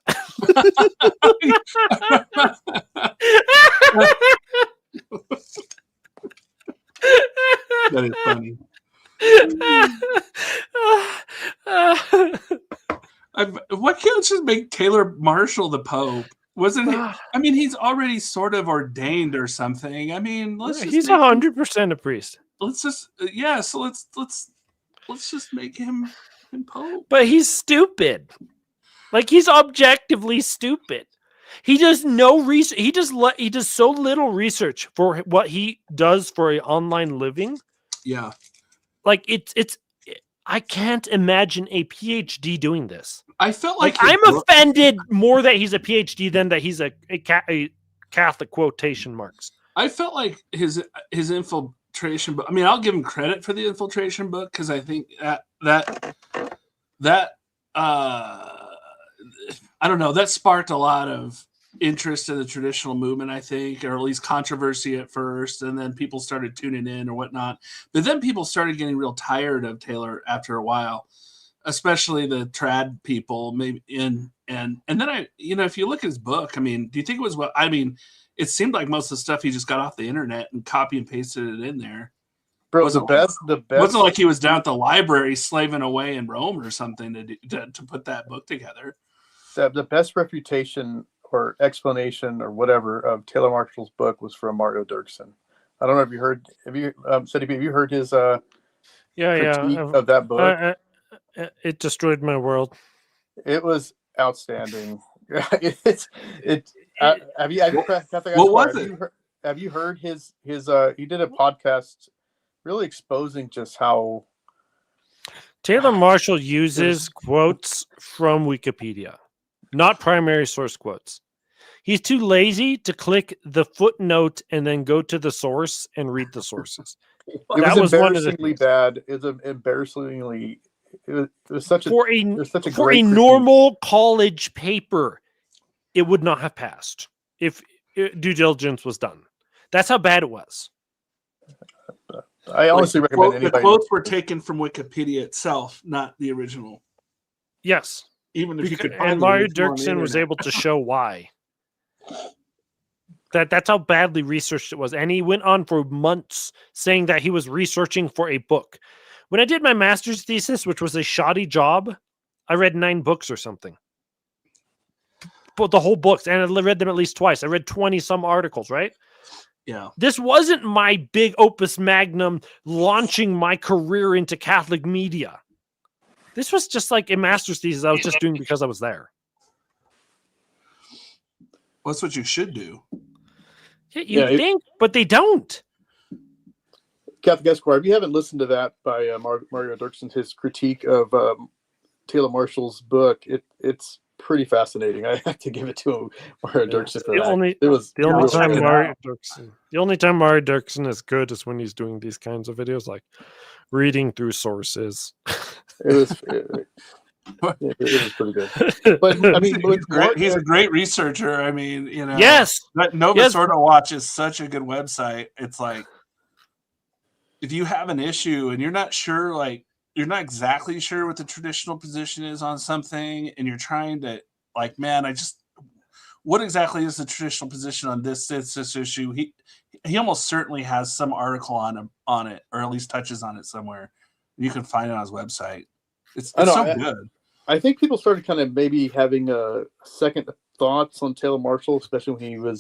That is funny. Why can't you just make Taylor Marshall the Pope? Wasn't he? I mean, he's already sort of ordained or something. I mean, he's 100% a priest. Let's just So let's just make him Pope. But he's stupid. Like he's objectively stupid. He does no research. He does so little research for what he does for an online living. Yeah. Like it's I can't imagine a PhD doing this. I felt like I'm offended more that he's a PhD than that he's a Catholic quotation marks. I felt like his infiltration book. I mean, I'll give him credit for the infiltration book because I think that I don't know, that sparked a lot of interest in the traditional movement, I think, or at least controversy at first, and then people started tuning in or whatnot. But then people started getting real tired of Taylor after a while, especially the trad people. Maybe and then if you look at his book, I mean, do you think it was it seemed like most of the stuff he just got off the internet and copy and pasted it in there. Bro, the best. Wasn't like he was down at the library slaving away in Rome or something to put that book together. The best refutation or explanation or whatever of Taylor Marshall's book was from Mario Dirksen. I don't know if you heard. Have you heard his critique of that book? It destroyed my world. It was outstanding. Have you what was it? Have you heard his he did a podcast really exposing just how Taylor Marshall uses quotes from Wikipedia, not primary source quotes. He's too lazy to click the footnote and then go to the source and read the sources. It was embarrassingly bad. It was embarrassingly. It was such a normal college paper. It would not have passed if due diligence was done. That's how bad it was. I honestly recommend anybody. The quotes were taken from Wikipedia itself, not the original. Yes, even if you could find and Mario Dirksen was able to show why. That's how badly researched it was, and he went on for months saying that he was researching for a book. When I did my master's thesis, which was a shoddy job, I read 9 books or something. But the whole books, and I read them at least twice. I read 20 some articles, right? Yeah. This wasn't my big opus magnum launching my career into Catholic media. This was just like a master's thesis I was just doing because I was there. Well, that's what you should do. Yeah, you think, but they don't. Catholic Esquire, if you haven't listened to that by Mario Dirksen, his critique of Taylor Marshall's book, it's pretty fascinating. I have to give it to Mario Dirksen for that. The only time Mario Dirksen is good is when he's doing these kinds of videos, like reading through sources. It was pretty good. But I mean, he's a great researcher. I mean, you know, yes, Nova Sordo Watch is such a good website. It's like, if you have an issue and you're not sure, like you're not exactly sure what the traditional position is on something, and you're trying to, like, man, what exactly is the traditional position on this issue? He almost certainly has some article on it, or at least touches on it somewhere. You can find it on his website. It's so good. I think people started kind of maybe having a second thoughts on Taylor Marshall, especially when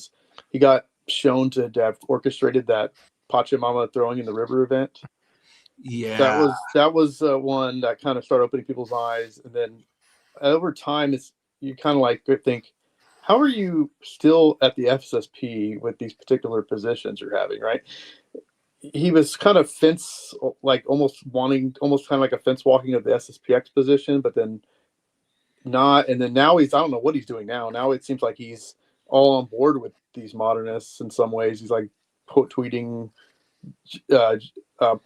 he got shown to have orchestrated that Pachamama throwing in the river event. Yeah, that was one that kind of started opening people's eyes, and then over time, you kind of like think, how are you still at the FSSP with these particular positions you're having, right? He was kind of almost kind of like a fence walking of the SSPX position, but then not. And then now I don't know what he's doing now. Now it seems like he's all on board with these modernists in some ways. He's like tweeting, John the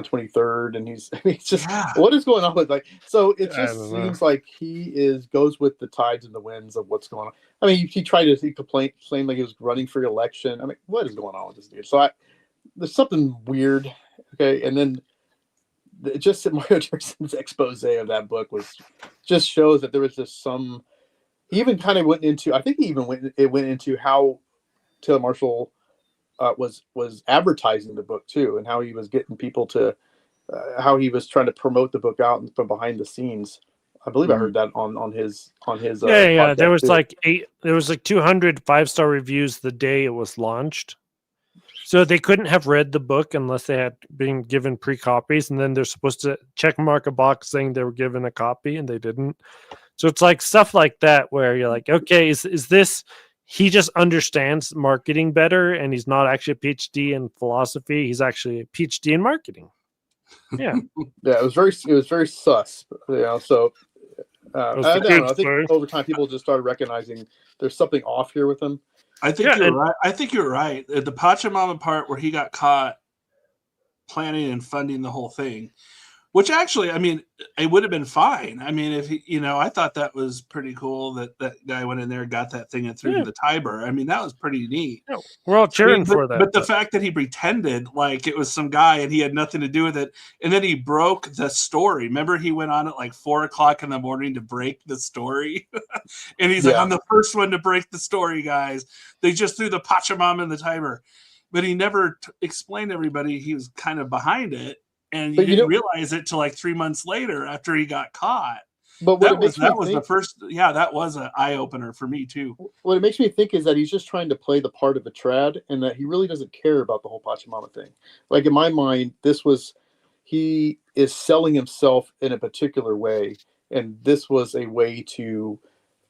23rd, and it's just what is going on with so it just seems like he goes with the tides and the winds of what's going on. I mean, he claimed like he was running for election. I mean, what is going on with this dude? So there's something weird. Okay, and then just Mario Dirksen's expose of that book just shows that there was just some. He even kind of went into. I think it went into how Taylor Marshall was advertising the book too, and how he was getting people to, how he was trying to promote the book out from behind the scenes. I believe I heard that on his. Yeah. There was like 200 5-star reviews the day it was launched, so they couldn't have read the book unless they had been given pre-copies, and then they're supposed to check mark a box saying they were given a copy, and they didn't. So it's like stuff like that where you're like, okay, is this? He just understands marketing better, and he's not actually a PhD in philosophy. He's actually a PhD in marketing. Yeah, yeah. It was very sus. So I don't know. I think over time people just started recognizing there's something off here with him. I think you're right. I think you're right. The Pachamama part where he got caught planning and funding the whole thing. Which actually, I mean, it would have been fine. I mean, if he, I thought that was pretty cool that that guy went in there, got that thing, and threw to the Tiber. I mean, that was pretty neat. Yeah, we're all cheering for that. But the fact that he pretended like it was some guy and he had nothing to do with it, and then he broke the story. Remember, he went on at like 4:00 in the morning to break the story, and he's like, "I'm the first one to break the story, guys. They just threw the Pachamama in the Tiber," but he never explained to everybody he was kind of behind it. And you didn't realize it till like 3 months later after he got caught. But that was the first. Yeah, that was an eye opener for me too. What it makes me think is that he's just trying to play the part of a trad, and that he really doesn't care about the whole Pachamama thing. Like in my mind, he is selling himself in a particular way, and this was a way to,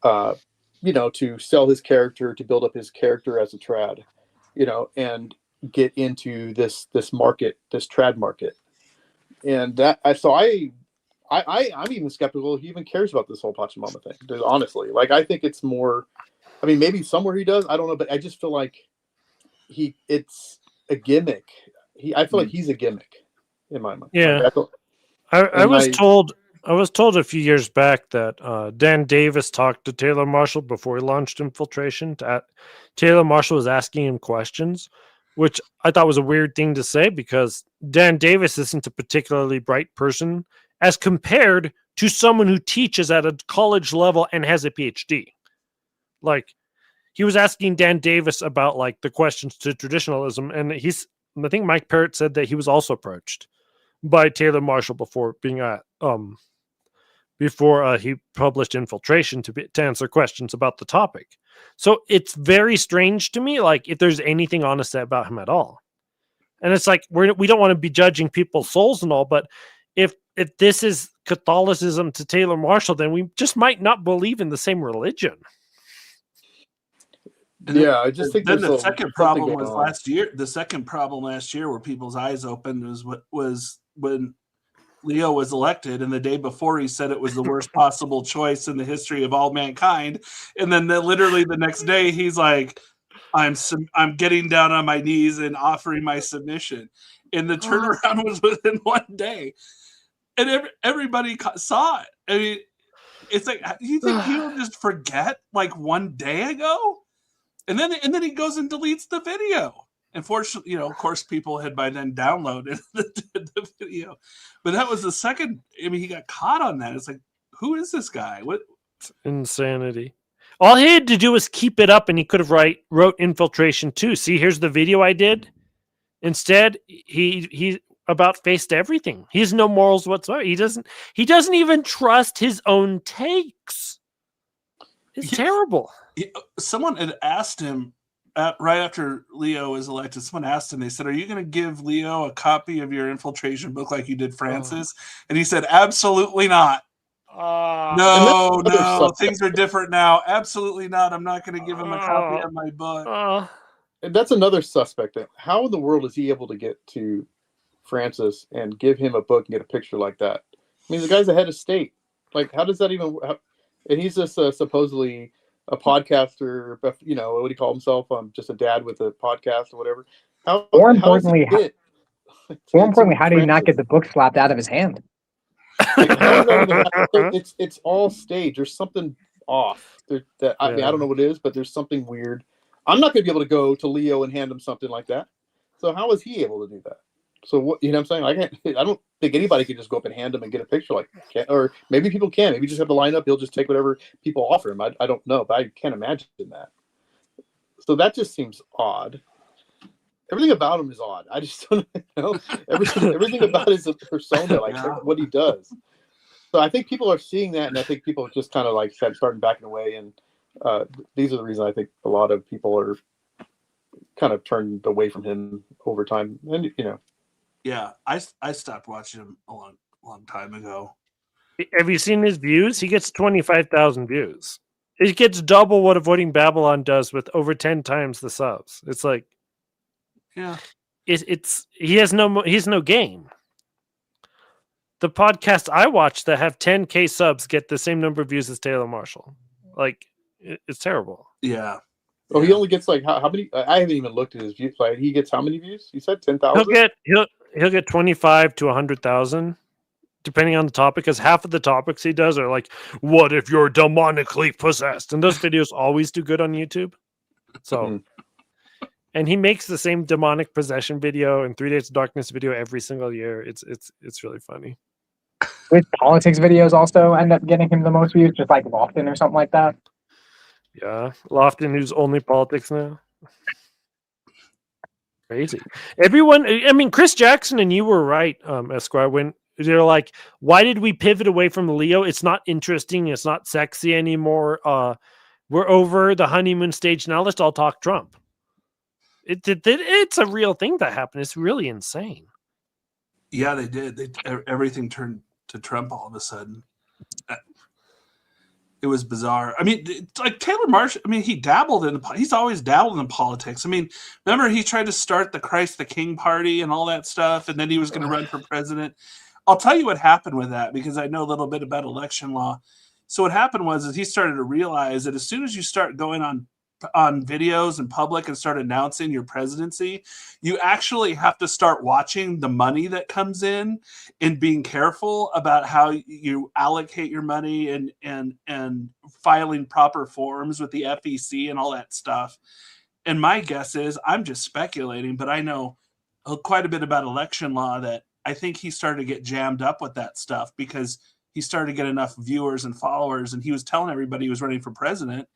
to sell his character, to build up his character as a trad, and get into this market, this trad market. And I'm even skeptical if he even cares about this whole Pachamama thing. Honestly, like I think it's more. I mean, maybe somewhere he does. I don't know, but I just feel like it's a gimmick. I feel like he's a gimmick in my mind. Yeah, I was told a few years back that Dan Davis talked to Taylor Marshall before he launched Infiltration. Taylor Marshall was asking him questions, which I thought was a weird thing to say because Dan Davis isn't a particularly bright person as compared to someone who teaches at a college level and has a PhD. Like, he was asking Dan Davis about like the questions to traditionalism, and I think Mike Parrott said that he was also approached by Taylor Marshall before being before he published Infiltration to answer questions about the topic. So it's very strange to me, like if there's anything honest about him at all. And it's like we don't want to be judging people's souls and all, but if this is Catholicism to Taylor Marshall, then we just might not believe in the same religion. Yeah, I just think then the second problem was last year. The second problem last year, where people's eyes opened, was when Leo was elected, and the day before he said it was the worst possible choice in the history of all mankind, and then literally the next day he's like, "I'm getting down on my knees and offering my submission," and the turnaround was within 1 day, and everybody saw it. I mean, it's like, do you think he'll just forget like 1 day ago? And then he goes and deletes the video. Unfortunately, of course, people had by then downloaded the video. But that was the second. I mean, he got caught on that. It's like, who is this guy? What? It's insanity. All he had to do was keep it up, and he could have wrote Infiltration too. See, here's the video I did. Instead, he about faced everything. He has no morals whatsoever. He doesn't even trust his own takes. It's terrible. Someone had asked him right after Leo was elected. Someone asked him. They said, "Are you going to give Leo a copy of your Infiltration book like you did Francis?" And he said, "Absolutely not. No, things are different now. Absolutely not. I'm not going to give him a copy of my book." And that's another suspect. How in the world is he able to get to Francis and give him a book and get a picture like that? I mean, the guy's the head of state. Like, how does that even? And he's just supposedly a podcaster. What do you call himself? Just a dad with a podcast or whatever. More importantly, how did he not get the book slapped out of his hand? Like, how does that even happen? It's all staged. There's something off. I mean, I don't know what it is, but there's something weird. I'm not going to be able to go to Leo and hand him something like that. So how is he able to do that? So what, you know what I'm saying? I don't think anybody can just go up and hand him and get a picture like that. Or maybe people can. Maybe you just have to line up. He'll just take whatever people offer him. I don't know, but I can't imagine that. So that just seems odd. Everything about him is odd. I just don't know. Everything about his persona, like what he does. So I think people are seeing that, and I think people are just kind of like starting backing away. And these are the reasons I think a lot of people are kind of turned away from him over time. And yeah, I stopped watching him a long time ago. Have you seen his views? He gets 25,000 views. It gets double what Avoiding Babylon does with over 10 times the subs. It's like, yeah, he's no game. The podcasts I watch that have 10K subs get the same number of views as Taylor Marshall. Like, it's terrible. Yeah. Oh, he only gets like how many? I haven't even looked at his views. Like, he gets how many views? You said 10,000. He'll get 25 to 100,000, depending on the topic, because half of the topics he does are like, what if you're demonically possessed? And those videos always do good on YouTube. So, and he makes the same demonic possession video and 3 Days of Darkness video every single year. It's really funny. With politics videos also end up getting him the most views, just like Lofton or something like that. Yeah, Lofton, who's only politics now. Crazy. Everyone, I mean, Chris Jackson and you were right, Esquire, when they're like, why did we pivot away from Leo? It's not interesting. It's not sexy anymore. We're over the honeymoon stage. Now let's all talk Trump. It's a real thing that happened. It's really insane. Yeah, they did. Everything turned to Trump all of a sudden. It was bizarre. I mean, it's like Taylor Marshall. I mean, he's always dabbled in politics. I mean, remember he tried to start the Christ the King party and all that stuff, and then he was going to run for president. I'll tell you what happened with that because I know a little bit about election law. So what happened was he started to realize that as soon as you start going on videos in public and start announcing your presidency, you actually have to start watching the money that comes in and being careful about how you allocate your money and filing proper forms with the FEC and all that stuff. And my guess is, I'm just speculating, but I know quite a bit about election law, that I think he started to get jammed up with that stuff because he started to get enough viewers and followers, and he was telling everybody he was running for president.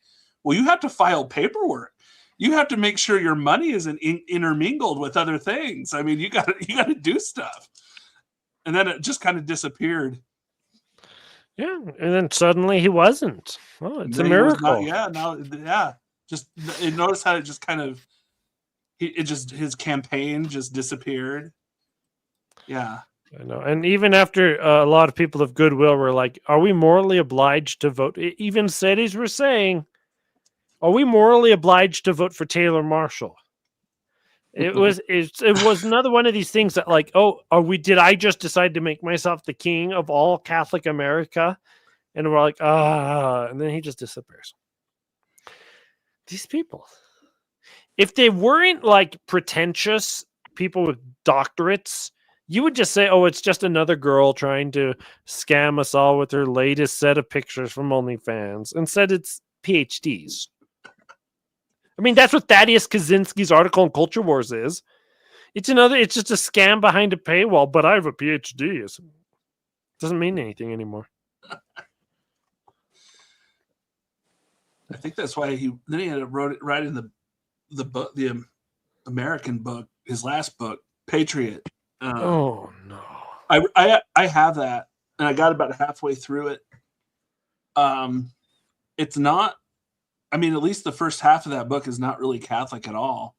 Well, you have to file paperwork. You have to make sure your money isn't intermingled with other things. I mean, you got to do stuff. And then it just kind of disappeared. Yeah, and then suddenly he wasn't. Oh, it's a miracle. Just notice how it just kind of, his campaign just disappeared. Yeah. I know. And even after a lot of people of goodwill were like, are we morally obliged to vote? Even cities were saying, are we morally obliged to vote for Taylor Marshall? It was another one of these things that like, did I just decide to make myself the king of all Catholic America? And we're like, and then he just disappears. These people, if they weren't like pretentious people with doctorates, you would just say, it's just another girl trying to scam us all with her latest set of pictures from OnlyFans. Instead, it's PhDs. I mean, that's what Thaddeus Kaczynski's article in Culture Wars is. It's just a scam behind a paywall, but I have a PhD. It doesn't mean anything anymore. I think that's why he ended up writing the book, the American book, his last book, Patriot. No. I have that, and I got about halfway through it. It's not, I mean, at least the first half of that book is not really Catholic at all.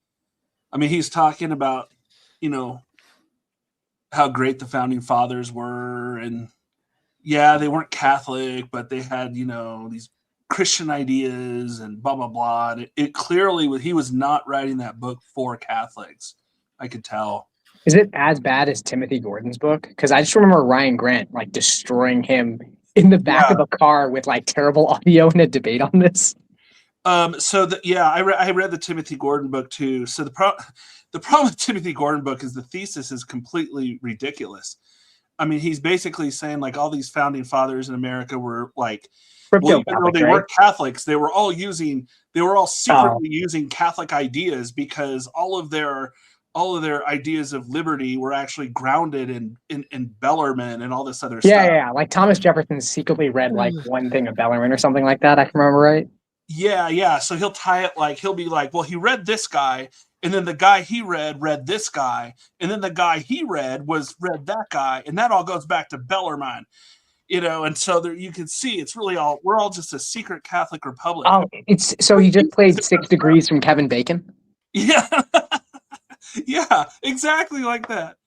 I mean, he's talking about, how great the founding fathers were, and yeah, they weren't Catholic, but they had, these Christian ideas and blah, blah, blah. And it clearly, he was not writing that book for Catholics. I could tell. Is it as bad as Timothy Gordon's book? Because I just remember Ryan Grant like destroying him in the back of a car with like terrible audio in a debate on this. I read the Timothy Gordon book too. So the problem with Timothy Gordon book is the thesis is completely ridiculous. I mean, he's basically saying like all these founding fathers in America were like, even though they weren't Catholics, they were all secretly using Catholic ideas because all of their ideas of liberty were actually grounded in Bellarmine and all this other stuff. Yeah. Like Thomas Jefferson secretly read like one thing of Bellarmine or something like that. I can remember right. Yeah. So he'll tie it like, he'll be like, well, he read this guy, and then the guy he read this guy, and then the guy he read read that guy, and that all goes back to Bellarmine. And so there you can see it's really we're all just a secret Catholic republic. Oh, so he just played 6 Degrees from Kevin Bacon. Yeah. Yeah, exactly like that.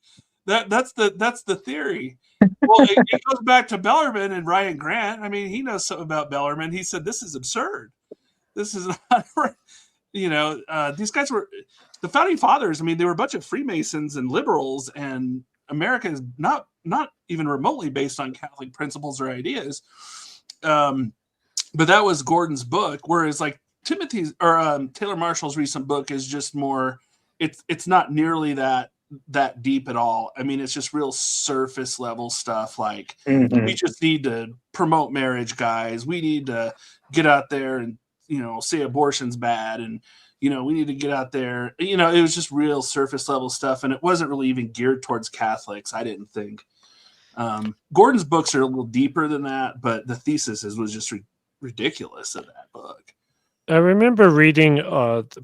That's the theory. Well, it goes back to Bellarmine and Ryan Grant. I mean, he knows something about Bellarmine. He said this is absurd. This is not right. These guys were the founding fathers. I mean, they were a bunch of Freemasons and liberals, and America is not even remotely based on Catholic principles or ideas. But that was Gordon's book, whereas like Taylor Marshall's recent book is just more. It's not nearly that that deep at all. I mean, it's just real surface level stuff. Like Mhm. we just need to promote marriage, guys. We need to get out there and, say abortion's bad. And, we need to get out there. It was just real surface level stuff. And it wasn't really even geared towards Catholics, I didn't think. Gordon's books are a little deeper than that, but the thesis was just ridiculous of that book. I remember reading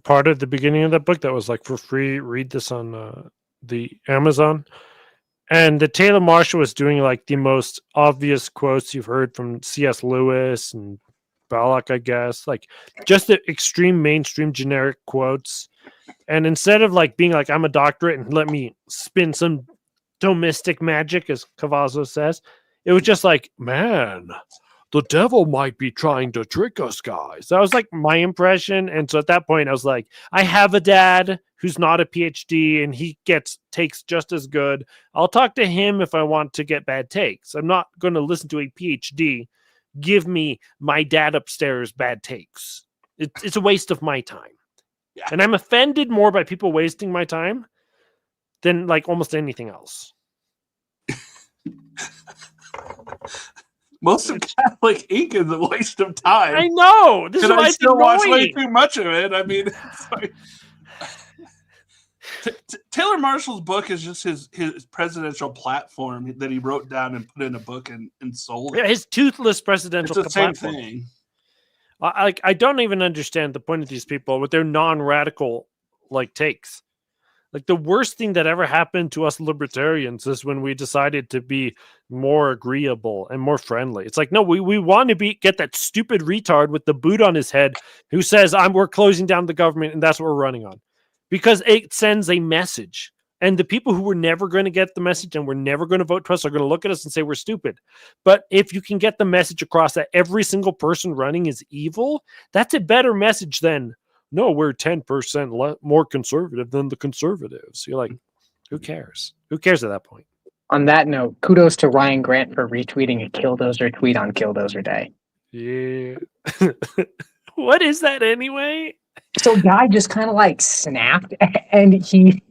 part of the beginning of that book that was like for free. Read this on the Amazon. And the Taylor Marshall was doing like the most obvious quotes you've heard from C.S. Lewis and Balak, I guess, like just the extreme mainstream generic quotes. And instead of like being like, I'm a doctorate and let me spin some domestic magic, as Cavazzo says, it was just like, man, the devil might be trying to trick us, guys. That was like my impression. And so at that point, I was like, I have a dad who's not a PhD and he takes just as good. I'll talk to him if I want to get bad takes. I'm not going to listen to a PhD give me my dad upstairs bad takes. It's a waste of my time. Yeah. And I'm offended more by people wasting my time than like almost anything else. Most of Catholic ink is a waste of time. I know. This is why I it's still watch way annoying. too much of it. I mean, it's like, Taylor Marshall's book is just his presidential platform that he wrote down and put in a book and sold it. Yeah, his toothless presidential It's the same platform. thing. I don't even understand the point of these people with their non-radical like takes. Like the worst thing that ever happened to us libertarians is when we decided to be more agreeable and more friendly. It's like, no, we want to get that stupid retard with the boot on his head who says we're closing down the government and that's what we're running on. Because it sends a message. And the people who were never going to get the message and were never going to vote to us are going to look at us and say we're stupid. But if you can get the message across that every single person running is evil, that's a better message than, no, we're 10% more conservative than the conservatives. You're like, who cares? Who cares at that point? On that note, kudos to Ryan Grant for retweeting a Killdozer tweet on Killdozer Day. Yeah. What is that anyway? So guy just kind of like snapped and he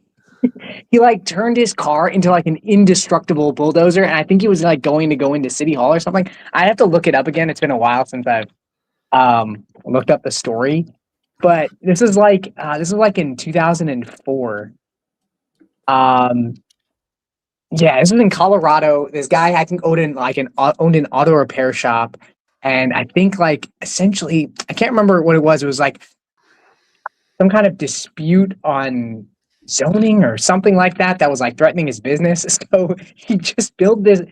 like turned his car into like an indestructible bulldozer, and I think he was like going to go into City Hall or something. I have to look it up again. It's been a while since I've looked up the story, but this is like in 2004. Yeah, this was in Colorado. This guy I think owned an auto repair shop, and I think like essentially I can't remember what it was. It was like some kind of dispute on zoning or something like that was like threatening his business. So he just built because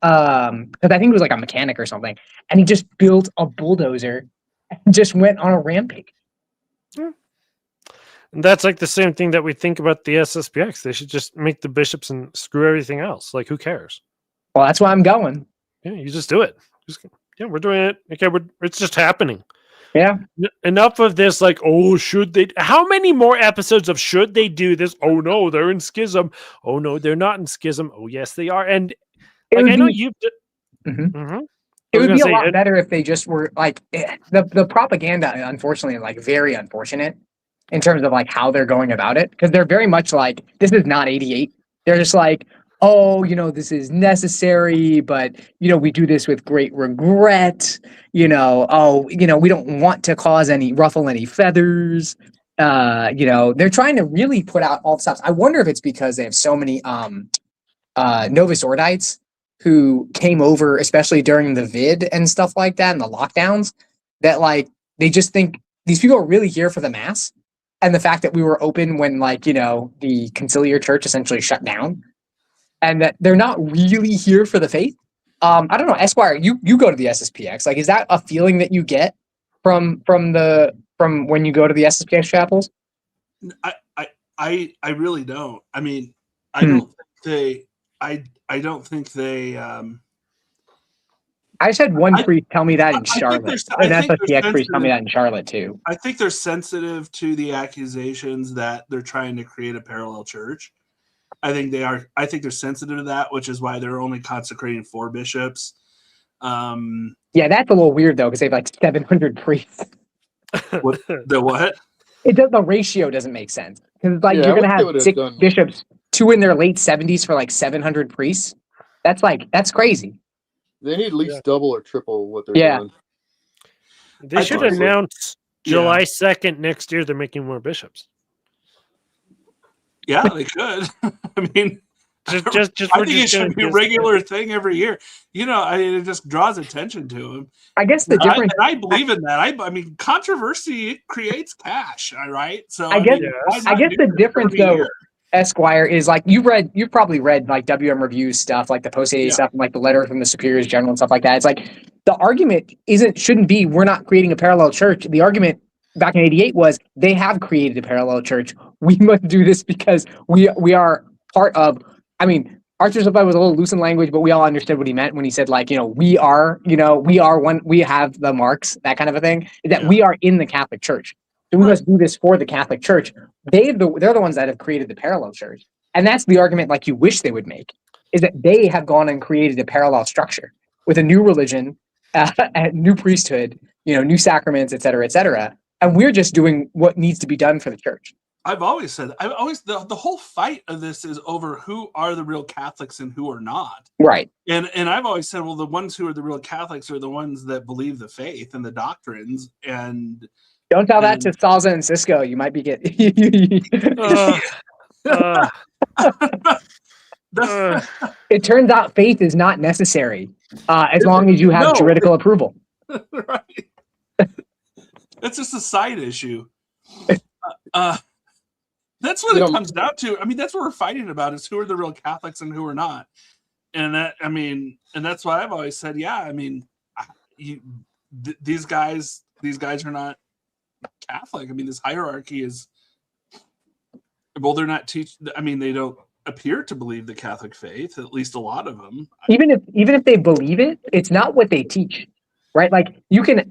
I think it was like a mechanic or something, and he just built a bulldozer and just went on a rampage. And that's like the same thing that we think about the SSPX. They should just make the bishops and screw everything else. Like, who cares? Well, that's why I'm going. Yeah, you just do it. We're doing it. Okay, it's just happening. Yeah. Enough of this, like, oh, should they? How many more episodes of should they do this? Oh, no, they're in schism. Oh, no, they're not in schism. Oh, yes, they are. And like, I know you've... It would be a lot better if they just were like the propaganda, unfortunately, like very unfortunate in terms of like how they're going about it, because they're very much like, this is not 88. They're just like, oh, this is necessary, but we do this with great regret. We don't want to ruffle any feathers. They're trying to really put out all the stops. I wonder if it's because they have so many Novus Ordites who came over, especially during the vid and stuff like that and the lockdowns, that like they just think these people are really here for the mass, and the fact that we were open when the conciliar church essentially shut down, and that they're not really here for the faith. I don't know, Esquire, you go to the SSPX. Like, is that a feeling that you get from when you go to the SSPX chapels? I really don't. I mean, I don't think they. I just had one priest tell me that in Charlotte. And SSPX priest tell me that in Charlotte too. I think they're sensitive to the accusations that they're trying to create a parallel church. I think they are. I think they're sensitive to that, which is why they're only consecrating 4 bishops. Yeah, that's a little weird though, because they have like 700 priests. The what? The ratio doesn't make sense because it's like Yeah, I you're gonna wish they have would've 6 done- bishops, 2 in their late 70s for like 700 priests. That's crazy. They need at least double or triple what they're Yeah. doing. They should Honestly. announce July 2nd next year they're making more bishops. Yeah, they could. I mean, just I we're think just it doing should be a this- regular thing every year. You know, I mean, it just draws attention to him. I guess the difference. I believe in that. I mean, controversy creates cash. All right. So I guess mean, why I not guess do the this difference every though, year? Esquire, is like you've probably read like WM Reviews stuff, like the post 88 stuff, and like the letter from the superiors general and stuff like that. It's like the argument shouldn't be we're not creating a parallel church. The argument back in 88 was they have created a parallel church. We must do this because we are part of. I mean, Archbishop was a little loose in language, but we all understood what he meant when he said like, we are one, we have the marks, that kind of a thing. That we are in the Catholic Church. So we must do this for the Catholic Church. They're the ones that have created the parallel church. And that's the argument like you wish they would make, is that they have gone and created a parallel structure with a new religion, a new priesthood, new sacraments, et cetera, and we're just doing what needs to be done for the church. I've always said the whole fight of this is over who are the real Catholics and who are not. Right. And I've always said, well, the ones who are the real Catholics are the ones that believe the faith and the doctrines. And don't tell that to Salza and Cisco. You might be getting. It turns out faith is not necessary as long as you have juridical approval. Right. It's just a side issue. That's what it comes down to. I mean, that's what we're fighting about: is who are the real Catholics and who are not. And that's why I've always said, yeah. I mean, these guys are not Catholic. I mean, this hierarchy is. Well, they're not I mean, they don't appear to believe the Catholic faith. At least a lot of them. Even if they believe it, it's not what they teach. Right? Like you can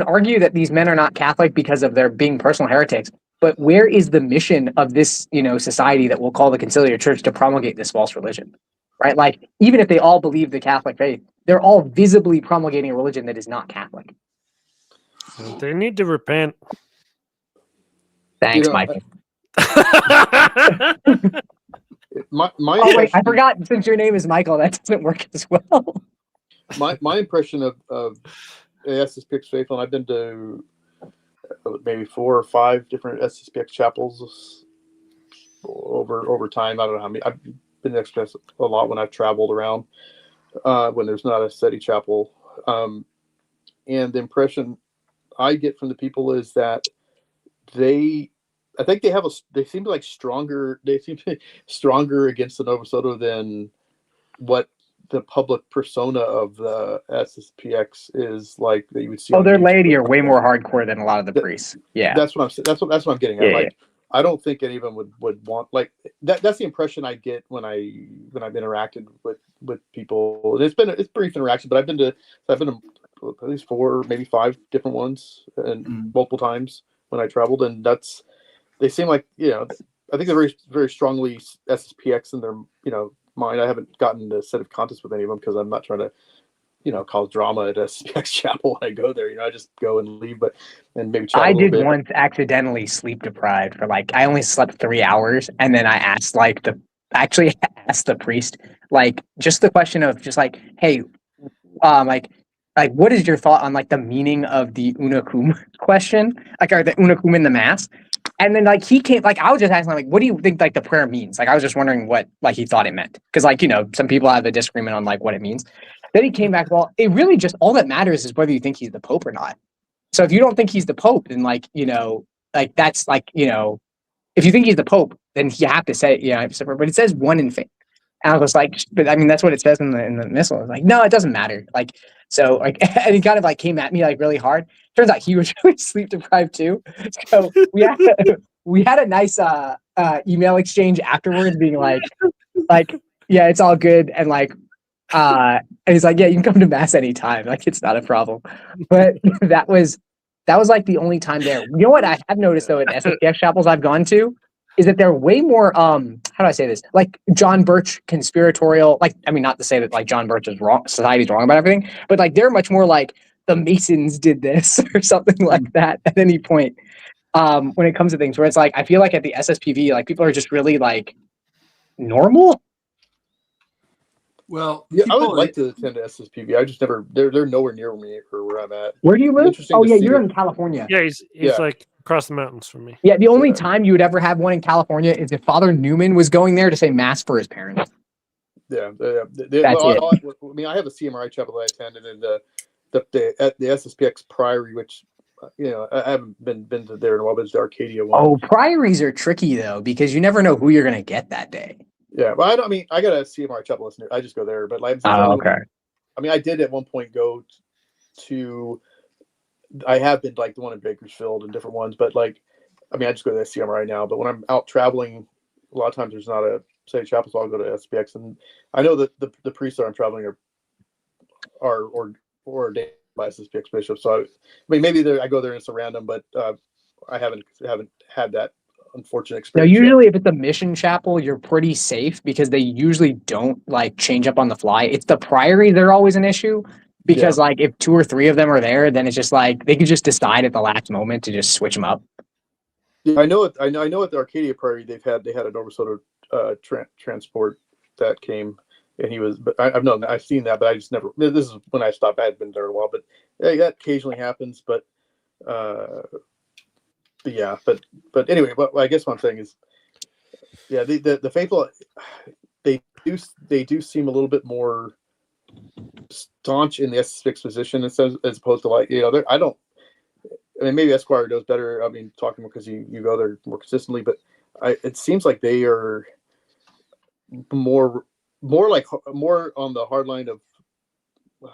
argue that these men are not Catholic because of their being personal heretics. But where is the mission of this, society that we'll call the Conciliar Church to promulgate this false religion, right? Like, even if they all believe the Catholic faith, they're all visibly promulgating a religion that is not Catholic. They need to repent. Thanks, Michael. Wait, I forgot. Since your name is Michael, that doesn't work as well. My impression of SSPX faithful, and I've been to maybe 4 or 5 different SSPX chapels over time. I don't know how many. I've been to Express a lot when I've traveled around when there's not a steady chapel. And the impression I get from the people is that they seem like stronger. They seem to be stronger against the Novus Ordo than what the public persona of the SSPX is like that you would see. Oh, their laity are way more hardcore than a lot of the priests. Yeah, that's what I'm saying. That's what I'm getting at. Yeah, like, I don't think any of them would want like that. That's the impression I get when I've interacted with people. And it's brief interaction, but I've been to at least 4, maybe 5 different ones and multiple times when I traveled, and they seem like I think they're very very strongly SSPX in their mind. I haven't gotten a set of contests with any of them because I'm not trying to cause drama at SPX chapel when I go there. I just go and leave, and maybe chat I a little did bit. once accidentally sleep deprived for I only slept 3 hours, and then I asked asked the priest just the question of hey, what is your thought on the meaning of the una cum question, or the una cum in the mass? And then he came I was just asking what do you think the prayer means? I was just wondering what he thought it meant, because some people have a disagreement on what it means. Then he came back, well, it really just all that matters is whether you think he's the Pope or not. So if you don't think he's the Pope, then that's if you think he's the Pope, then you have to say but it says one in faith. And I was but I mean that's what it says in the missal. I was no, it doesn't matter. And he kind of came at me really hard. Turns out he was really sleep deprived too. So we had a nice email exchange afterwards, being yeah, it's all good, and and he's yeah, you can come to mass anytime. It's not a problem. But that was the only time there. You know what I have noticed though at SSPX chapels I've gone to is that they're way more how do I say this? John Birch conspiratorial. I mean, not to say that John Birch is wrong, society's wrong about everything, but they're much more the Masons did this or something like that at any point. when it comes to things where it's like I feel like at the SSPV, like people are just really like normal. Well, yeah, I would like to attend the SSPV. I just never. They're nowhere near me or where I'm at. Where do you live? Interesting Oh to yeah, see you're what- in California. Yeah, he's like across the mountains from me. Yeah, the only time you would ever have one in California is if Father Newman was going there to say mass for his parents. Yeah, That's it. I mean, I have a CMRI chapel that I attended, and at the SSPX Priory, which I haven't been to there in a while, but it's the Arcadia one. Oh, priories are tricky though because you never know who you're gonna get that day. Yeah, well, I got a CMRI chapel listener. I just go there, but like, okay. I mean, I did at one point go to. I have been like the one in Bakersfield and different ones, but like, I mean, I just go to the SCM right now. But when I'm out traveling, a lot of times there's not a say chapel, so I'll go to SPX. And I know that the priests that I'm traveling are ordained by SPX bishops. So I mean, maybe I go there and it's a random, but I haven't had that unfortunate Now, experience. usually if it's a mission chapel, you're pretty safe because they usually don't like change up on the fly. It's the priory that are always an issue because like if 2 or 3 of them are there, then it's just like they could just decide at the last moment to just switch them up. Yeah, I know at the Arcadia Priory they had a Nova Soto transport that came, and he was. But I've seen that, but I just never. This is when I stopped. I had been there a while, but yeah, that occasionally happens. But yeah, but anyway, what I guess what I'm saying is, yeah, the faithful, they do seem a little bit more staunch in the SSPX position as opposed to like I don't. I mean, maybe Esquire knows better. I mean, talking because you go there more consistently, but it seems like they are more on the hard line of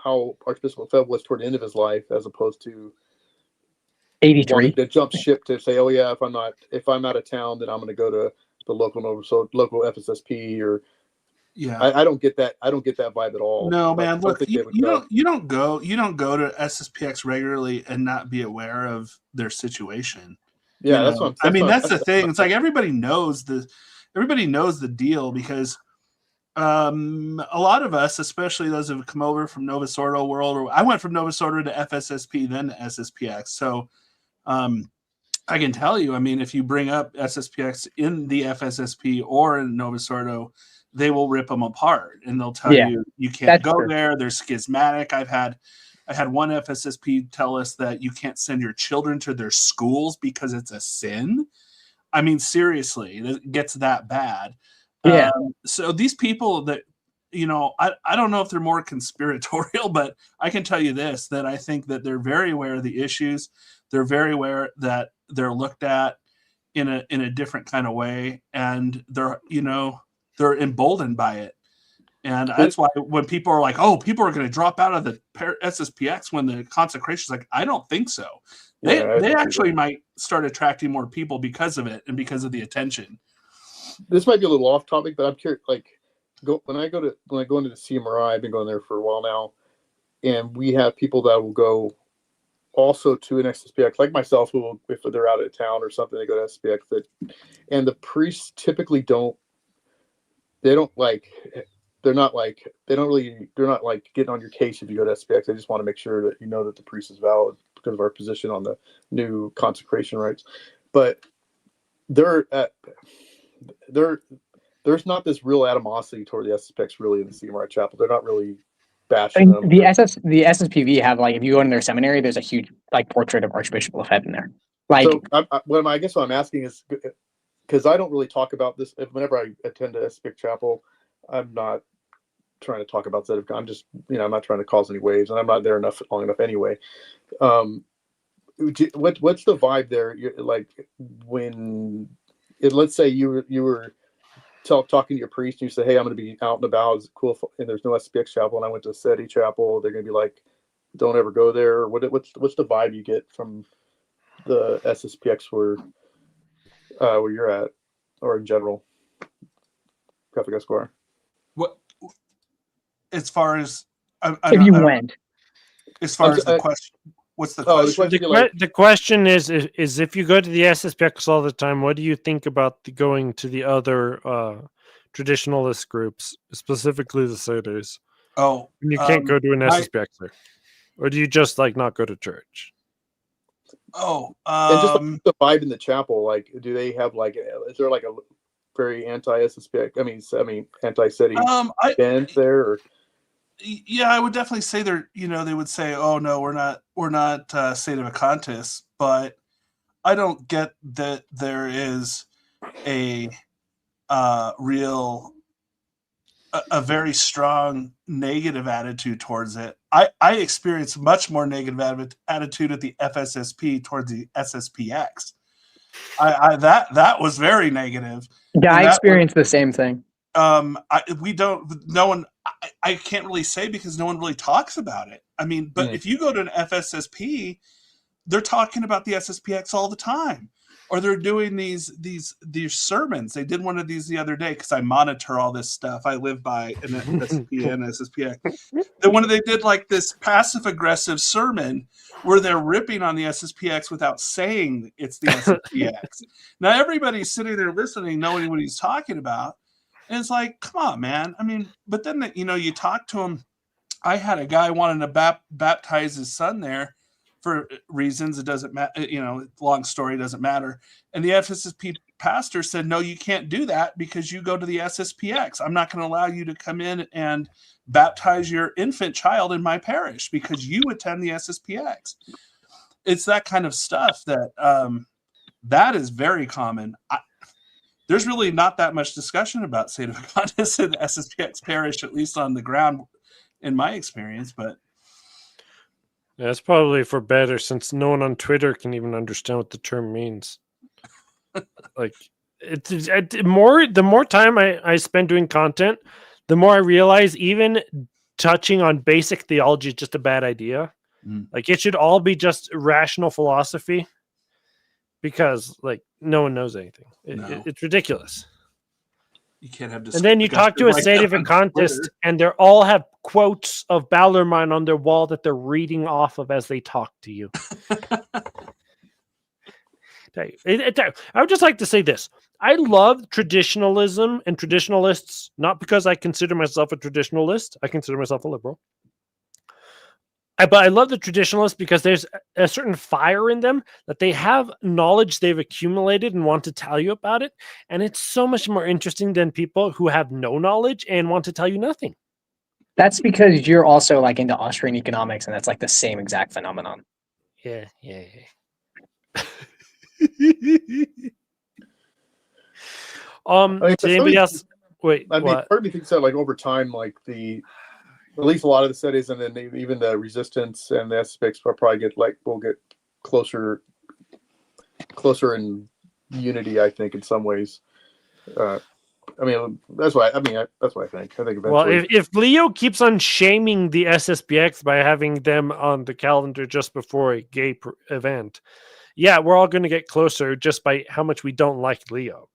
how Archbishop Lefebvre was toward the end of his life, as opposed to 83 wanting to jump ship to say, oh yeah, if I'm out of town, then I'm going to go to the local FSSP or. Yeah, I don't get that. I don't get that vibe at all. No, man. Look, you don't go to SSPX regularly and not be aware of their situation. Yeah, that's what that's the thing. It's like everybody knows the deal because a lot of us, especially those who have come over from Nova Sordo world, or I went from Nova Sordo to FSSP, then to SSPX. So I can tell you, I mean, if you bring up SSPX in the FSSP or in Nova Sordo, they will rip them apart and they'll tell you can't go there. They're schismatic. I had one FSSP tell us that you can't send your children to their schools because it's a sin. I mean, seriously, it gets that bad. Yeah. So these people that, I don't know if they're more conspiratorial, but I can tell you this, that I think that they're very aware of the issues. They're very aware that they're looked at in a different kind of way. And they're emboldened by it. And that's why when people are like, oh, people are going to drop out of the SSPX when the consecration is like, I don't think so. They actually might start attracting more people because of it and because of the attention. This might be a little off topic, but I'm curious, like when I go into the CMRI, I've been going there for a while now, and we have people that will go also to an SSPX, like myself, who will, if they're out of town or something, they go to SSPX. And the priests typically don't like getting on your case if you go to SPX. They just want to make sure that you know that the priest is valid because of our position on the new consecration rites. But there's not this real animosity toward the SPX really in the CMRI chapel. They're not really bashing them. The SSPV have like if you go in their seminary, there's a huge like portrait of Archbishop Lefebvre in there. Like, so I guess what I'm asking is, because I don't really talk about this. Whenever I attend a SPX chapel, I'm not trying to talk about Zedekiah. I'm just, I'm not trying to cause any waves, and I'm not there long enough anyway. What's the vibe there? Like when, let's say you were talking to your priest, and you say, "Hey, I'm going to be out and about. Is it cool?" And there's no SPX chapel, and I went to SETI chapel. They're going to be like, "Don't ever go there." What's the vibe you get from the SSPX where you're at, or in general? Catholic Esquire. What, as far as if you went, as far as the question, what's the question? The question is if you go to the SSPX all the time, what do you think about going to the other traditionalist groups, specifically the Sodos? Oh, and you can't go to an SSPX there, or do you just like not go to church? And just like the vibe in the chapel, like, do they have like, is there like a very anti-SSPX? I mean, anti-SETI band there? Or? Yeah, I would definitely say they're. They would say, "Oh no, we're not sedevacantist," but I don't get that there is a very strong negative attitude towards it. I experienced much more negative attitude at the FSSP towards the SSPX. That was very negative. Yeah, I experienced the same thing. I can't really say because no one really talks about it. I mean, but if you go to an FSSP, they're talking about the SSPX all the time, or they're doing these sermons. They did one of these the other day because I monitor all this stuff. I live by an FSSP and SSPX. They did like this passive aggressive sermon where they're ripping on the SSPX without saying it's the SSPX. Now everybody's sitting there listening, knowing what he's talking about. And it's like, come on, man. I mean, but then, you talk to him. I had a guy wanting to baptize his son there for reasons. It doesn't matter. Long story, doesn't matter. And the FSSP pastor said, no, you can't do that because you go to the SSPX. I'm not going to allow you to come in and baptize your infant child in my parish because you attend the SSPX. It's that kind of stuff that is very common. There's really not that much discussion about sedevacantist in the SSPX parish, at least on the ground, in my experience. But that's probably for better, since no one on Twitter can even understand what the term means. Like, the more time I spend doing content, the more I realize even touching on basic theology is just a bad idea. Like, it should all be just rational philosophy. Because, like, no one knows anything. It's ridiculous. You can't have. And then you talk to a sedevacantist, and they all have quotes of Bellarmine on their wall that they're reading off of as they talk to you. I would just like to say this. I love traditionalism and traditionalists, not because I consider myself a traditionalist. I consider myself a liberal. But I love the traditionalists because there's a certain fire in them that they have knowledge they've accumulated and want to tell you about it. And it's so much more interesting than people who have no knowledge and want to tell you nothing. That's because you're also like into Austrian economics, and that's like the same exact phenomenon. Yeah. Anybody else? Wait, I mean, part of me thinks that, like, over time, like at least a lot of the studies, and then even the resistance and the SSPX will probably will get closer in unity, I think, in some ways. I mean, that's what I think. I think eventually. Well, if Leo keeps on shaming the SSPX by having them on the calendar just before a gay event, yeah, we're all going to get closer just by how much we don't like Leo.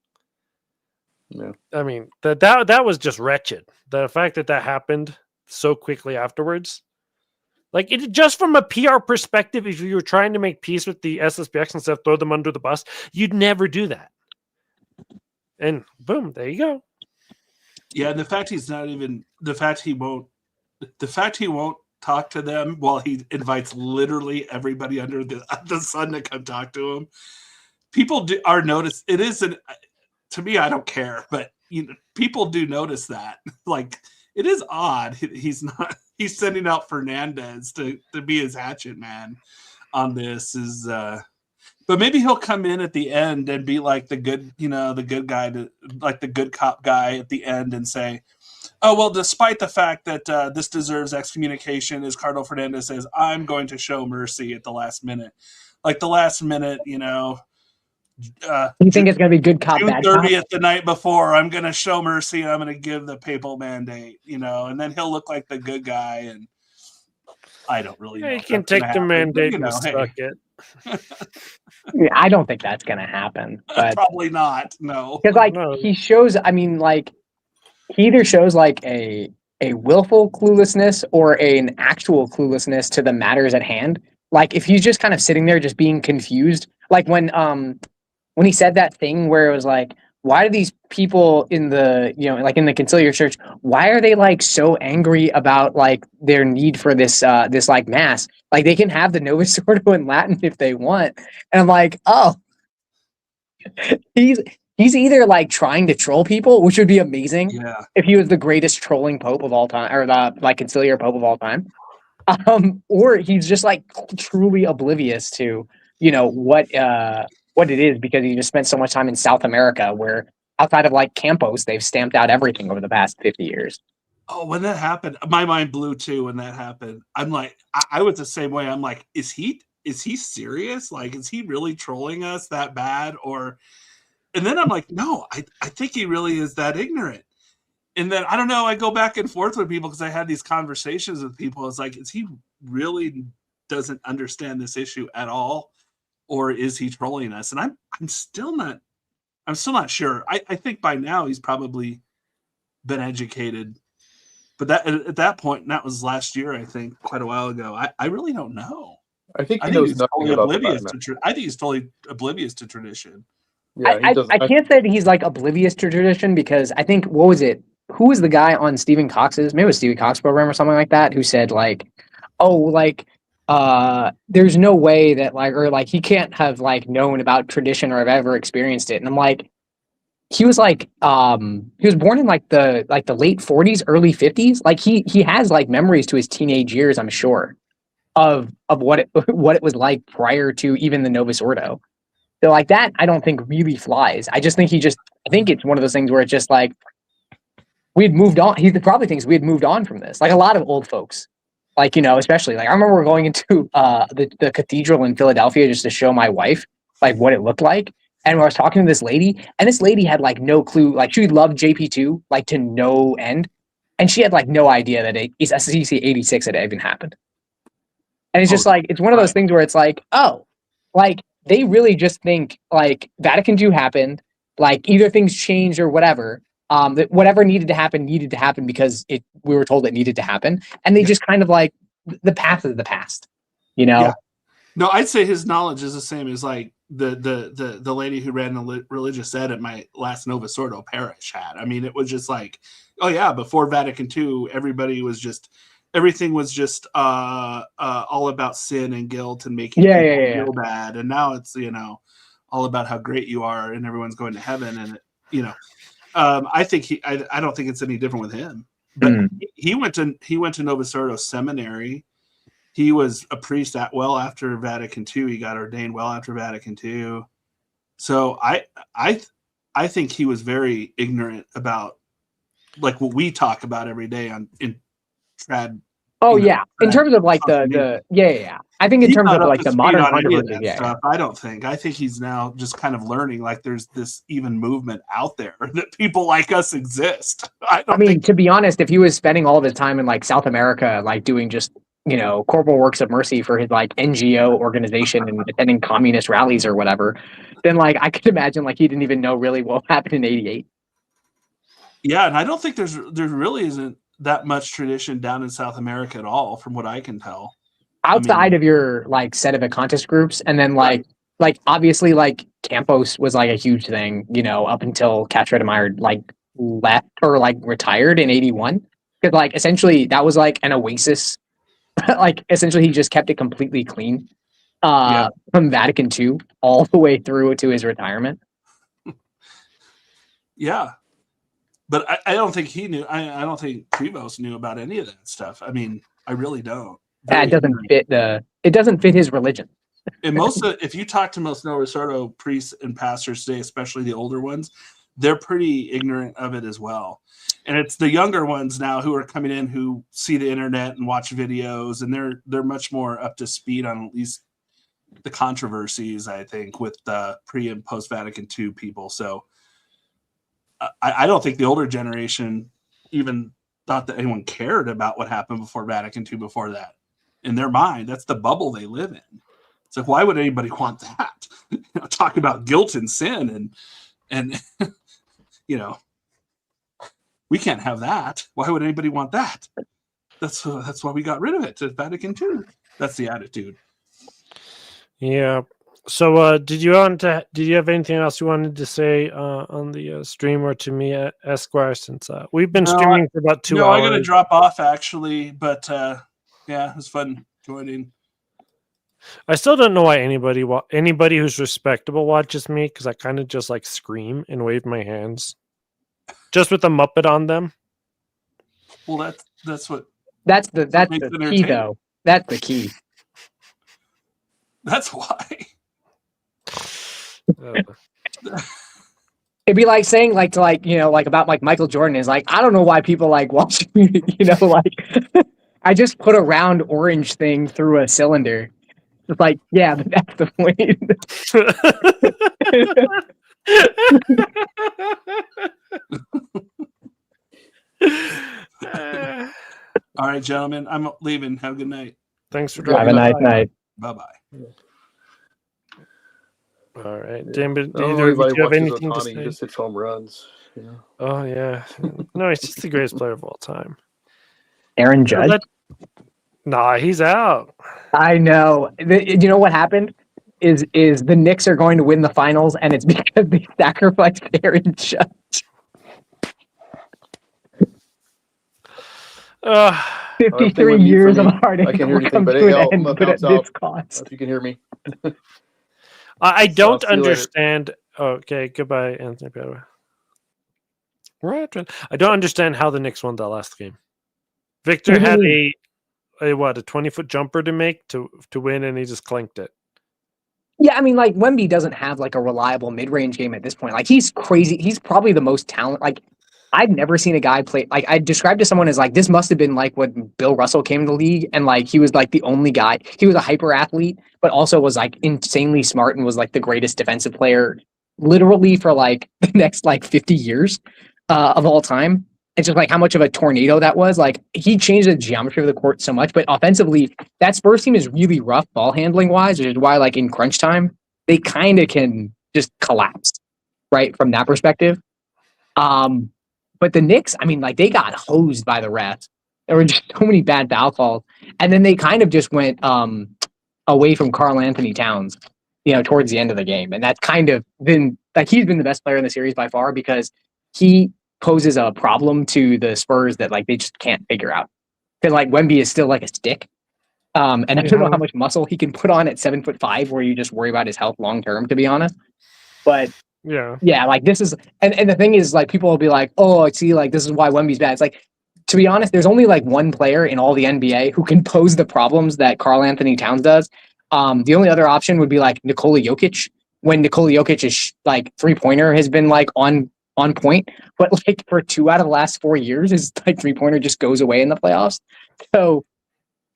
Yeah. I mean, that was just wretched. The fact that happened so quickly afterwards, like, it just from a PR perspective, if you were trying to make peace with the SSPX instead of throw them under the bus, you'd never do that. And boom, there you go. Yeah, and the fact he won't talk to them while he invites literally everybody under the sun to come talk to him. People are noticed. It isn't, to me, I don't care, but people do notice that. Like, it is odd. He's sending out Fernandez to be his hatchet man on this. But maybe he'll come in at the end and be like the good guy, like the good cop guy at the end, and say, oh, well, despite the fact that this deserves excommunication, as Cardinal Fernandez says, I'm going to show mercy at the last minute. Like the last minute, you think it's going to be good cop, June bad cop? 30th, the night before, I'm going to show mercy and I'm going to give the papal mandate, and then he'll look like the good guy. And I don't really know. He can take the mandate and suck it. Yeah, I don't think that's going to happen. But probably not. No. Because he shows, he either shows like a willful cluelessness or an actual cluelessness to the matters at hand. Like, if he's just kind of sitting there just being confused, like when he said that thing where it was like, why do these people in the, like in the conciliar church, why are they like so angry about like their need for this this like mass? Like they can have the Novus Ordo in Latin if they want. And I'm like, oh, he's either like trying to troll people, which would be amazing if he was the greatest trolling pope of all time, or the like conciliar pope of all time. Or he's just like truly oblivious to, what it is, because he just spent so much time in South America, where outside of like Campos, they've stamped out everything over the past 50 years. Oh, when that happened, my mind blew too. When that happened, I'm like, I was the same way. I'm like, is he serious? Like, is he really trolling us that bad? And then I'm like, no, I think he really is that ignorant. And then I don't know, I go back and forth with people because I had these conversations with people. It's like, is he really doesn't understand this issue at all? Or is he trolling us? And I'm still not sure. I think by now he's probably been educated. But that at that point, and that was last year, I think, quite a while ago. I really don't know. I think he knows he's nothing totally about oblivious the I think he's totally oblivious to tradition. Yeah, I can't say that he's like oblivious to tradition, because I think, what was it? Who was the guy on Stephen Cox's, maybe it was Stephen Cox program or something like that, who said like, oh, like, there's no way that like, or like he can't have like known about tradition or have ever experienced it. And I'm like, he was like, he was born in like the late 40s, early 50s. Like he has like memories to his teenage years, I'm sure, of what it was like prior to even the Novus Ordo. So like that, I don't think really flies. I just think I think it's one of those things where it's just like, we had moved on. He probably thinks we had moved on from this. Like a lot of old folks, like, especially like I remember going into the cathedral in Philadelphia just to show my wife like what it looked like. And I was talking to this lady, and this lady had like no clue. Like she loved JP2 like to no end, and she had like no idea that SCC 86 had even happened. And it's just like, it's one of those things where it's like, oh, like they really just think like Vatican II happened, like either things changed or whatever. That whatever needed to happen because we were told it needed to happen, and they just kind of like, the past is the past, Yeah. No, I'd say his knowledge is the same as like the lady who ran the religious ed at my last Novus Ordo parish had. I mean, it was just like, oh yeah, before Vatican II, everything was just all about sin and guilt and making people feel bad, and now it's all about how great you are and everyone's going to heaven, and I think I don't think it's any different with him. But he went to Novus Ordo seminary. He was a priest well after Vatican II. He got ordained well after Vatican II. So I think he was very ignorant about like what we talk about every day in trad. Oh yeah, in terms of like the I think in terms of like the modern controversy, stuff, I don't think. I think he's now just kind of learning like there's this even movement out there that people like us exist. I mean, to be honest, if he was spending all of his time in like South America, like doing just corporal works of mercy for his like NGO organization and attending communist rallies or whatever, then like I could imagine like he didn't even know really what happened in '88. Yeah, and I don't think there really isn't that much tradition down in South America at all, from what I can tell. Outside of your like set of contest groups, and then like obviously like Campos was like a huge thing, up until Catherine like left or like retired in '81, because like essentially that was like an oasis. Like essentially he just kept it completely clean from Vatican II all the way through to his retirement. Yeah. But I don't think he knew. I don't think Trevos knew about any of that stuff. I mean, I really don't. That it doesn't fit his religion. And if you talk to most Novus Ordo priests and pastors today, especially the older ones, they're pretty ignorant of it as well. And it's the younger ones now who are coming in who see the internet and watch videos, and they're much more up to speed on at least the controversies, I think, with the pre and post Vatican II people. So I don't think the older generation even thought that anyone cared about what happened before Vatican II before that. In their mind, that's the bubble they live in. It's like, why would anybody want that? Talk about guilt and sin and we can't have that. Why would anybody want that? That's why we got rid of it at Vatican II. That's the attitude. Yeah. So, did you have anything else you wanted to say on the stream or to me, Esquire? Since we've been streaming for about 2 hours. I got to drop off actually, but yeah, it was fun joining. I still don't know why anybody who's respectable watches me, because I kind of just like scream and wave my hands, just with a Muppet on them. Well, that's the key though. That's the key. That's why. It'd be like saying about Michael Jordan is like, I don't know why people like watch me, I just put a round orange thing through a cylinder. It's like, yeah, but that's the point. All right, gentlemen, I'm leaving. Have a good night. Thanks for dropping by. Have a nice night. Bye-bye. All right, Dan, but I don't either know of you have watches anything to Ohtani, say? He just hits home runs. Oh yeah, no, he's just the greatest player of all time. Aaron Judge? Nah, he's out. I know. You know what happened? Is the Knicks are going to win the finals, and it's because they sacrificed Aaron Judge. 53 years of hard I can't hear anything, come but to hey, an I'll end, but at bounce out this cost. if you can hear me. I don't see you later. understand. Okay, goodbye, Anthony Padua. Right. I don't understand how the Knicks won that last game. Victor had a 20-foot jumper to make to win, and he just clanked it. Yeah, I mean, like Wemby doesn't have like a reliable mid-range game at this point. Like he's crazy. He's probably the most talented. Like I've never seen a guy play. Like I described to someone as like this must have been like when Bill Russell came to the league, and like he was like the only guy. He was a hyper athlete, but also was like insanely smart and was like the greatest defensive player, literally for like the next like 50 years of all time. It's just like how much of a tornado that was. Like he changed the geometry of the court so much, but offensively, that Spurs team is really rough ball handling wise, which is why like in crunch time, they kind of can just collapse, right? From that perspective. But the Knicks, I mean, like they got hosed by the refs. There were just so many bad foul calls. And then they kind of just went away from Karl Anthony Towns, towards the end of the game. And that's kind of been like he's been the best player in the series by far because he poses a problem to the Spurs that like they just can't figure out. Because like Wemby is still like a stick. And I don't know how much muscle he can put on at 7'5", where you just worry about his health long term, to be honest. But yeah, like this is and the thing is like people will be like, oh, I see, like this is why Wemby's bad. It's like, to be honest, there's only like one player in all the NBA who can pose the problems that Karl Anthony Towns does. The only other option would be like Nikola Jokic, when Nikola Jokic's like 3-pointer has been like on point, but like for 2 out of the last 4 years, his like 3-pointer just goes away in the playoffs. So,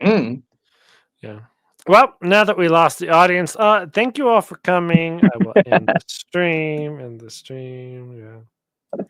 yeah. Well, now that we lost the audience, thank you all for coming. I will end the stream. Yeah.